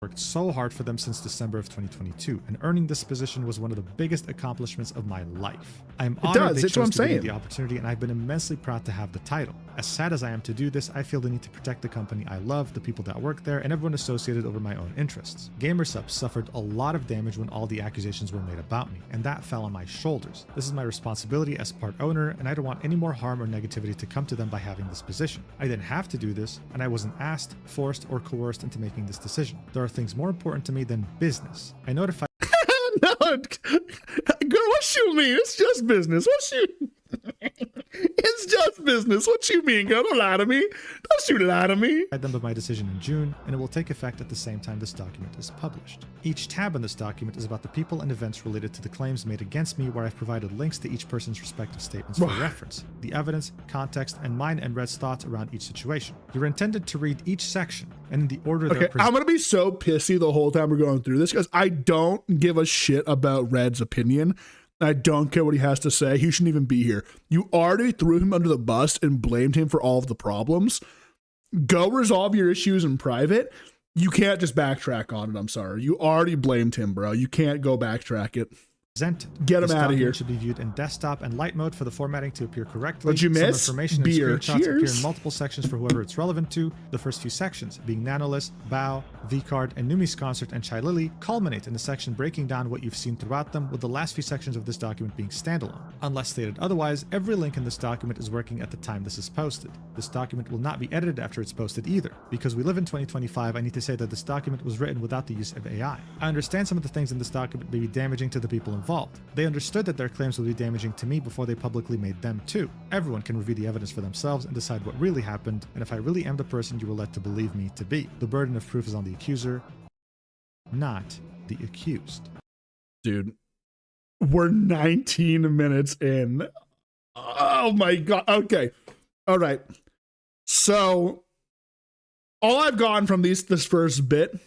Worked so hard for them since December of 2022, and earning this position was one of the biggest accomplishments of my life. I am honored they chose to give me the opportunity, and I've been immensely proud to have the title. As sad as I am to do this, I feel the need to protect the company I love, the people that work there, and everyone associated over my own interests. Gamer Subs suffered a lot of damage when all the accusations were made about me, and that fell on my shoulders. This is my responsibility as part owner, and I don't want any more harm or negativity to come to them by having this position. I didn't have to do this, and I wasn't asked, forced, or coerced into making this decision. There are things more important to me than business. I notified No, girl, what you mean? It's just business. What you? It's just business. What you mean, girl? Don't lie to me. Don't you lie to me. them of my decision in June, and it will take effect at the same time this document is published. Each tab in this document is about the people and events related to the claims made against me, where I've provided links to each person's respective statements for reference, the evidence, context, and mine and Red's thoughts around each situation. You're intended to read each section, and in the order they're presented. I'm gonna be so pissy the whole time we're going through this because I don't give a shit about Red's opinion. I don't care what he has to say. He shouldn't even be here. You already threw him under the bus and blamed him for all of the problems. Go resolve your issues in private. You can't just backtrack on it. I'm sorry. You already blamed him, bro. You can't go backtrack it. Get him out of here. Should be viewed in desktop and light mode for the formatting to appear correctly. What'd you miss? Some information Beer. and screenshots appear Cheers. in multiple sections for whoever it's relevant to. The first few sections, being Nanolist, Bao, V-Card, and Numi's concert and Chai Lily, culminate in the section breaking down what you've seen throughout them, with the last few sections of this document being standalone. Unless stated otherwise, every link in this document is working at the time this is posted. This document will not be edited after it's posted either. Because we live in 2025, I need to say that this document was written without the use of AI. I understand some of the things in this document may be damaging to the people involved. They understood that their claims would be damaging to me before they publicly made them too. Everyone can review the evidence for themselves and decide what really happened, and if I really am the person you were led to believe me to be. The burden of proof is on the accuser, not the accused. Dude, we're 19 minutes in. Oh my God. Okay. All right. So all I've gotten from this first bit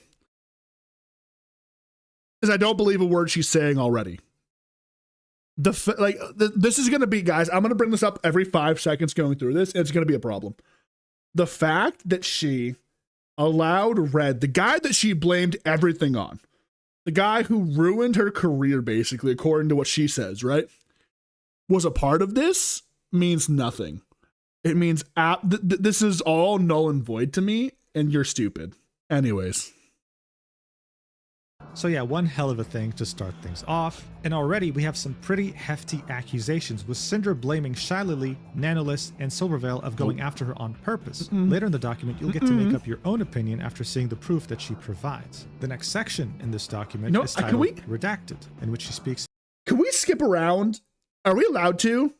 is I don't believe a word she's saying already. This is going to be, guys, I'm going to bring this up every 5 seconds going through this. It's going to be a problem. The fact that she allowed Red, the guy that she blamed everything on, the guy who ruined her career, basically, according to what she says, right, was a part of this, means nothing. It means this is all null and void to me, and you're stupid. Anyways. So yeah, one hell of a thing to start things off. And already we have some pretty hefty accusations, with Cinder blaming Shy Lily, Nanolist, and Silverveil of going after her on purpose. Later in the document, you'll get to make up your own opinion after seeing the proof that she provides. The next section in this document is titled Redacted, in which she speaks. Can we skip around? Are we allowed to?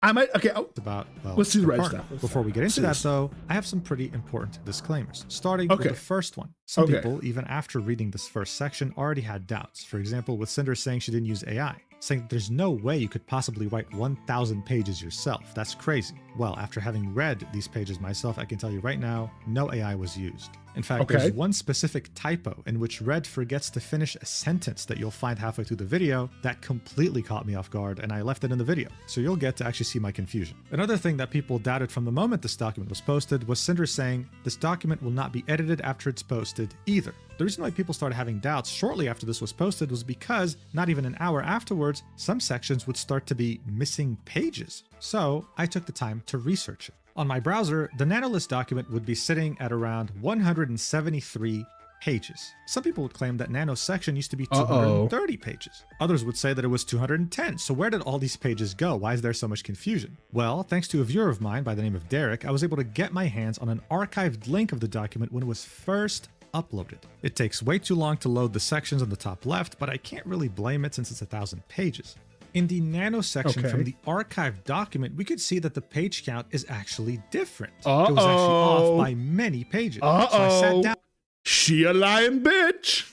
I might, okay. About, well, let's do the red stuff. Before we get into that, though, I have some pretty important disclaimers, starting with the first one. Some people, even after reading this first section, already had doubts. For example, with Cinder saying she didn't use AI, saying that there's no way you could possibly write 1,000 pages yourself. That's crazy. Well, after having read these pages myself, I can tell you right now, no AI was used. In fact, there's one specific typo in which Red forgets to finish a sentence that you'll find halfway through the video that completely caught me off guard, and I left it in the video. So you'll get to actually see my confusion. Another thing that people doubted from the moment this document was posted was Cinder saying, this document will not be edited after it's posted either. The reason why people started having doubts shortly after this was posted was because, not even an hour afterwards, some sections would start to be missing pages. So I took the time to research it. On my browser, the Nanolist document would be sitting at around 173 pages. Some people would claim that Nano's section used to be 230 pages. Others would say that it was 210. So where did all these pages go? Why is there so much confusion? Well, thanks to a viewer of mine by the name of Derek, I was able to get my hands on an archived link of the document when it was first uploaded. It takes way too long to load the sections on the top left, but I can't really blame it since it's 1,000 pages. In the Nano section from the archived document, we could see that the page count is actually different. It was actually off by many pages. So I sat down. She a lying bitch.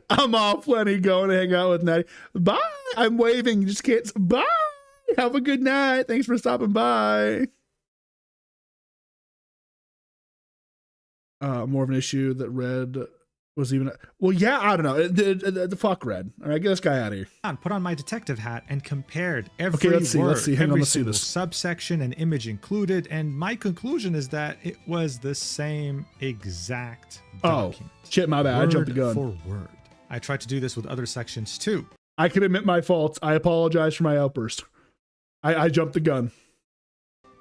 I'm off, Lenny, going to hang out with Natty. Bye. I'm waving. You just can't. Bye. Have a good night. Thanks for stopping by. More of an issue that Red was even, well, yeah, I don't know. The fuck Red. All right, get this guy out of here. Put on my detective hat and compared every let's see. Hang on, every let's see single this. subsection and image included, and my conclusion is that it was the same exact document. Oh, shit, my bad. I jumped the gun. Word for word. I tried to do this with other sections too. I can admit my faults. I apologize for my outburst. I jumped the gun.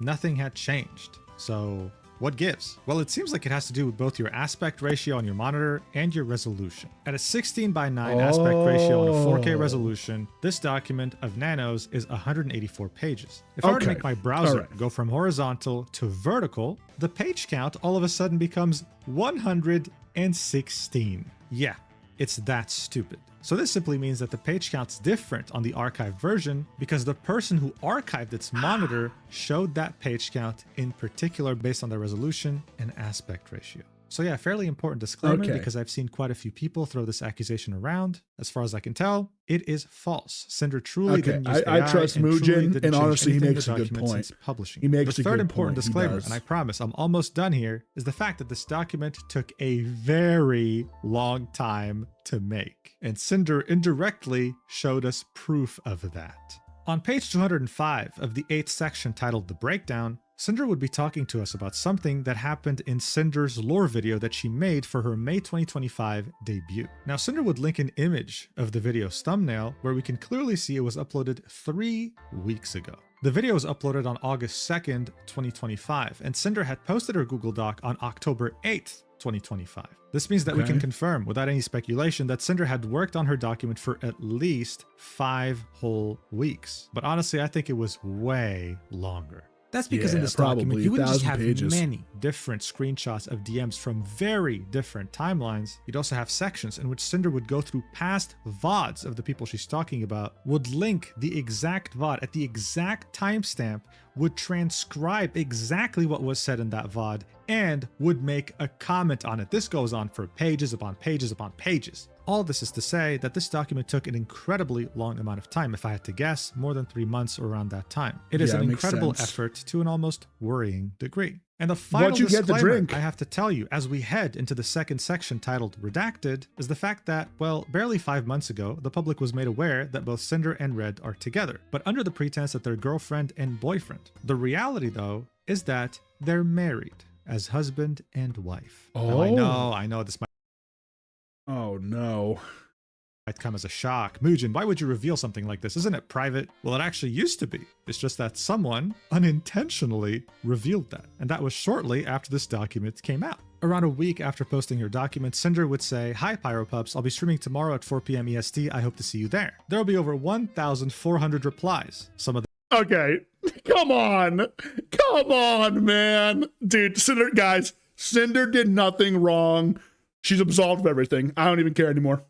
Nothing had changed. So what gives? Well, it seems like it has to do with both your aspect ratio on your monitor and your resolution. At a 16:9 aspect ratio on a 4K resolution, this document of Nanos is 184 pages. If I were to make my browser go from horizontal to vertical, the page count all of a sudden becomes 116. Yeah, it's that stupid. So this simply means that the page count's different on the archived version because the person who archived its monitor showed that page count in particular based on the resolution and aspect ratio. So yeah, fairly important disclaimer because I've seen quite a few people throw this accusation around. As far as I can tell, it is false. Cinder truly didn't use AI. I trust Mugen, and honestly, he makes a good point. Publishing. He makes the third important disclaimer, and I promise I'm almost done here, is the fact that this document took a very long time to make. And Cinder indirectly showed us proof of that. On page 205 of the 8th section titled The Breakdown, Cinder would be talking to us about something that happened in Cinder's lore video that she made for her May 2025 debut. Now, Cinder would link an image of the video's thumbnail where we can clearly see it was uploaded 3 weeks ago. The video was uploaded on August 2nd, 2025, and Cinder had posted her Google Doc on October 8th, 2025. This means that we can confirm without any speculation that Cinder had worked on her document for at least 5 whole weeks. But honestly, I think it was way longer. That's because in this document, you wouldn't just have many different screenshots of DMs from very different timelines. You'd also have sections in which Cinder would go through past VODs of the people she's talking about, would link the exact VOD at the exact timestamp, would transcribe exactly what was said in that VOD, and would make a comment on it. This goes on for pages upon pages upon pages. All this is to say that this document took an incredibly long amount of time. If I had to guess, more than 3 months or around that time. It is an incredible effort to an almost worrying degree. And the final disclaimer I have to tell you as we head into the second section titled Redacted is the fact that, well, barely 5 months ago, the public was made aware that both Cinder and Red are together, but under the pretense that they're girlfriend and boyfriend. The reality, though, is that they're married as husband and wife. Oh. Now, I know this might... Oh, no. Might come as a shock. Mugen, why would you reveal something like this? Isn't it private? Well, it actually used to be. It's just that someone unintentionally revealed that. And that was shortly after this document came out. Around a week after posting her document, Cinder would say, "Hi Pyropups, I'll be streaming tomorrow at 4 p.m. EST. I hope to see you there." There will be over 1,400 replies. Some of them... Okay. Come on, man. Dude, Cinder, guys, Cinder did nothing wrong. She's absolved of everything. I don't even care anymore.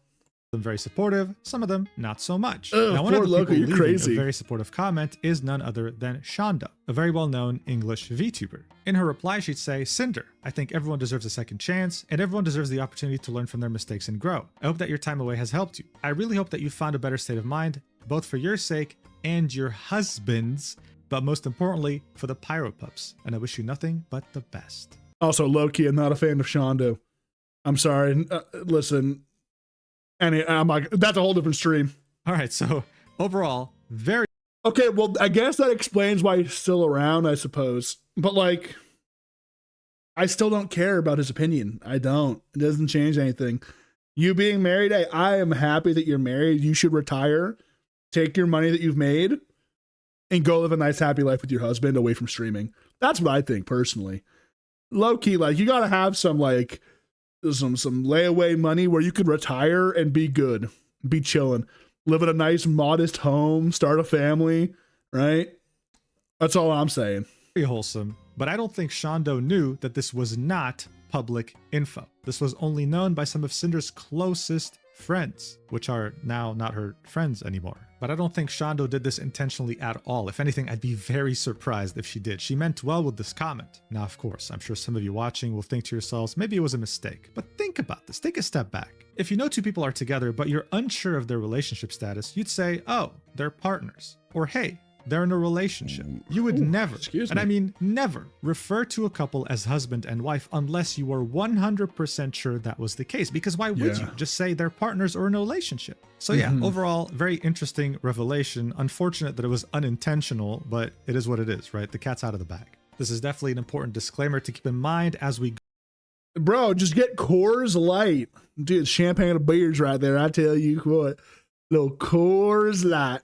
Them very supportive, some of them not so much. Ugh, now, one of the people you're leaving crazy. a very supportive comment is none other than Shonda, a very well-known English VTuber. In her reply, she'd say, "Cinder, I think everyone deserves a second chance, and everyone deserves the opportunity to learn from their mistakes and grow. I hope that your time away has helped you. I really hope that you found a better state of mind, both for your sake and your husband's, but most importantly, for the Pyropups, and I wish you nothing but the best." Also, low-key, I'm not a fan of Shondo. I'm sorry. Listen... And I'm like, that's a whole different stream. All right, so overall, very... Okay, well, I guess that explains why he's still around, I suppose. But, like, I still don't care about his opinion. I don't. It doesn't change anything. You being married, I am happy that you're married. You should retire, take your money that you've made, and go live a nice, happy life with your husband away from streaming. That's what I think, personally. Low-key, like, you gotta have some, like... some layaway money where you could retire and be good, be chilling, live in a nice modest home, start a family, right? That's all I'm saying. Very wholesome, but I don't think Shondo knew that this was not public info. This was only known by some of Cinder's closest friends, which are now not her friends anymore. But I don't think Shondo did this intentionally at all. If anything, I'd be very surprised if she did. She meant well with this comment. Now, of course, I'm sure some of you watching will think to yourselves, maybe it was a mistake. But think about this. Take a step back. If you know two people are together, but you're unsure of their relationship status, you'd say, oh, they're partners. Or hey, they're in a relationship. You would never, and I mean never, refer to a couple as husband and wife unless you were 100% sure that was the case. Because why would you just say they're partners or in a relationship? So yeah, overall, very interesting revelation. Unfortunate that it was unintentional, but it is what it is, right? The cat's out of the bag. This is definitely an important disclaimer to keep in mind as we... Bro, just get Coors Light. Dude, champagne and beers right there. I tell you what. Little Coors Light.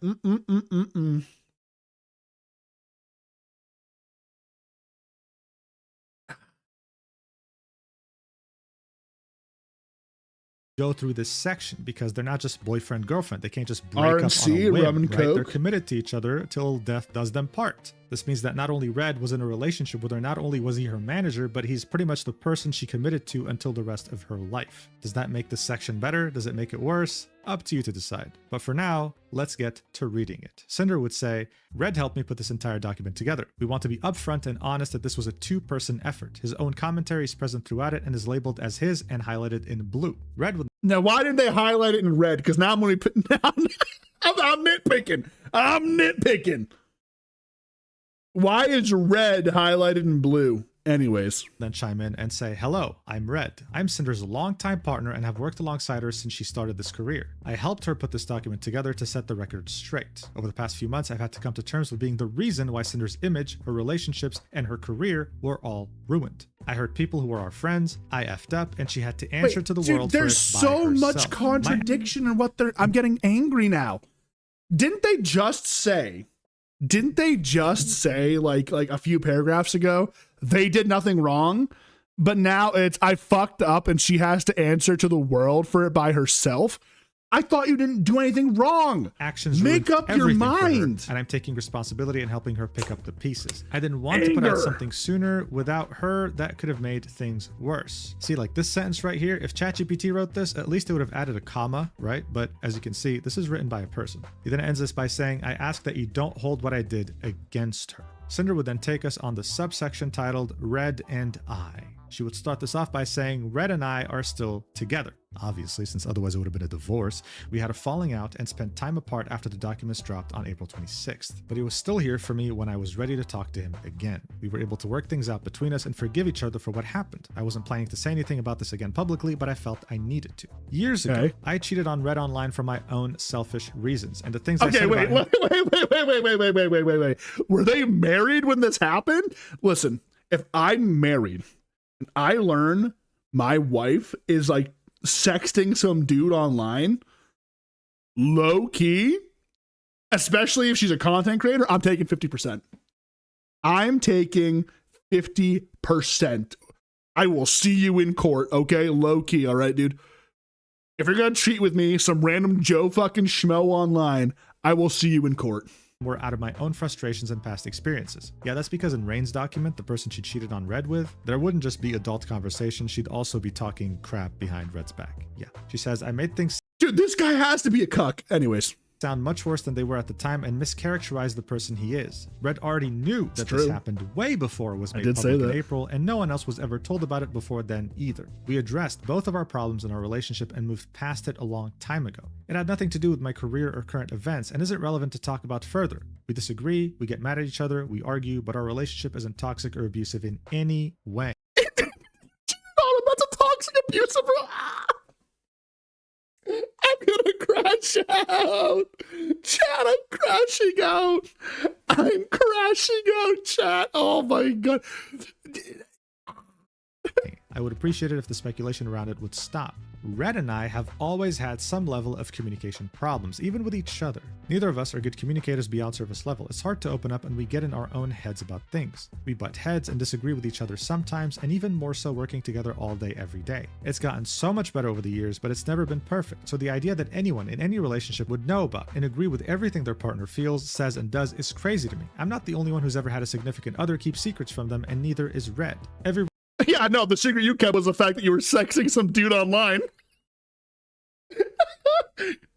Go through this section because they're not just boyfriend girlfriend. They can't just break up on a whim, rum and right? coke. They're committed to each other till death does them part. This means that not only Red was in a relationship with her, not only was he her manager, but he's pretty much the person she committed to until the rest of her life. Does that make this section better? Does it make it worse? Up to you to decide. But for now, let's get to reading it. Cinder would say, Red helped me put this entire document together. We want to be upfront and honest that this was a two-person effort. His own commentary is present throughout it and is labeled as his and highlighted in blue. Red would... Now, why didn't they highlight it in red? Because now I'm going to put... I'm nitpicking. I'm nitpicking. Why is red highlighted in blue? Anyways. Then chime in and say, hello, I'm Red. I'm Cinder's longtime partner and have worked alongside her since she started this career. I helped her put this document together to set the record straight. Over the past few months, I've had to come to terms with being the reason why Cinder's image, her relationships, and her career were all ruined. I hurt people who were our friends, I effed up, and she had to answer to the world for it by herself. There's so much contradiction in what they're... I'm getting angry now. Didn't they just say like a few paragraphs ago, they did nothing wrong, but now it's I fucked up and she has to answer to the world for it by herself? I thought you didn't do anything wrong. Actions make up your mind. And I'm taking responsibility and helping her pick up the pieces. I didn't want to put out something sooner. Without her, that could have made things worse. See, like this sentence right here, if ChatGPT wrote this, at least it would have added a comma, right? But as you can see, this is written by a person. He then ends this by saying, I ask that you don't hold what I did against her. Cinder would then take us on the subsection titled Red and I. She would start this off by saying, Red and I are still together. Obviously, since otherwise it would have been a divorce. We had a falling out and spent time apart after the documents dropped on April 26th. But he was still here for me when I was ready to talk to him again. We were able to work things out between us and forgive each other for what happened. I wasn't planning to say anything about this again publicly, but I felt I needed to. Years ago, I cheated on Red online for my own selfish reasons. And the things I said wait. Were they married when this happened? Listen, if I'm married and I learn my wife is like sexting some dude online, low key, especially if she's a content creator, I'm taking 50%. I'm taking 50%. I will see you in court, okay? Low key, all right, dude? If you're gonna cheat with me, some random Joe fucking schmo online, I will see you in court. Were out of my own frustrations and past experiences. Yeah, that's because in Rain's document, the person she cheated on Red with, there wouldn't just be adult conversation, she'd also be talking crap behind Red's back. Yeah. She says, I made things Dude, this guy has to be a cuck. Anyways. Sound much worse than they were at the time and mischaracterized the person he is. Red already knew that this happened way before it was made public in April, and no one else was ever told about it before then either. We addressed both of our problems in our relationship and moved past it a long time ago. It had nothing to do with my career or current events and isn't relevant to talk about further. We disagree, we get mad at each other, we argue, but our relationship isn't toxic or abusive in any way. Oh, that's a toxic abusive. I'm gonna crash out. Chat, I'm crashing out. I'm crashing out, chat. Oh my god. I would appreciate it if the speculation around it would stop. Red and I have always had some level of communication problems, even with each other. Neither of us are good communicators beyond surface level. It's hard to open up and we get in our own heads about things. We butt heads and disagree with each other sometimes, and even more so working together all day every day. It's gotten so much better over the years, but it's never been perfect. So the idea that anyone in any relationship would know about and agree with everything their partner feels, says, and does is crazy to me. I'm not the only one who's ever had a significant other keep secrets from them, and neither is Red. Yeah, no, the secret you kept was the fact that you were sexing some dude online.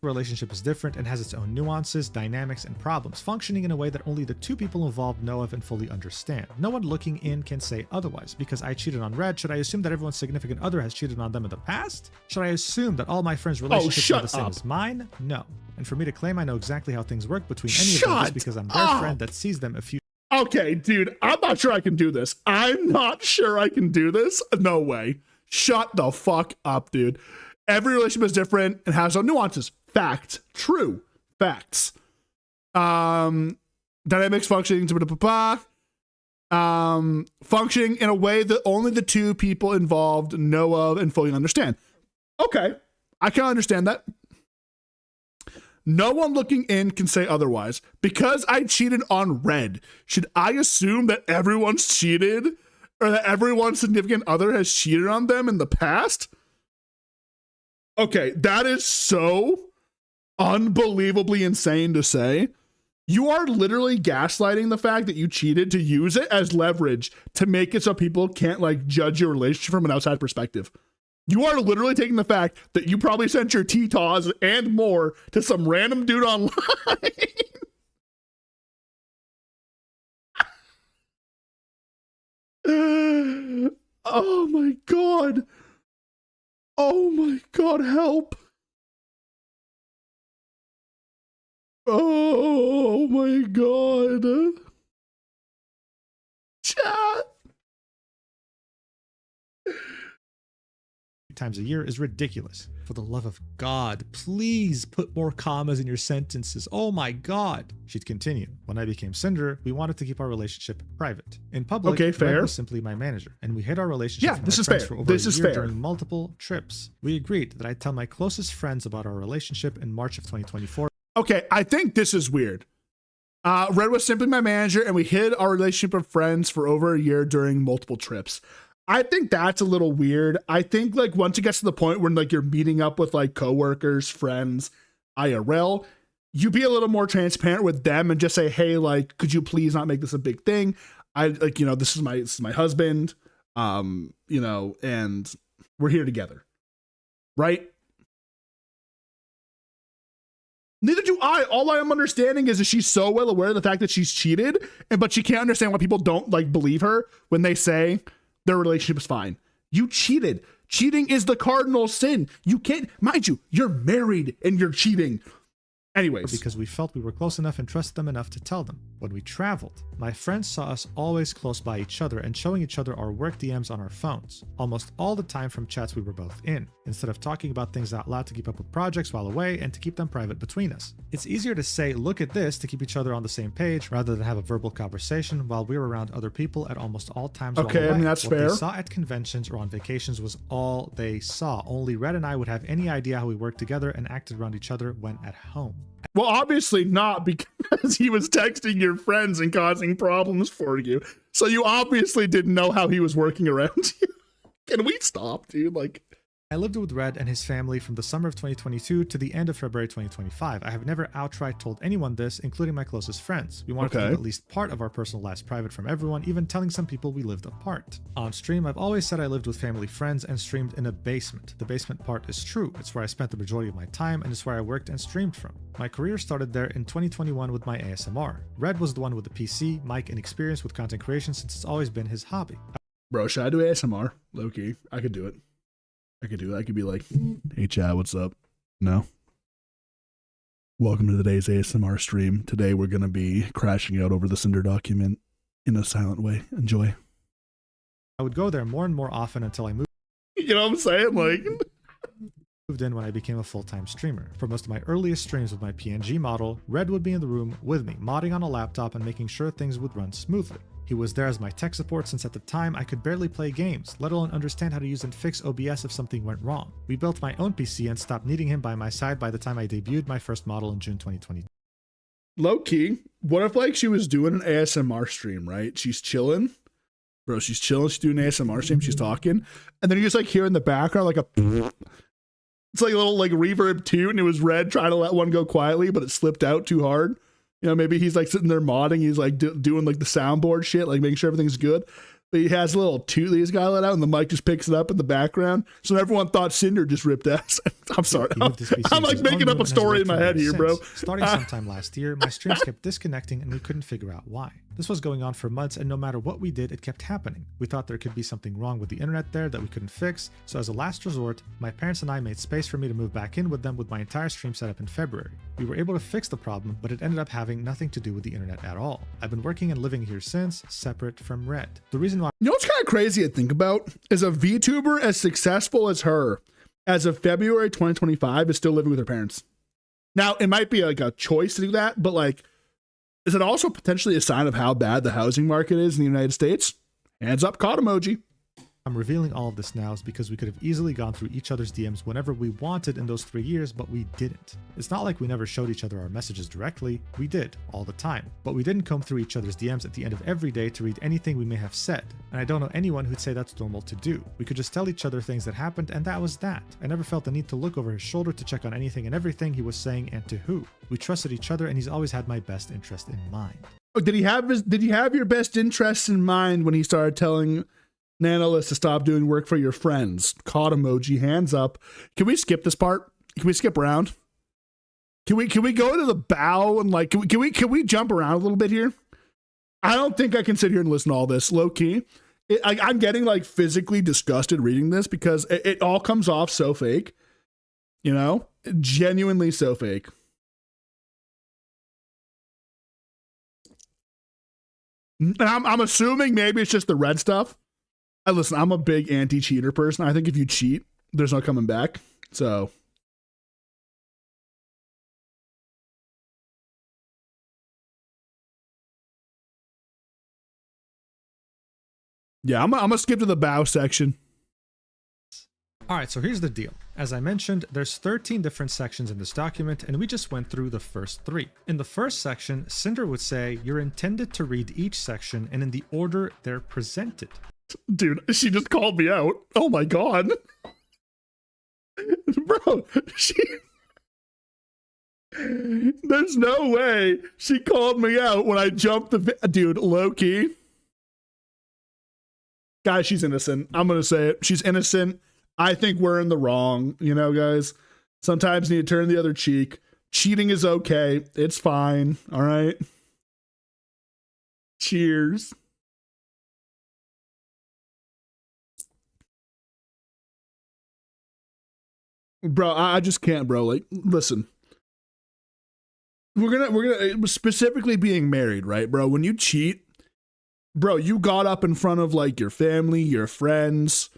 Relationship is different and has its own nuances, dynamics, and problems, functioning in a way that only the two people involved know of and fully understand. No one looking in can say otherwise. Because I cheated on Red, should I assume that everyone's significant other has cheated on them in the past? Should I assume that all my friends' relationships are the same as mine? No. And for me to claim I know exactly how things work between any of them just because I'm their friend that sees them a few. Okay, dude, I'm not sure I can do this. I'm not sure I can do this. No way. Shut the fuck up, dude. Every relationship is different and has own nuances. Fact. True. Facts. Dynamics functioning functioning in a way that only the two people involved know of and fully understand. Okay. I can understand that. No one looking in can say otherwise. Because I cheated on Red, should I assume that everyone's cheated or that everyone's significant other has cheated on them in the past? Okay, that is so unbelievably insane to say. You are literally gaslighting the fact that you cheated to use it as leverage to make it so people can't like judge your relationship from an outside perspective. You are literally taking the fact that you probably sent your T-Taws and more to some random dude online. Oh my god. Oh my god, help. Oh my god. Chat. Times a year is ridiculous. For the love of God, please put more commas in your sentences. Oh my God. She'd continue. When I became Cinder, we wanted to keep our relationship private. In public, Red was simply my manager, and we hid our relationship from our friends for over a year during multiple trips. We agreed that I'd tell my closest friends about our relationship in March of 2024. Okay, I think this is weird. Red was simply my manager, and we hid our relationship of friends for over a year during multiple trips. I think that's a little weird. I think like once it gets to the point where like you're meeting up with like coworkers, friends, IRL, you be a little more transparent with them and just say, hey, like, could you please not make this a big thing? I like, you know, this is my husband, you know, and we're here together. Right? Neither do I. All I am understanding is that she's so well aware of the fact that she's cheated, but she can't understand why people don't like believe her when they say their relationship is fine. You cheated. Cheating is the cardinal sin. You can't, mind you, you're married and you're cheating. Anyways. Because we felt we were close enough and trusted them enough to tell them. When we traveled, my friends saw us always close by each other and showing each other our work DMs on our phones, almost all the time from chats we were both in, instead of talking about things out loud to keep up with projects while away and to keep them private between us. It's easier to say, look at this, to keep each other on the same page rather than have a verbal conversation while we were around other people at almost all times while away. I mean, that's what fair. They saw at conventions or on vacations was all they saw. Only Red and I would have any idea how we worked together and acted around each other when at home. Well, obviously not, because he was texting your friends and causing problems for you. So you obviously didn't know how he was working around you. Can we stop, dude? Like, I lived with Red and his family from the summer of 2022 to the end of February 2025. I have never outright told anyone this, including my closest friends. We wanted to keep at least part of our personal lives private from everyone, even telling some people we lived apart. On stream, I've always said I lived with family friends and streamed in a basement. The basement part is true. It's where I spent the majority of my time and it's where I worked and streamed from. My career started there in 2021 with my ASMR. Red was the one with the PC, mic, and experience with content creation since it's always been his hobby. Bro, should I do ASMR? Low-key. I could do it. I could do it. I could be like, hey, Chad, what's up? No? Welcome to today's ASMR stream. Today we're going to be crashing out over the Cinder document in a silent way. Enjoy. I would go there more and more often until I moved. You know what I'm saying? Like, moved in when I became a full-time streamer. For most of my earliest streams with my PNG model, Red would be in the room with me, modding on a laptop and making sure things would run smoothly. He was there as my tech support since at the time I could barely play games, let alone understand how to use and fix OBS if something went wrong. We built my own PC and stopped needing him by my side by the time I debuted my first model in June 2020. low key, what if like she was doing an ASMR stream, right? She's chilling. Bro, she's chilling, she's doing an ASMR stream, she's talking, and then you just like hear in the background like a it's like a little like reverb too, and it was Red trying to let one go quietly, but it slipped out too hard. You know, maybe he's like sitting there modding, he's like doing like the soundboard shit, like making sure everything's good. But he has a little toot that he's got to let out, and the mic just picks it up in the background. So everyone thought Cinder just ripped ass. I'm sorry. I'm like making up a story in my head here, bro. Starting sometime last year, my streams kept disconnecting and we couldn't figure out why. This was going on for months, and no matter what we did, it kept happening. We thought there could be something wrong with the internet there that we couldn't fix, so as a last resort, my parents and I made space for me to move back in with them with my entire stream set up in February. We were able to fix the problem, but it ended up having nothing to do with the internet at all. I've been working and living here since, separate from Red. The reason why— You know what's kind of crazy to think about is a VTuber as successful as her, as of February 2025, is still living with her parents. Now, it might be like a choice to do that, but like, is it also potentially a sign of how bad the housing market is in the United States? Hands up, caught emoji. I'm revealing all of this now is because we could have easily gone through each other's DMs whenever we wanted in those 3 years, but we didn't. It's not like we never showed each other our messages directly. We did, all the time. But we didn't comb through each other's DMs at the end of every day to read anything we may have said. And I don't know anyone who'd say that's normal to do. We could just tell each other things that happened, and that was that. I never felt the need to look over his shoulder to check on anything and everything he was saying and to who. We trusted each other, and he's always had my best interest in mind. Oh, did he have your best interests in mind when he started telling Nanolist to stop doing work for your friends? Caught emoji, hands up. Can we skip this part? Can we skip around? Can we go to the bow and like can we jump around a little bit here? I don't think I can sit here and listen to all this. Low key, I'm getting like physically disgusted reading this because it all comes off so fake. You know, genuinely so fake. And I'm assuming maybe it's just the Red stuff. Listen, I'm a big anti-cheater person. I think if you cheat, there's no coming back. So, yeah, I'm gonna skip to the bow section. Alright, so here's the deal. As I mentioned, there's 13 different sections in this document, and we just went through the first 3. In the first section, Cinder would say, you're intended to read each section and in the order they're presented. Dude, she just called me out. Oh my god. Bro, there's no way she called me out when I jumped dude, low key. Guys, she's innocent. I'm gonna say it. She's innocent. I think we're in the wrong, you know, guys. Sometimes you need to turn the other cheek. Cheating is okay. It's fine. All right. Cheers. bro, I just can't, bro. Like, listen, we're gonna specifically being married, right, bro? When you cheat, bro, you got up in front of like your family, your friends,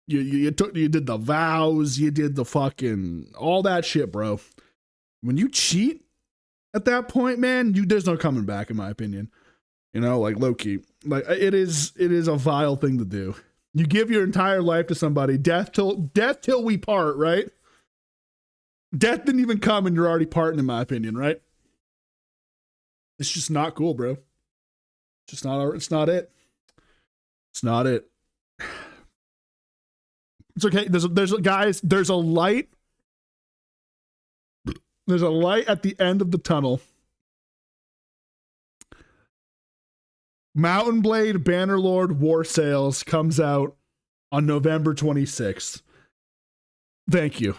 you did the vows, you did the fucking all that shit, bro. When you cheat at that point, man, there's no coming back, in my opinion. You know, like low key, like it is a vile thing to do. You give your entire life to somebody, death till we part, right? Death didn't even come and you're already parting, in my opinion, right? It's just not cool, bro. It's not it. It's not it. It's okay. There's a light. There's a light at the end of the tunnel. Mountain Blade Bannerlord War Sales comes out on November 26th. Thank you.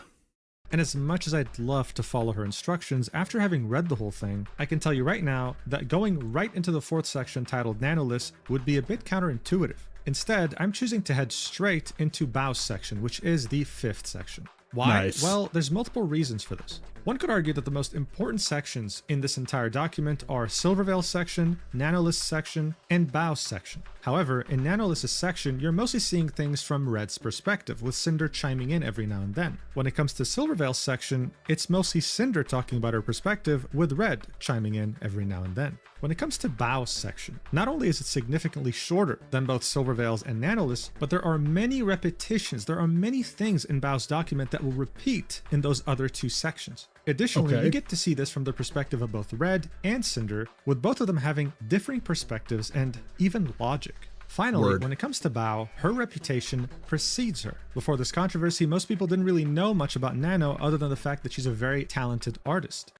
And as much as I'd love to follow her instructions, after having read the whole thing, I can tell you right now that going right into the 4th section titled Nanoliths would be a bit counterintuitive. Instead, I'm choosing to head straight into Bau's section, which is the 5th section. Why? Nice. Well, there's multiple reasons for this. One could argue that the most important sections in this entire document are Silverveil's section, Nanolith's section, and Bau's section. However, in Nanolith's section, you're mostly seeing things from Red's perspective, with Cinder chiming in every now and then. When it comes to Silverveil's section, it's mostly Cinder talking about her perspective, with Red chiming in every now and then. When it comes to Bau's section, not only is it significantly shorter than both Silverveil's and Nanolith's, but there are many repetitions, there are many things in Bau's document that will repeat in those other two sections. Additionally, you get to see this from the perspective of both Red and Cinder, with both of them having differing perspectives and even logic. Finally, when it comes to Bau, her reputation precedes her. Before this controversy, most people didn't really know much about Nano other than the fact that she's a very talented artist.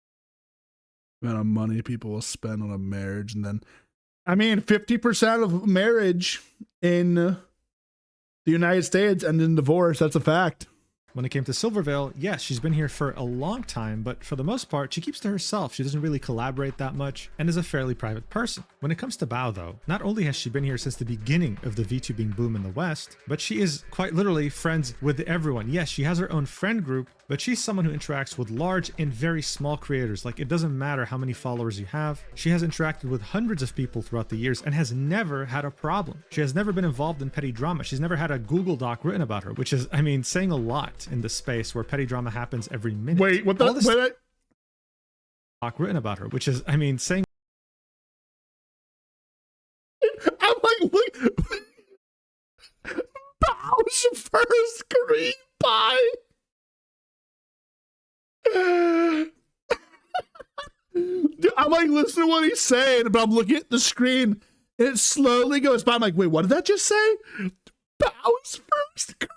The amount of money people will spend on a marriage, and then, I mean, 50% of marriage in the United States ends in divorce. That's a fact. When it came to Silverveil, yes, she's been here for a long time, but for the most part, she keeps to herself. She doesn't really collaborate that much and is a fairly private person. When it comes to Bau, though, not only has she been here since the beginning of the VTubing boom in the West, but she is quite literally friends with everyone. Yes, she has her own friend group, but she's someone who interacts with large and very small creators. Like, it doesn't matter how many followers you have. She has interacted with hundreds of people throughout the years and has never had a problem. She has never been involved in petty drama. She's never had a Google Doc written about her, which is, I mean, saying a lot in the space where petty drama happens every minute. Wait, what the? Doc written about her, which is, I mean, saying. I'm like, look. Bau's first green pie. Dude, I'm like listening to what he's saying, but I'm looking at the screen and it slowly goes by. I'm like, wait, what did that just say? Bau's first green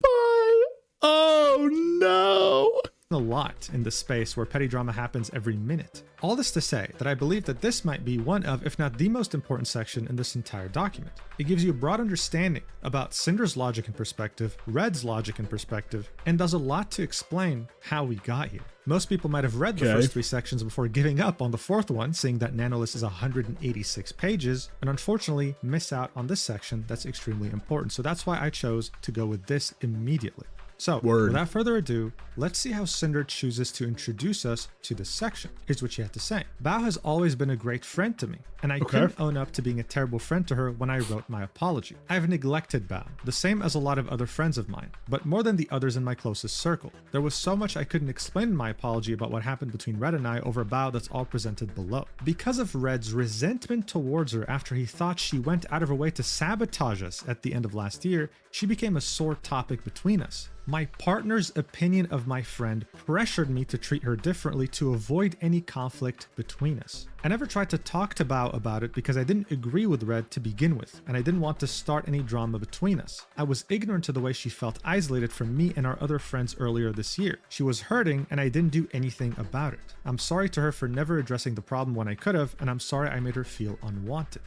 pie. Oh no. A lot in the space where petty drama happens every minute. All this to say that I believe that this might be one of, if not the most important section in this entire document. It gives you a broad understanding about Cinder's logic and perspective, Red's logic and perspective, and does a lot to explain how we got here. Most people might have read the first 3 sections before giving up on the 4th one, seeing that Nanolith is 186 pages, and unfortunately miss out on this section that's extremely important. So that's why I chose to go with this immediately. So, without further ado, let's see how Cinder chooses to introduce us to this section. Here's what she had to say. Bau has always been a great friend to me, and I couldn't own up to being a terrible friend to her when I wrote my apology. I've neglected Bau, the same as a lot of other friends of mine, but more than the others in my closest circle. There was so much I couldn't explain in my apology about what happened between Red and I over Bau that's all presented below. Because of Red's resentment towards her after he thought she went out of her way to sabotage us at the end of last year, she became a sore topic between us. My partner's opinion of my friend pressured me to treat her differently to avoid any conflict between us. I never tried to talk to Bau about it because I didn't agree with Red to begin with, and I didn't want to start any drama between us. I was ignorant to the way she felt isolated from me and our other friends earlier this year. She was hurting and I didn't do anything about it. I'm sorry to her for never addressing the problem when I could have, and I'm sorry I made her feel unwanted.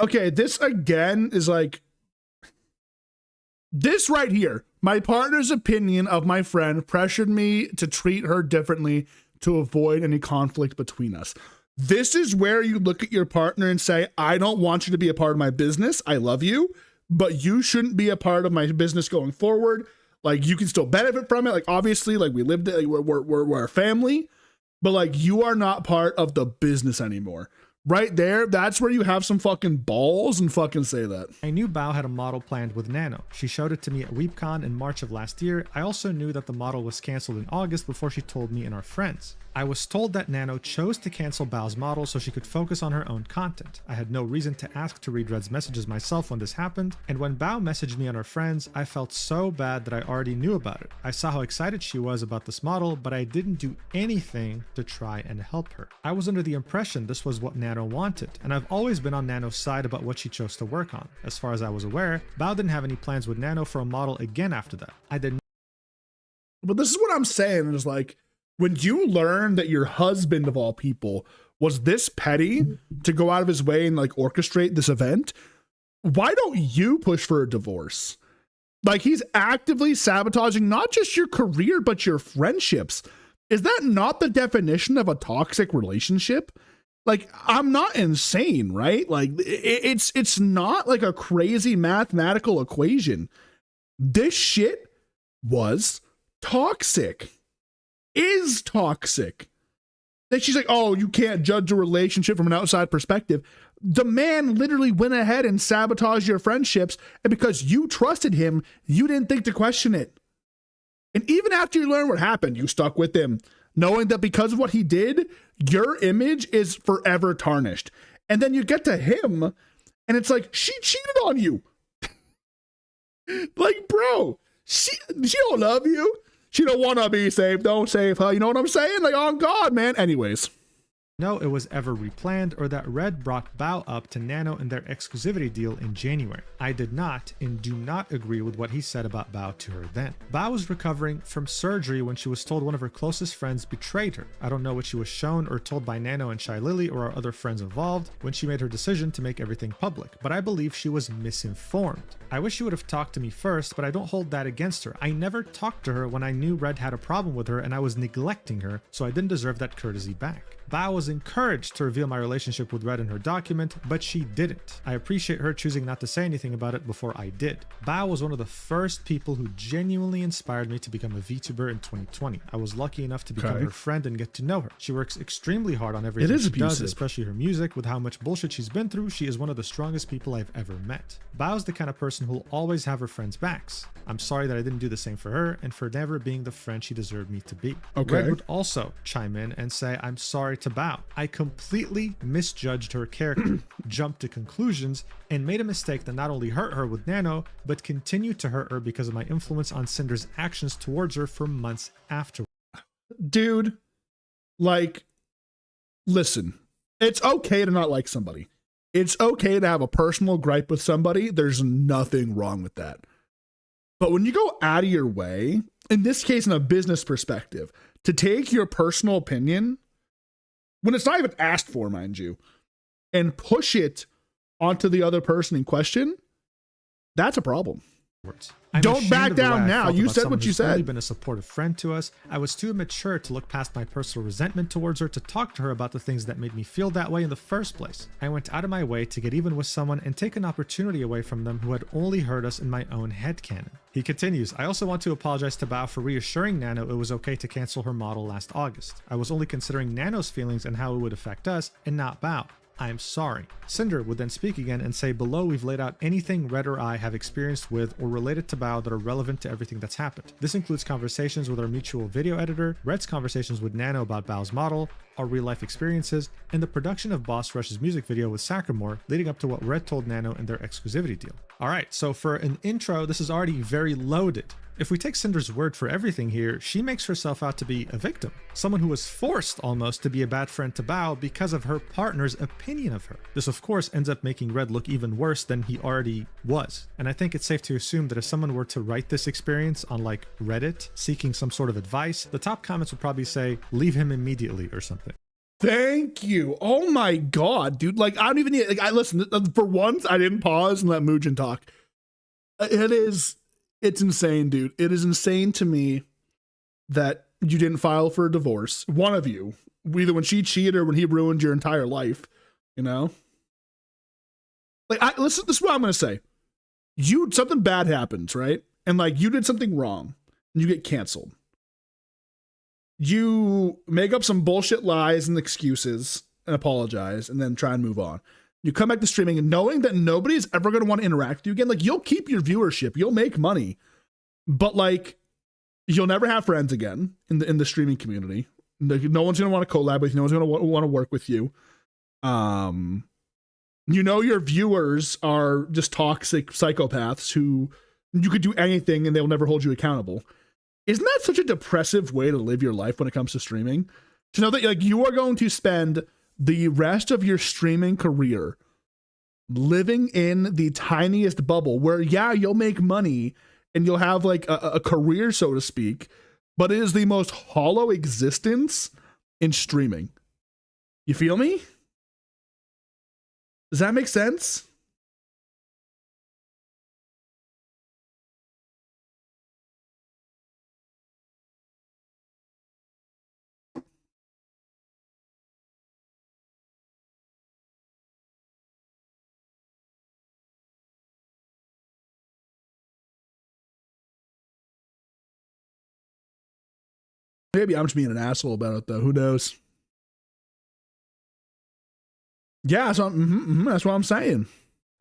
Okay, this again is like, this right here, my partner's opinion of my friend pressured me to treat her differently to avoid any conflict between us. This is where you look at your partner and say, I don't want you to be a part of my business. I love you, but you shouldn't be a part of my business going forward. Like, you can still benefit from it. Like, obviously, like, we lived it, like, we're a family, but like, you are not part of the business anymore. Right there, that's where you have some fucking balls and fucking say that. I knew Bao had a model planned with Nano. She showed it to me at WeebCon in March of last year. I also knew that the model was cancelled in August before she told me and our friends. I was told that Nano chose to cancel Bao's model so she could focus on her own content. I had no reason to ask to read Red's messages myself when this happened, and when Bao messaged me and our friends, I felt so bad that I already knew about it. I saw how excited she was about this model, but I didn't do anything to try and help her. I was under the impression this was what Nano wanted, and I've always been on Nano's side about what she chose to work on. As far as I was aware, Bao didn't have any plans with Nano for a model again after that. I did. But this is what I'm saying is like, when you learn that your husband of all people was this petty to go out of his way and like orchestrate this event, why don't you push for a divorce? Like, he's actively sabotaging not just your career, but your friendships. Is that not the definition of a toxic relationship? Like, I'm not insane, right? Like, it's not like a crazy mathematical equation. This shit was toxic. Is toxic. Then she's like, oh, you can't judge a relationship from an outside perspective. The man literally went ahead and sabotaged your friendships, and because you trusted him, you didn't think to question it. And even after you learned what happened, you stuck with him, knowing that because of what he did, your image is forever tarnished. And then you get to him, and it's like, she cheated on you. Like, bro, she don't love you. She don't want to be saved. Don't save her. You know what I'm saying? Like, on God, man. Anyways. No, it was ever replanned or that Red brought Bao up to Nano in their exclusivity deal in January. I did not and do not agree with what he said about Bao to her then. Bao was recovering from surgery when she was told one of her closest friends betrayed her. I don't know what she was shown or told by Nano and Shy Lily or our other friends involved when she made her decision to make everything public, but I believe she was misinformed. I wish she would have talked to me first, but I don't hold that against her. I never talked to her when I knew Red had a problem with her and I was neglecting her, so I didn't deserve that courtesy back. Bao was encouraged to reveal my relationship with Red in her document, but she didn't. I appreciate her choosing not to say anything about it before I did. Bao was one of the first people who genuinely inspired me to become a VTuber in 2020. I was lucky enough to become her friend and get to know her. She works extremely hard on everything she does, especially her music. With how much bullshit she's been through, she is one of the strongest people I've ever met. Bao's the kind of person who'll always have her friends' backs. I'm sorry that I didn't do the same for her and for never being the friend she deserved me to be. Red would also chime in and say, I'm sorry to Bao. I completely misjudged her character, jumped to conclusions, and made a mistake that not only hurt her with Nano, but continued to hurt her because of my influence on Cinder's actions towards her for months after. Dude, like, listen, it's okay to not like somebody. It's okay to have a personal gripe with somebody. There's nothing wrong with that. But when you go out of your way, in this case, in a business perspective, to take your personal opinion, when it's not even asked for, mind you, and push it onto the other person in question, that's a problem. Don't back down now. You said what you said. Only been a supportive friend to us. I was too immature to look past my personal resentment towards her to talk to her about the things that made me feel that way in the first place. I went out of my way to get even with someone and take an opportunity away from them who had only hurt us in my own headcanon. He continues, I also want to apologize to Bao for reassuring Nano it was okay to cancel her model last August. I was only considering Nano's feelings and how it would affect us and not Bao. I am sorry. Cinder would then speak again and say, below we've laid out anything Red or I have experienced with or related to Bao that are relevant to everything that's happened. This includes conversations with our mutual video editor, Red's conversations with Nano about Bao's model, our real life experiences, and the production of Boss Rush's music video with Sakamore leading up to what Red told Nano in their exclusivity deal. Alright, so for an intro, this is already very loaded. If we take Cinder's word for everything here, she makes herself out to be a victim. Someone who was forced almost to be a bad friend to Bao because of her partner's opinion of her. This of course ends up making Red look even worse than he already was. And I think it's safe to assume that if someone were to write this experience on like Reddit, seeking some sort of advice, the top comments would probably say, leave him immediately or something. Thank you. Oh my God, dude. Like, I don't even need, like, I listen, for once, I didn't pause and let Mugen talk. It's insane, dude. It is insane to me that you didn't file for a divorce. One of you, either when she cheated or when he ruined your entire life, you know? Like, listen, this is what I'm going to say. Something bad happens, right? and like you did something wrong and you get canceled. You make up some bullshit lies and excuses and apologize and then try and move on. You come back to streaming and knowing that nobody's ever going to want to interact with you again. Like, you'll keep your viewership, you'll make money, but like, you'll never have friends again in the streaming community. No one's going to want to collab with you. No one's going to want to work with you. You know, your viewers are just toxic psychopaths who you could do anything and they'll never hold you accountable. Isn't that such a depressive way to live your life when it comes to streaming? To know that like you are going to spend the rest of your streaming career living in the tiniest bubble where, yeah, you'll make money and you'll have like a career, so to speak, but it is the most hollow existence in streaming. You feel me? Does that make sense? Maybe I'm just being an asshole about it, though. Who knows? Yeah, so that's what I'm saying.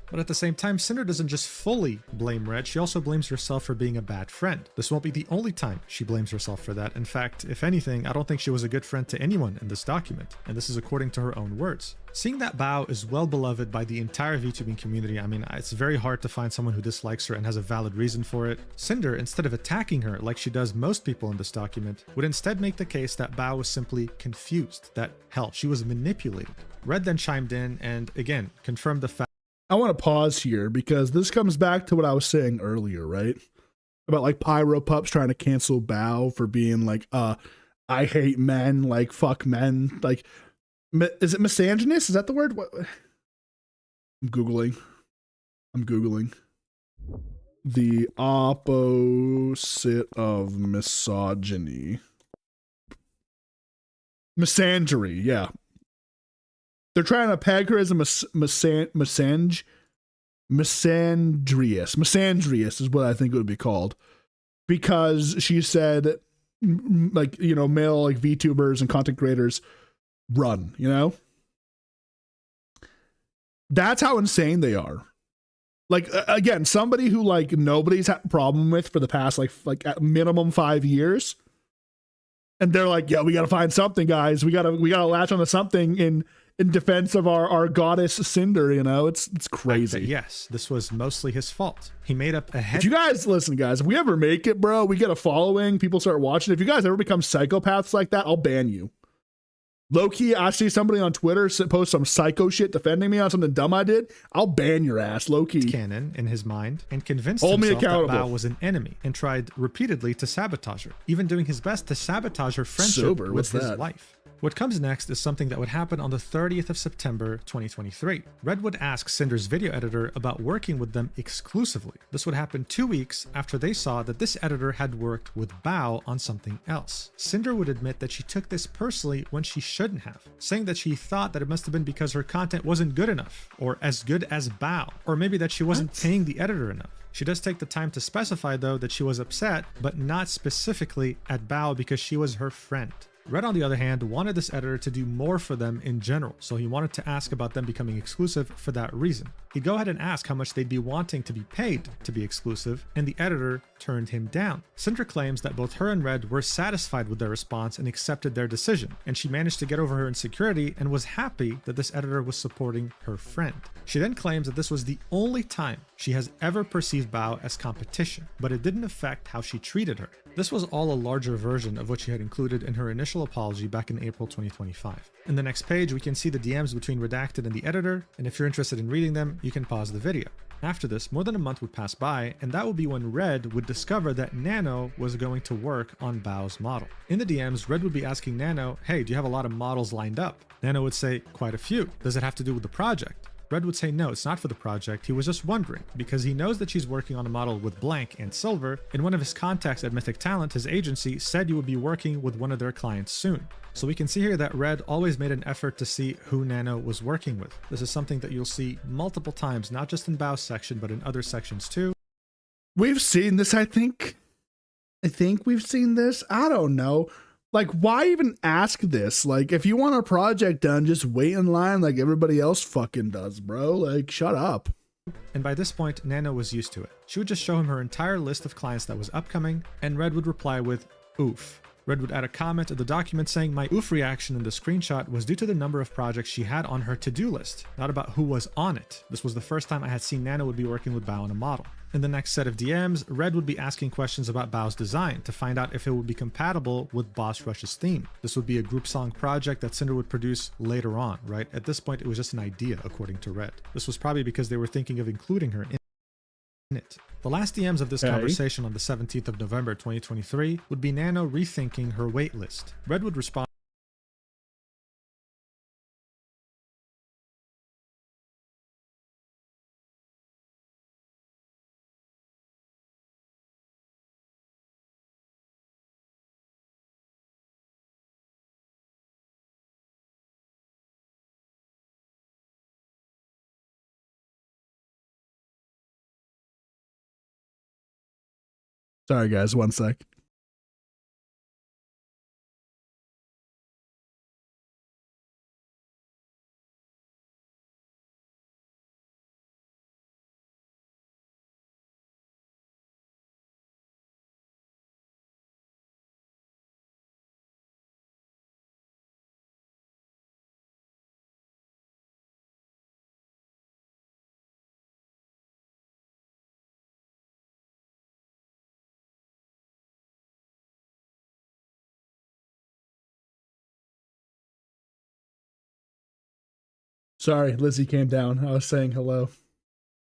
But at the same time, Cinder doesn't just fully blame Red, she also blames herself for being a bad friend. This won't be the only time she blames herself for that. In fact, if anything, I don't think she was a good friend to anyone in this document, and this is according to her own words. Seeing that Bao is well beloved by the entire VTubing community, I mean, it's very hard to find someone who dislikes her and has a valid reason for it. Cinder, instead of attacking her like she does most people in this document, would instead make the case that Bao was simply confused, that, hell, she was manipulated. Red then chimed in and, again, confirmed the fact. I want to pause here because this comes back to what I was saying earlier, right? About like Pyro Pups trying to cancel Bao for being like, I hate men, like fuck men. Like, is it misogynist? Is that the word? What? I'm Googling. The opposite of misogyny. Misandry, yeah. They're trying to peg her as a misandrious. Misandrious is what I think it would be called. Because she said, like, you know, male like VTubers and content creators run, you know? That's how insane they are. Like, again, somebody who like nobody's had a problem with for the past like at minimum 5 years. And they're like, yeah, we got to find something, guys. We gotta latch onto something in defense of our goddess Cinder, you know? It's crazy. Yes, this was mostly his fault. He made up a head. If you guys, listen, guys, if we ever make it, bro, we get a following, people start watching. If you guys ever become psychopaths like that, I'll ban you. Low-key, I see somebody on Twitter post some psycho shit defending me on something dumb I did, I'll ban your ass, low-key. Canon in his mind and convinced Hold me himself that accountable. Bao was an enemy and tried repeatedly to sabotage her, even doing his best to sabotage her friendship with his life. What comes next is something that would happen on the 30th of September 2023. Red would ask Cinder's video editor about working with them exclusively. This would happen 2 weeks after they saw that this editor had worked with Bao on something else. Cinder would admit that she took this personally when she shouldn't have, saying that she thought that it must have been because her content wasn't good enough, or as good as Bao, or maybe that she wasn't paying the editor enough. She does take the time to specify, though, that she was upset, but not specifically at Bao because she was her friend. Red, on the other hand, wanted this editor to do more for them in general, so he wanted to ask about them becoming exclusive for that reason. He'd go ahead and ask how much they'd be wanting to be paid to be exclusive, and the editor turned him down. Cinder claims that both her and Red were satisfied with their response and accepted their decision, and she managed to get over her insecurity and was happy that this editor was supporting her friend. She then claims that this was the only time she has ever perceived Bao as competition, but it didn't affect how she treated her. This was all a larger version of what she had included in her initial apology back in April 2025. In the next page, we can see the DMs between Redacted and the editor, and if you're interested in reading them, you can pause the video. After this, more than a month would pass by, and that would be when Red would discover that Nano was going to work on Bao's model. In the DMs, Red would be asking Nano, hey, do you have a lot of models lined up? Nano would say, quite a few. Does it have to do with the project? Red would say no, it's not for the project, he was just wondering, because he knows that she's working on a model with Blank and Silver, and one of his contacts at Mythic Talent, his agency, said you would be working with one of their clients soon. So we can see here that Red always made an effort to see who Nano was working with. This is something that you'll see multiple times, not just in Bao's section, but in other sections too. We've seen this, I think. I think we've seen this. I don't know. Like, why even ask this? Like, if you want a project done, just wait in line like everybody else fucking does, bro. Like, shut up. And by this point, Nano was used to it. She would just show him her entire list of clients that was upcoming, and Red would reply with, oof. Red would add a comment in the document saying my oof reaction in the screenshot was due to the number of projects she had on her to-do list, not about who was on it. This was the first time I had seen Nano would be working with Bao on a model. In the next set of DMs, Red would be asking questions about Bao's design to find out if it would be compatible with Boss Rush's theme. This would be a group song project that Cinder would produce later on, right? At this point, it was just an idea, according to Red. This was probably because they were thinking of including her in it. The last DMs of this conversation on the 17th of November 2023 would be Nano rethinking her wait list. Red would respond, Sorry, guys. One sec. Sorry, Lizzie came down. I was saying hello.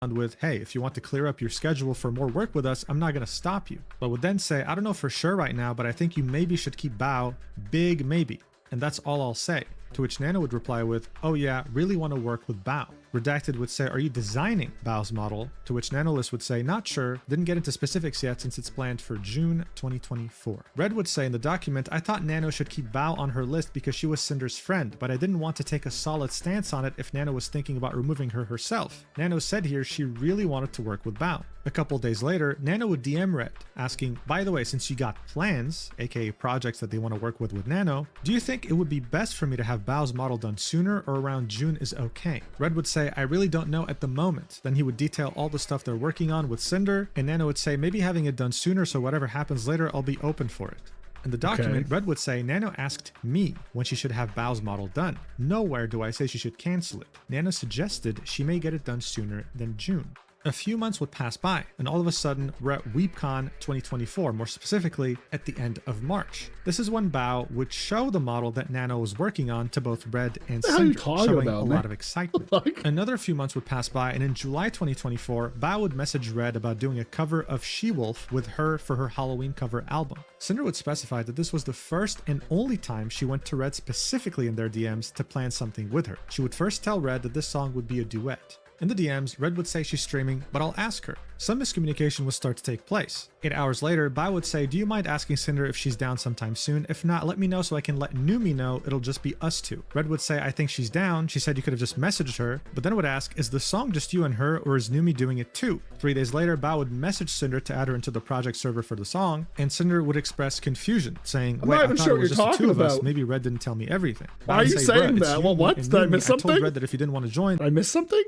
with, hey, if you want to clear up your schedule for more work with us, I'm not going to stop you. But would then say, I don't know for sure right now, but I think you maybe should keep Bao, big maybe. And that's all I'll say. To which Nano would reply with, oh yeah, really want to work with Bao. Redacted would say, are you designing Bao's model? To which Nanolist would say, not sure, didn't get into specifics yet since it's planned for June 2024. Red would say in the document, I thought Nano should keep Bao on her list because she was Cinder's friend, but I didn't want to take a solid stance on it if Nano was thinking about removing her herself. Nano said here she really wanted to work with Bao. A couple days later, Nano would DM Red, asking, by the way, since you got plans, aka projects that they want to work with Nano, do you think it would be best for me to have Bao's model done sooner or around June is okay? Red would say, I really don't know at the moment. Then he would detail all the stuff they're working on with Cinder, and Nano would say, maybe having it done sooner so whatever happens later, I'll be open for it. In the document, Red would say, Nano asked me when she should have Bao's model done. Nowhere do I say she should cancel it. Nano suggested she may get it done sooner than June. A few months would pass by, and all of a sudden, we're at WeepCon 2024, more specifically, at the end of March. This is when Bao would show the model that Nano was working on to both Red and Cinder, showing a lot of excitement. Another few months would pass by, and in July 2024, Bao would message Red about doing a cover of She-Wolf with her for her Halloween cover album. Cinder would specify that this was the first and only time she went to Red specifically in their DMs to plan something with her. She would first tell Red that this song would be a duet. In the DMs, Red would say she's streaming, but I'll ask her. Some miscommunication would start to take place. 8 hours later, Bao would say, do you mind asking Cinder if she's down sometime soon? If not, let me know so I can let Numi know it'll just be us two. Red would say, I think she's down. She said you could have just messaged her, but then would ask, is the song just you and her, or is Numi doing it too? 3 days later, Bao would message Cinder to add her into the project server for the song, and Cinder would express confusion, saying, wait, I thought it was just the two of us. Maybe Red didn't tell me everything. Why are you saying that? Well, what? Did I miss something? I told Red that if you didn't want to join, did I miss something?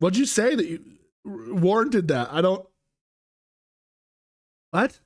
What'd you say that you warranted that? I don't. What?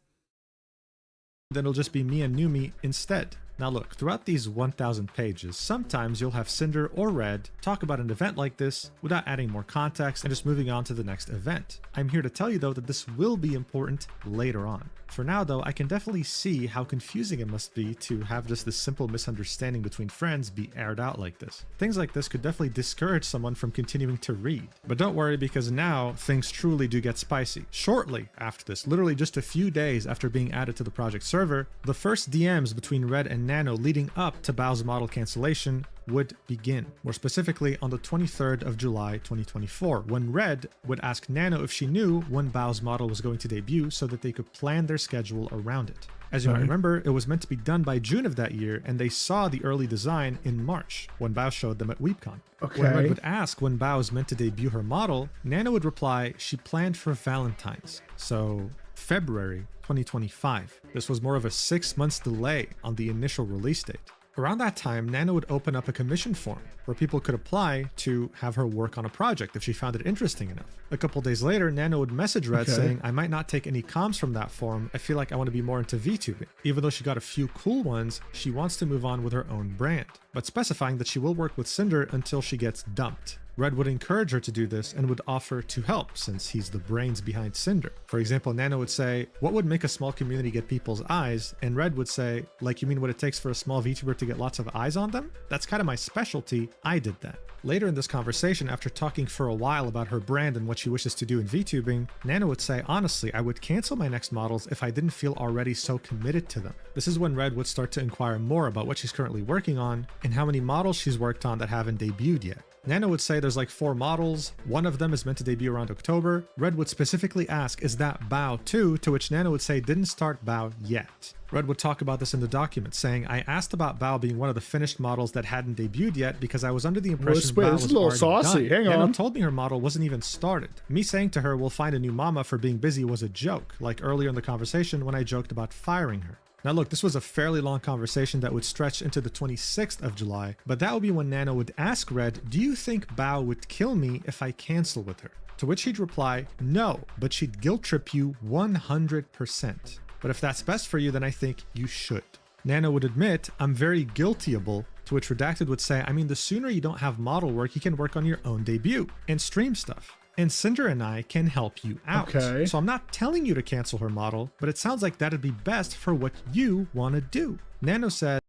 Then it'll just be me and Numi instead. Now look, throughout these 1,000 pages, sometimes you'll have Cinder or Red talk about an event like this without adding more context and just moving on to the next event. I'm here to tell you though that this will be important later on. For now though, I can definitely see how confusing it must be to have just this simple misunderstanding between friends be aired out like this. Things like this could definitely discourage someone from continuing to read. But don't worry, because now things truly do get spicy. Shortly after this, literally just a few days after being added to the project server, the first DMs between Red and Nano leading up to Bao's model cancellation would begin. More specifically on the 23rd of July 2024, when Red would ask Nano if she knew when Bao's model was going to debut so that they could plan their schedule around it. As you might Okay. remember, it was meant to be done by June of that year, and they saw the early design in March when Bao showed them at WeebCon. Okay. When Red would ask when Bao is meant to debut her model, Nano would reply she planned for Valentine's, so February 2025. This was more of a 6 months delay on the initial release date. Around that time, Nano would open up a commission form where people could apply to have her work on a project if she found it interesting enough. A couple days later, Nano would message Red saying, I might not take any comms from that form. I feel like I want to be more into VTubing. Even though she got a few cool ones, she wants to move on with her own brand, but specifying that she will work with Cinder until she gets dumped. Red would encourage her to do this and would offer to help since he's the brains behind Cinder. For example, Nano would say, what would make a small community get people's eyes? And Red would say, like, you mean what it takes for a small VTuber to get lots of eyes on them? That's kind of my specialty. I did that. Later in this conversation, after talking for a while about her brand and what she wishes to do in VTubing, Nano would say, honestly, I would cancel my next models if I didn't feel already so committed to them. This is when Red would start to inquire more about what she's currently working on and how many models she's worked on that haven't debuted yet. Nano would say there's like 4 models, one of them is meant to debut around October. Red would specifically ask, is that Bao too? To which Nano would say didn't start Bao yet. Red would talk about this in the document, saying, I asked about Bao being one of the finished models that hadn't debuted yet because I was under the impression Wait, Bao this is was a little already saucy. done. Hang Nano on. told me her model wasn't even started. Me saying to her, we'll find a new mama for being busy was a joke, like earlier in the conversation when I joked about firing her. Now look, this was a fairly long conversation that would stretch into the 26th of July, but that would be when Nano would ask Red, do you think Bao would kill me if I cancel with her? To which he'd reply, no, but she'd guilt trip you 100%. But if that's best for you, then I think you should. Nano would admit, I'm very guiltyable, to which Redacted would say, I mean, the sooner you don't have model work, you can work on your own debut and stream stuff. And Cinder and I can help you out. Okay. So I'm not telling you to cancel her model, but it sounds like that'd be best for what you want to do. Nano said,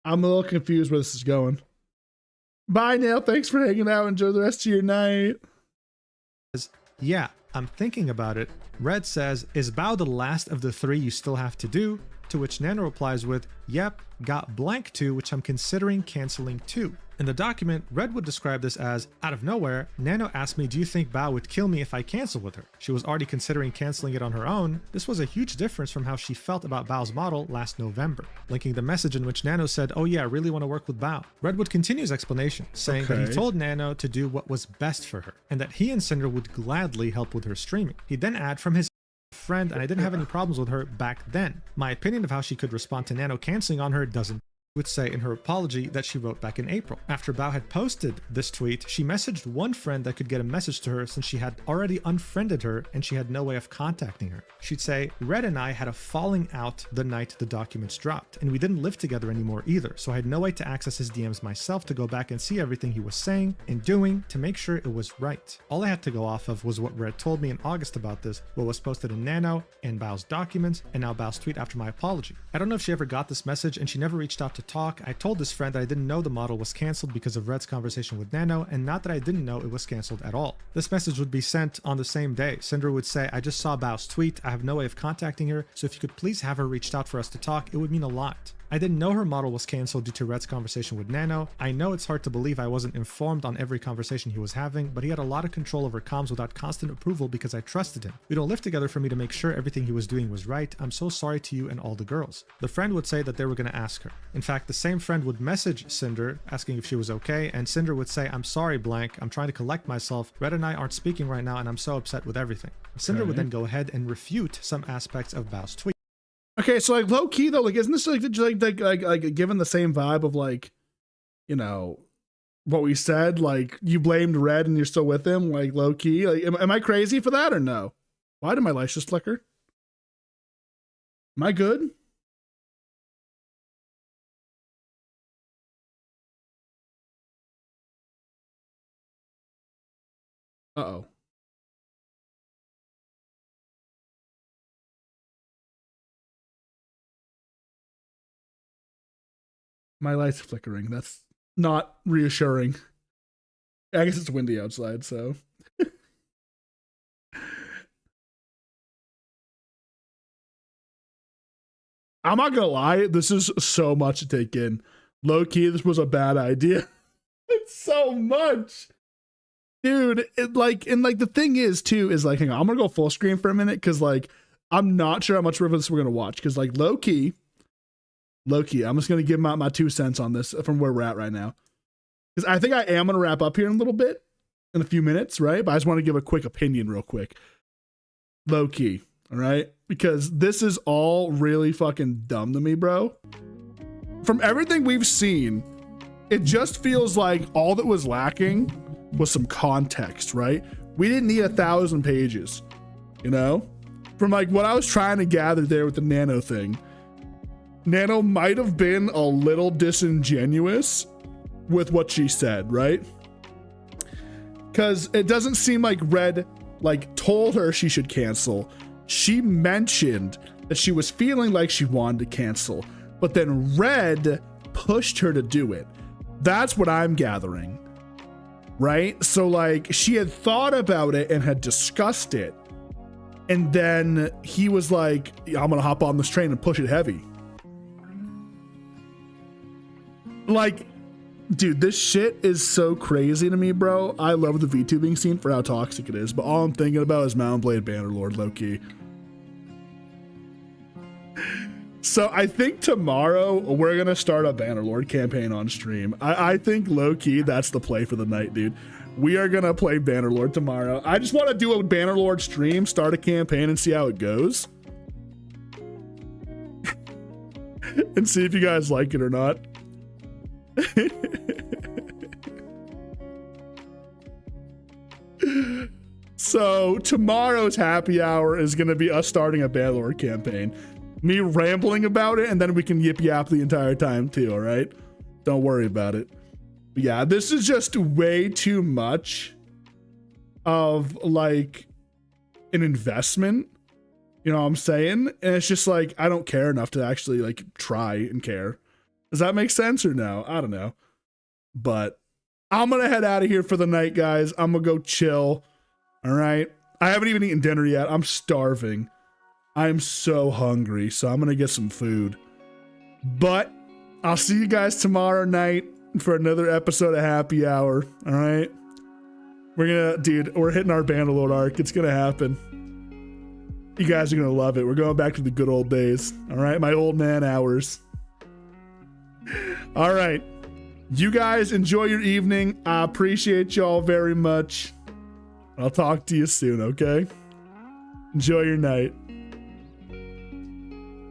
I'm a little confused where this is going. Bye now. Thanks for hanging out. Enjoy the rest of your night. yeah, I'm thinking about it. Red says, is Bao the last of the 3 you still have to do? To which Nano replies with, yep, got blank too, which I'm considering canceling too. In the document, Red would describe this as, out of nowhere, Nano asked me, do you think Bao would kill me if I cancel with her? She was already considering canceling it on her own. This was a huge difference from how she felt about Bao's model last November. Linking the message in which Nano said, oh yeah, I really want to work with Bao. Red would continue his explanation, saying that he told Nano to do what was best for her, and that he and Cinder would gladly help with her streaming. He'd then add from his friend, and I didn't have any problems with her back then. My opinion of how she could respond to Nano canceling on her doesn't. Would say in her apology that she wrote back in April. After Bao had posted this tweet, she messaged one friend that could get a message to her since she had already unfriended her and she had no way of contacting her. She'd say, Red and I had a falling out the night the documents dropped, and we didn't live together anymore either, so I had no way to access his DMs myself to go back and see everything he was saying and doing to make sure it was right. All I had to go off of was what Red told me in August about this, what was posted in Nano and Bao's documents, and now Bao's tweet after my apology. I don't know if she ever got this message, and she never reached out to talk. I told this friend that I didn't know the model was cancelled because of Red's conversation with Nano, and not that I didn't know it was cancelled at all. This message would be sent on the same day. Cinder would say, I just saw Bao's tweet, I have no way of contacting her, so if you could please have her reached out for us to talk, it would mean a lot. I didn't know her model was cancelled due to Red's conversation with Nano. I know it's hard to believe I wasn't informed on every conversation he was having, but he had a lot of control over comms without constant approval because I trusted him. We don't live together for me to make sure everything he was doing was right. I'm so sorry to you and all the girls. The friend would say that they were going to ask her. In fact, the same friend would message Cinder asking if she was okay, and Cinder would say, I'm sorry, blank, I'm trying to collect myself. Red and I aren't speaking right now and I'm so upset with everything. Cinder would then go ahead and refute some aspects of Bao's tweet. Okay, so like low key though, like isn't this like given the same vibe of like, you know, what we said, like you blamed Red and you're still with him, like low key? Like, am I crazy for that or no? Why did my lights just flicker? Am I good? Uh-oh. My lights are flickering. That's not reassuring. I guess it's windy outside, so. I'm not gonna lie, this is so much to take in. Low key, this was a bad idea. It's so much. Dude, the thing is too, is like, hang on, I'm gonna go full screen for a minute, because like, I'm not sure how much of this we're gonna watch because like low key, I'm just gonna give my 2 cents on this from where we're at right now. Because I think I am gonna wrap up here in a little bit, in a few minutes, right? But I just want to give a quick opinion real quick. Low key, all right? Because this is all really fucking dumb to me, bro. From everything we've seen, it just feels like all that was lacking was some context, right? We didn't need 1,000 pages, you know? From like what I was trying to gather there with the Nano thing, Nano might have been a little disingenuous with what she said, right? Because it doesn't seem like Red like told her she should cancel. She mentioned that she was feeling like she wanted to cancel, but then Red pushed her to do it. That's what I'm gathering, right? So like she had thought about it and had discussed it, and then he was like, I'm gonna hop on this train and push it heavy. Like, dude, this shit is so crazy to me, bro. I love the VTubing scene for how toxic it is, but all I'm thinking about is Mount Blade Bannerlord, low-key. So I think tomorrow we're gonna start a Bannerlord campaign on stream. I think low-key that's the play for the night, dude. We are gonna play Bannerlord tomorrow. I just want to do a Bannerlord stream, start a campaign, and see how it goes. And see if you guys like it or not. So tomorrow's happy hour is going to be us starting a Bannerlord campaign, me rambling about it, and then we can yip yap the entire time too. All right, don't worry about it. But yeah, this is just way too much of like an investment, you know what I'm saying? And it's just like I don't care enough to actually like try and care. Does that make sense or no? I don't know. But I'm going to head out of here for the night, guys. I'm going to go chill. All right. I haven't even eaten dinner yet. I'm starving. I'm so hungry. So I'm going to get some food. But I'll see you guys tomorrow night for another episode of Happy Hour. All right. We're hitting our Bannerlord arc. It's going to happen. You guys are going to love it. We're going back to the good old days. All right. My old man hours. All right. You guys enjoy your evening. I appreciate y'all very much. I'll talk to you soon, okay? Enjoy your night.